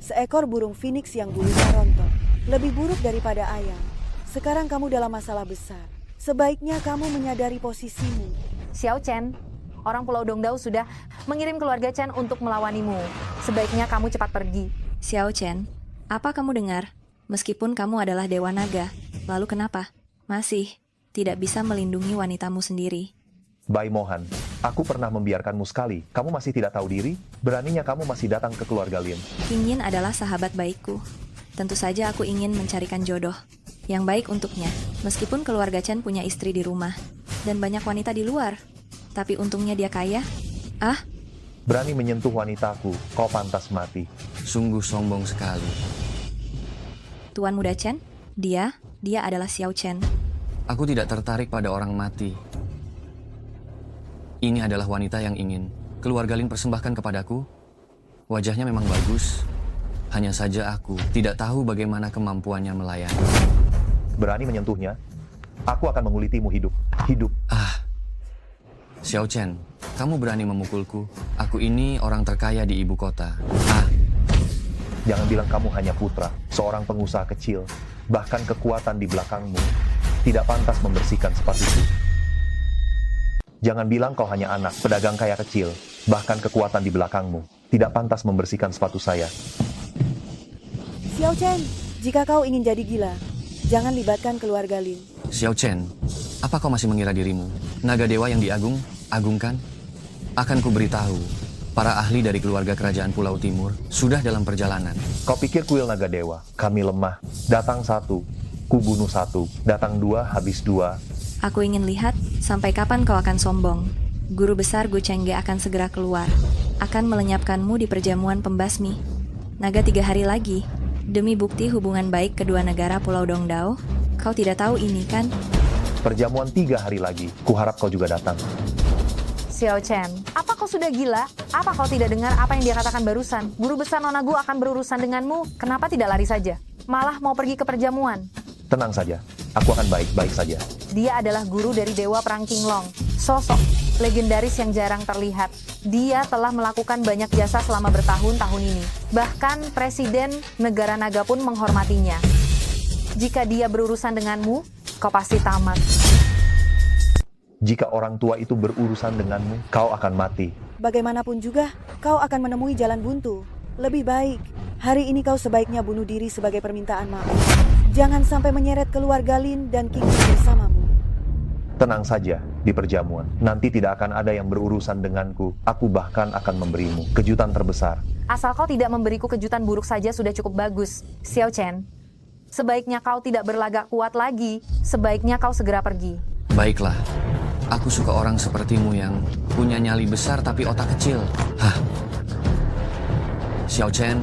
Seekor burung phoenix yang bulunya rontok. Lebih buruk daripada ayam. Sekarang kamu dalam masalah besar. Sebaiknya kamu menyadari posisimu. Xiao Chen, orang Pulau Dongdao sudah mengirim keluarga Chen untuk melawanimu. Sebaiknya kamu cepat pergi. Xiao Chen, apa kamu dengar? Meskipun kamu adalah Dewa Naga, lalu kenapa masih tidak bisa melindungi wanitamu sendiri? Bai Mohan, aku pernah membiarkanmu sekali. Kamu masih tidak tahu diri? Beraninya kamu masih datang ke keluarga Lin. King Yin adalah sahabat baikku. Tentu saja aku ingin mencarikan jodoh yang baik untuknya. Meskipun keluarga Chen punya istri di rumah dan banyak wanita di luar, tapi untungnya dia kaya. Berani menyentuh wanitaku, kau pantas mati. Sungguh sombong sekali. Tuan Muda Chen, dia adalah Xiao Chen. Aku tidak tertarik pada orang mati. Ini adalah wanita yang ingin keluarga Lin persembahkan kepadaku. Wajahnya memang bagus. Hanya saja aku tidak tahu bagaimana kemampuannya melayani. Berani menyentuhnya? Aku akan mengulitimu hidup. Xiao Chen, kamu berani memukulku? Aku ini orang terkaya di ibu kota. Jangan bilang kamu hanya putra, seorang pengusaha kecil. Bahkan kekuatan di belakangmu tidak pantas membersihkan sepatuku. Jangan bilang kau hanya anak, pedagang kaya kecil. Bahkan kekuatan di belakangmu tidak pantas membersihkan sepatu saya. Xiao Chen, jika kau ingin jadi gila, jangan libatkan keluarga Lin. Xiao Chen, apa kau masih mengira dirimu naga dewa yang diagungkan? Akan ku beritahu, para ahli dari keluarga kerajaan Pulau Timur sudah dalam perjalanan. Kau pikir kuil naga dewa? Kami lemah. Datang 1, ku bunuh 1. Datang 2, habis 2. Aku ingin lihat sampai kapan kau akan sombong. Guru besar Gu Chengge akan segera keluar. Akan melenyapkanmu di perjamuan pembasmi. Naga 3 hari lagi. Demi bukti hubungan baik kedua negara Pulau Dongdao, kau tidak tahu ini kan? Perjamuan 3 hari lagi. Kuharap kau juga datang. Xiao Chen, apa kau sudah gila? Apa kau tidak dengar apa yang dia katakan barusan? Guru besar Nona Gu akan berurusan denganmu. Kenapa tidak lari saja? Malah mau pergi ke perjamuan. Tenang saja, aku akan baik-baik saja. Dia adalah guru dari Dewa Perang Qinglong. Sosok legendaris yang jarang terlihat. Dia telah melakukan banyak jasa selama bertahun-tahun ini. Bahkan Presiden Negara Naga pun menghormatinya. Jika dia berurusan denganmu, kau pasti tamat. Jika orang tua itu berurusan denganmu, kau akan mati. Bagaimanapun juga, kau akan menemui jalan buntu. Lebih baik, hari ini kau sebaiknya bunuh diri sebagai permintaan maaf. Jangan sampai menyeret keluarga Lin dan King bersamamu. Tenang saja, di perjamuan. Nanti tidak akan ada yang berurusan denganku. Aku bahkan akan memberimu kejutan terbesar. Asal kau tidak memberiku kejutan buruk saja sudah cukup bagus, Xiao Chen. Sebaiknya kau tidak berlagak kuat lagi. Sebaiknya kau segera pergi. Baiklah. Aku suka orang sepertimu yang punya nyali besar tapi otak kecil. Hah? Xiao Chen,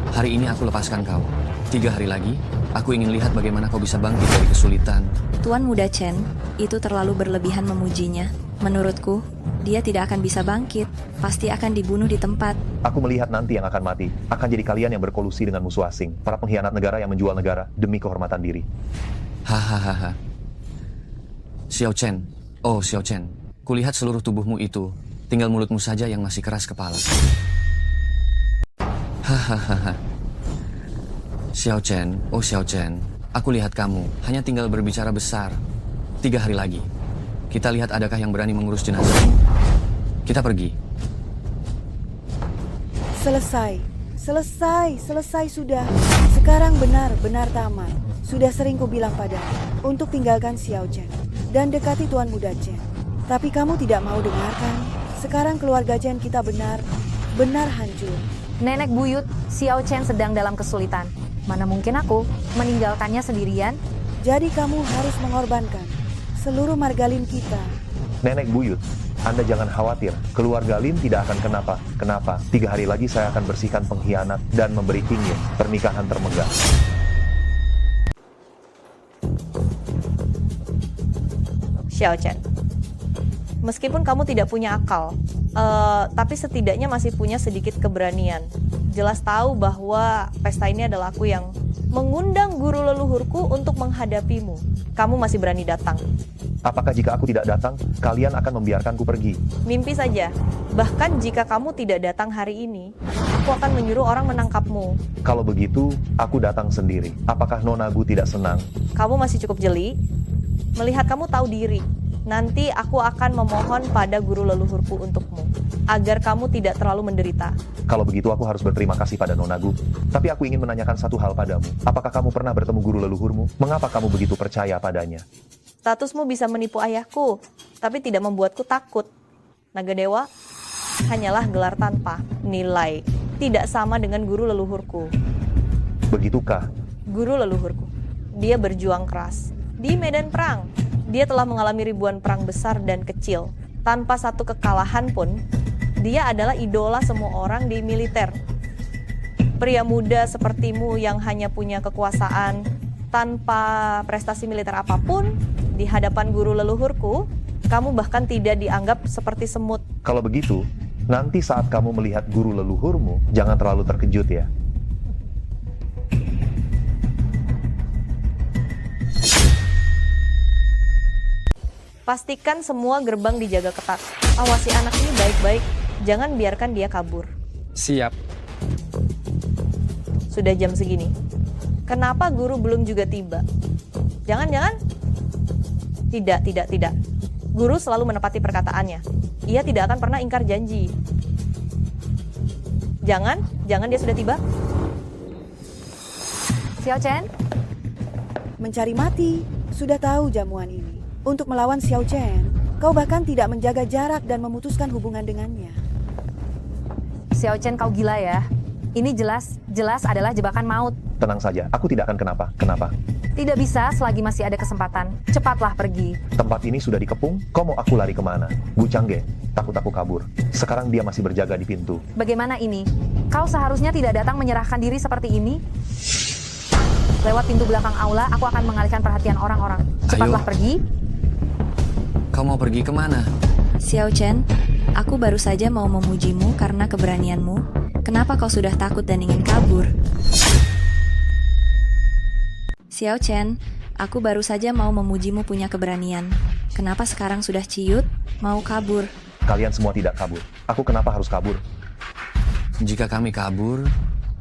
hari ini aku lepaskan kau. 3 hari lagi, aku ingin lihat bagaimana kau bisa bangkit dari kesulitan. Tuan Muda Chen, itu terlalu berlebihan memujinya. Menurutku, dia tidak akan bisa bangkit. Pasti akan dibunuh di tempat. Aku melihat nanti yang akan mati. Akan jadi kalian yang berkolusi dengan musuh asing. Para pengkhianat negara yang menjual negara demi kehormatan diri. Hahaha. Xiao Chen, oh Xiao Chen, kulihat seluruh tubuhmu itu. Tinggal mulutmu saja yang masih keras kepala. Hahaha. Xiao Chen, oh Xiao Chen, aku lihat kamu hanya tinggal berbicara besar. 3 hari lagi. Kita lihat adakah yang berani mengurus jenazah. Kita pergi. Selesai sudah. Sekarang benar-benar tamat. Sudah sering ku bilang padamu untuk tinggalkan Xiao Chen dan dekati Tuan Muda Chen. Tapi kamu tidak mau dengarkan. Sekarang keluarga Chen kita benar hancur. Nenek buyut, Xiao Chen sedang dalam kesulitan. Mana mungkin aku meninggalkannya sendirian? Jadi kamu harus mengorbankan seluruh marga Lin kita. Nenek buyut, Anda jangan khawatir. Keluarga Lin tidak akan kenapa. Kenapa? 3 hari lagi saya akan bersihkan pengkhianat dan memberi King Yin pernikahan termegah. Xiao Chen, meskipun kamu tidak punya akal, tapi setidaknya masih punya sedikit keberanian. Jelas tahu bahwa pesta ini adalah aku yang mengundang guru leluhurku untuk menghadapimu. Kamu masih berani datang. Apakah jika aku tidak datang, kalian akan membiarkanku pergi? Mimpi saja. Bahkan jika kamu tidak datang hari ini, aku akan menyuruh orang menangkapmu. Kalau begitu, aku datang sendiri. Apakah Nona Gu tidak senang? Kamu masih cukup jeli. Melihat kamu tahu diri. Nanti aku akan memohon pada guru leluhurku untukmu, agar kamu tidak terlalu menderita. Kalau begitu aku harus berterima kasih pada Nona Gu. Tapi aku ingin menanyakan satu hal padamu. Apakah kamu pernah bertemu guru leluhurmu? Mengapa kamu begitu percaya padanya? Statusmu bisa menipu ayahku, tapi tidak membuatku takut. Naga Dewa hanyalah gelar tanpa nilai. Tidak sama dengan guru leluhurku. Begitukah? Guru leluhurku, dia berjuang keras di medan perang. Dia telah mengalami ribuan perang besar dan kecil. Tanpa satu kekalahan pun, dia adalah idola semua orang di militer. Pria muda sepertimu yang hanya punya kekuasaan tanpa prestasi militer apapun, di hadapan guru leluhurku, kamu bahkan tidak dianggap seperti semut. Kalau begitu, nanti saat kamu melihat guru leluhurmu, jangan terlalu terkejut ya. Pastikan semua gerbang dijaga ketat. Awasi anak ini baik-baik. Jangan biarkan dia kabur. Siap. Sudah jam segini. Kenapa guru belum juga tiba? Jangan-jangan? Tidak. Guru selalu menepati perkataannya. Ia tidak akan pernah ingkar janji. Jangan dia sudah tiba. Xiao Chen? Mencari mati. Sudah tahu jamuan ini. Untuk melawan Xiao Chen, kau bahkan tidak menjaga jarak dan memutuskan hubungan dengannya. Xiao Chen, kau gila ya? Ini jelas adalah jebakan maut. Tenang saja, aku tidak akan kenapa. Kenapa? Tidak bisa selagi masih ada kesempatan. Cepatlah pergi. Tempat ini sudah dikepung, kau mau aku lari kemana? Bu Cangge, takut aku kabur. Sekarang dia masih berjaga di pintu. Bagaimana ini? Kau seharusnya tidak datang menyerahkan diri seperti ini. Lewat pintu belakang aula, aku akan mengalihkan perhatian orang-orang. Cepatlah pergi. Kau mau pergi kemana? Xiao Chen, aku baru saja mau memujimu karena keberanianmu. Kenapa kau sudah takut dan ingin kabur? Xiao Chen, aku baru saja mau memujimu punya keberanian. Kenapa sekarang sudah ciut, mau kabur? Kalian semua tidak kabur. Aku kenapa harus kabur? Jika kami kabur,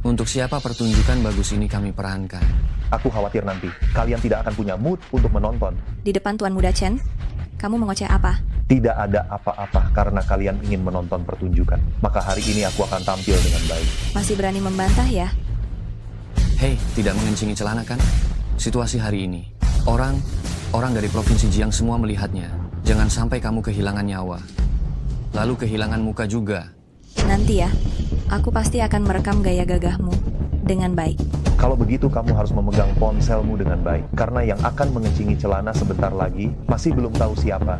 untuk siapa pertunjukan bagus ini kami perankan? Aku khawatir nanti kalian tidak akan punya mood untuk menonton. Di depan Tuan Muda Chen, kamu mengoceh apa? Tidak ada apa-apa karena kalian ingin menonton pertunjukan. Maka hari ini aku akan tampil dengan baik. Masih berani membantah ya? Hei, tidak mengencingi celana kan? Situasi hari ini, orang dari Provinsi Jiang semua melihatnya. Jangan sampai kamu kehilangan nyawa. Lalu kehilangan muka juga. Nanti ya, aku pasti akan merekam gaya gagahmu dengan baik. Kalau begitu kamu harus memegang ponselmu dengan baik. Karena yang akan mengencingi celana sebentar lagi masih belum tahu siapa.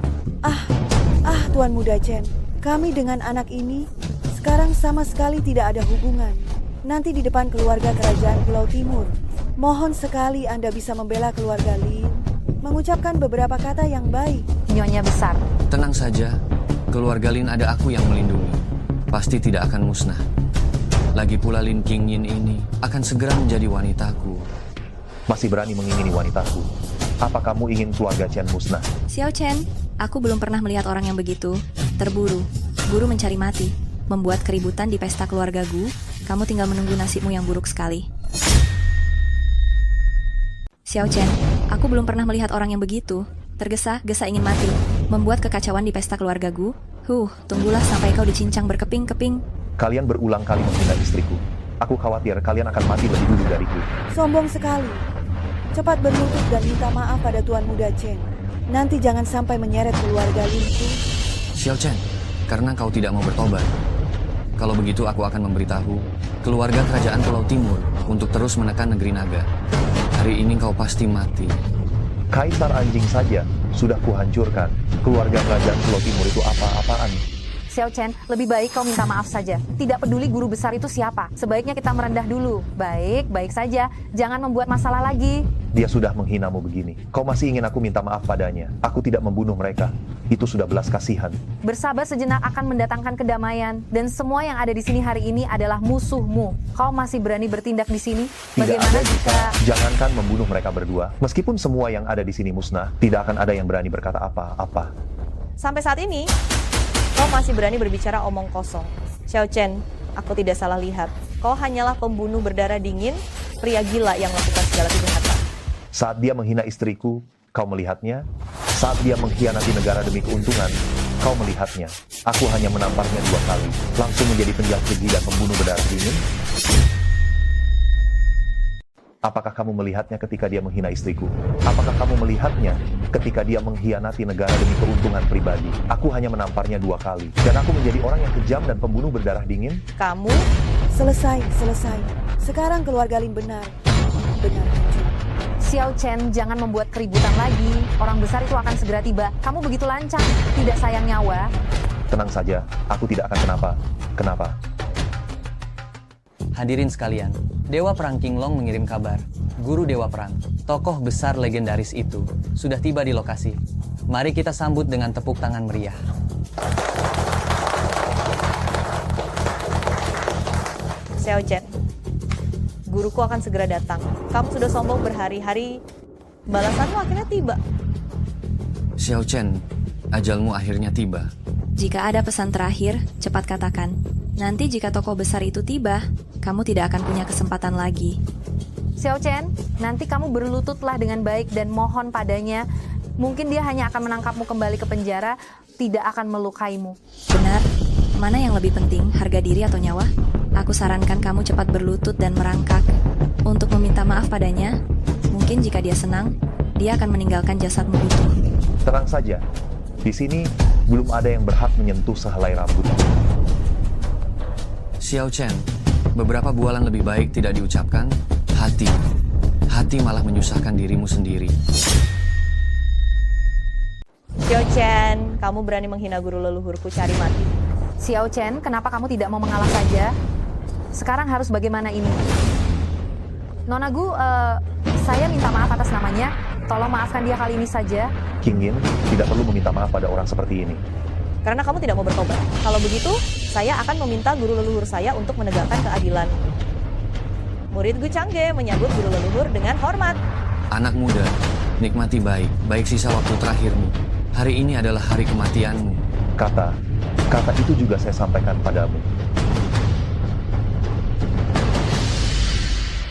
Tuan Muda Chen, kami dengan anak ini sekarang sama sekali tidak ada hubungan. Nanti di depan keluarga kerajaan Pulau Timur, mohon sekali Anda bisa membela keluarga Lin, mengucapkan beberapa kata yang baik. Nyonya besar. Tenang saja, keluarga Lin ada aku yang melindungi. Pasti tidak akan musnah. Lagi pula Lin Qingyin ini akan segera menjadi wanitaku. Masih berani mengingini wanitaku. Apa kamu ingin keluarga Chen musnah? Xiao Chen, aku belum pernah melihat orang yang begitu. Terburu, guru mencari mati, membuat keributan di pesta keluarga Gu. Kamu tinggal menunggu nasibmu yang buruk sekali. Xiao Chen, aku belum pernah melihat orang yang begitu. Tergesa-gesa ingin mati, membuat kekacauan di pesta keluarga Gu. Tunggulah sampai kau dicincang berkeping-keping. Kalian berulang kali menghina istriku. Aku khawatir kalian akan mati lebih dulu dariku. Sombong sekali. Cepat berlutut dan minta maaf pada Tuan Muda Chen. Nanti jangan sampai menyeret keluarga Linku. Xiao Chen, karena kau tidak mau bertobat. Kalau begitu aku akan memberitahu keluarga kerajaan Pulau Timur untuk terus menekan negeri naga. Hari ini kau pasti mati. Kaisar anjing saja sudah kuhancurkan. Keluarga kerajaan Pulau Timur itu apa-apaan? Xiao Chen, lebih baik kau minta maaf saja. Tidak peduli guru besar itu siapa. Sebaiknya kita merendah dulu. Baik saja. Jangan membuat masalah lagi. Dia sudah menghinamu begini. Kau masih ingin aku minta maaf padanya. Aku tidak membunuh mereka. Itu sudah belas kasihan. Bersabar sejenak akan mendatangkan kedamaian. Dan semua yang ada di sini hari ini adalah musuhmu. Kau masih berani bertindak di sini? Bagaimana jika... Jangankan membunuh mereka berdua. Meskipun semua yang ada di sini musnah, tidak akan ada yang berani berkata apa-apa. Sampai saat ini, kau masih berani berbicara omong kosong. Xiao Chen, aku tidak salah lihat. Kau hanyalah pembunuh berdarah dingin, pria gila yang melakukan segala kejahatan. Saat dia menghina istriku, kau melihatnya. Saat dia mengkhianati negara demi keuntungan, kau melihatnya. Aku hanya menamparnya 2 kali, langsung menjadi penjahat keji dan pembunuh berdarah dingin. Apakah kamu melihatnya ketika dia menghina istriku? Apakah kamu melihatnya ketika dia mengkhianati negara demi keuntungan pribadi? Aku hanya menamparnya 2 kali. Dan aku menjadi orang yang kejam dan pembunuh berdarah dingin? Kamu? Selesai. Sekarang keluarga Lin benar hancur. Xiao Chen, jangan membuat keributan lagi. Orang besar itu akan segera tiba. Kamu begitu lancang, tidak sayang nyawa. Tenang saja, aku tidak akan kenapa. Hadirin sekalian, Dewa Perang Qinglong mengirim kabar. Guru Dewa Perang, tokoh besar legendaris itu, sudah tiba di lokasi. Mari kita sambut dengan tepuk tangan meriah. Xiao Chen, guruku akan segera datang. Kamu sudah sombong berhari-hari, balasanmu akhirnya tiba. Xiao Chen, ajalmu akhirnya tiba. Jika ada pesan terakhir, cepat katakan. Nanti jika tokoh besar itu tiba, kamu tidak akan punya kesempatan lagi. Xiao Chen, nanti kamu berlututlah dengan baik dan mohon padanya. Mungkin dia hanya akan menangkapmu kembali ke penjara, tidak akan melukaimu. Benar. Mana yang lebih penting, harga diri atau nyawa? Aku sarankan kamu cepat berlutut dan merangkak. Untuk meminta maaf padanya, mungkin jika dia senang, dia akan meninggalkan jasadmu utuh. Tenang saja, di sini belum ada yang berhak menyentuh sehelai rambut. Xiao Chen, Beberapa bualan lebih baik tidak diucapkan. Hati malah menyusahkan dirimu sendiri. Xiao Chen, kamu berani menghina guru leluhurku, cari mati. Xiao Chen, kenapa kamu tidak mau mengalah saja? Sekarang harus bagaimana ini? Nona Gu, saya minta maaf atas namanya. Tolong maafkan dia kali ini saja. King Yin, tidak perlu meminta maaf pada orang seperti ini. Karena kamu tidak mau bertobat. Kalau begitu, saya akan meminta guru leluhur saya untuk menegakkan keadilan. Murid Gu Changge menyambut guru leluhur dengan hormat. Anak muda, nikmati baik sisa waktu terakhirmu. Hari ini adalah hari kematianmu. Kata itu juga saya sampaikan padamu.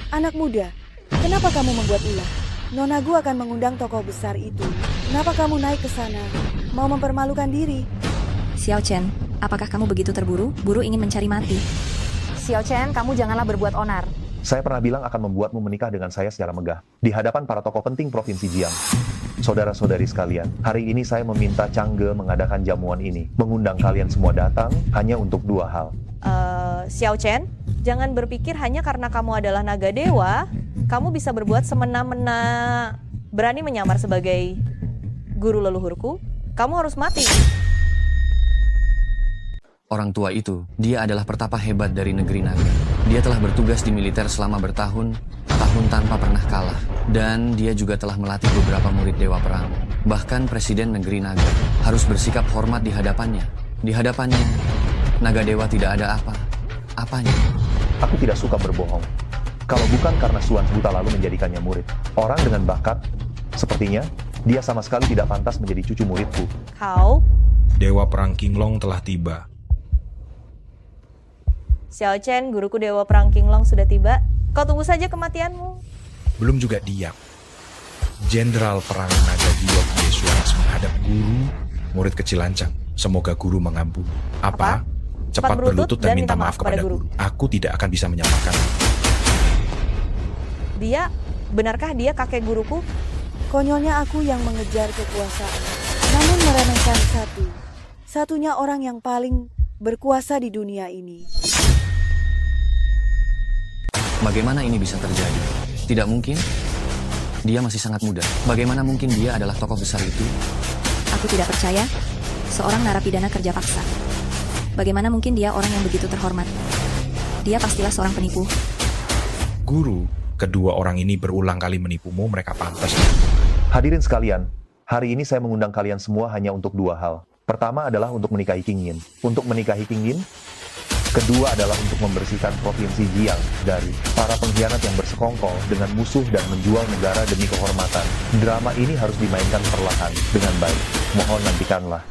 Anak muda, kenapa kamu membuat ulah? Nona Gu akan mengundang tokoh besar itu. Kenapa kamu naik ke sana? Mau mempermalukan diri? Xiao Chen, apakah kamu begitu terburu? Buru ingin mencari mati. Xiao Chen, kamu janganlah berbuat onar. Saya pernah bilang akan membuatmu menikah dengan saya secara megah, di hadapan para tokoh penting Provinsi Jiang. Saudara-saudari sekalian, hari ini saya meminta Changge mengadakan jamuan ini, mengundang kalian semua datang hanya untuk 2 hal. Xiao Chen, jangan berpikir hanya karena kamu adalah naga dewa, kamu bisa berbuat semena-mena. Berani menyamar sebagai guru leluhurku, kamu harus mati. Orang tua itu, dia adalah pertapa hebat dari negeri naga. Dia telah bertugas di militer selama bertahun-tahun tanpa pernah kalah. Dan dia juga telah melatih beberapa murid dewa perang. Bahkan presiden negeri naga harus bersikap hormat di hadapannya. Di hadapannya, naga dewa tidak ada apanya. Aku tidak suka berbohong. Kalau bukan karena Suan buta lalu menjadikannya murid. Orang dengan bakat, sepertinya dia sama sekali tidak pantas menjadi cucu muridku. Kau? Dewa perang Qinglong telah tiba. Xiao Chen, guruku dewa perang Qinglong sudah tiba. Kau tunggu saja kematianmu. Belum juga diam. Jenderal perang naga giok Yesuas menghadap guru, murid kecil lancang. Semoga guru mengampuni. Apa? Cepat berlutut dan minta maaf kepada guru. Aku tidak akan bisa menyamakan. Benarkah dia kakek guruku? Konyolnya aku yang mengejar kekuasaan, namun meremehkan satunya orang yang paling berkuasa di dunia ini. Bagaimana ini bisa terjadi? Tidak mungkin. Dia masih sangat muda. Bagaimana mungkin dia adalah tokoh besar itu? Aku tidak percaya. Seorang narapidana kerja paksa. Bagaimana mungkin dia orang yang begitu terhormat? Dia pastilah seorang penipu. Guru, kedua orang ini berulang kali menipumu, mereka pantas. Hadirin sekalian, hari ini saya mengundang kalian semua hanya untuk 2 hal. Pertama adalah untuk menikahi King Yin. Untuk menikahi King Yin, kedua adalah untuk membersihkan Provinsi Jiang dari para pengkhianat yang bersekongkol dengan musuh dan menjual negara demi kehormatan. Drama ini harus dimainkan perlahan dengan baik. Mohon nantikanlah.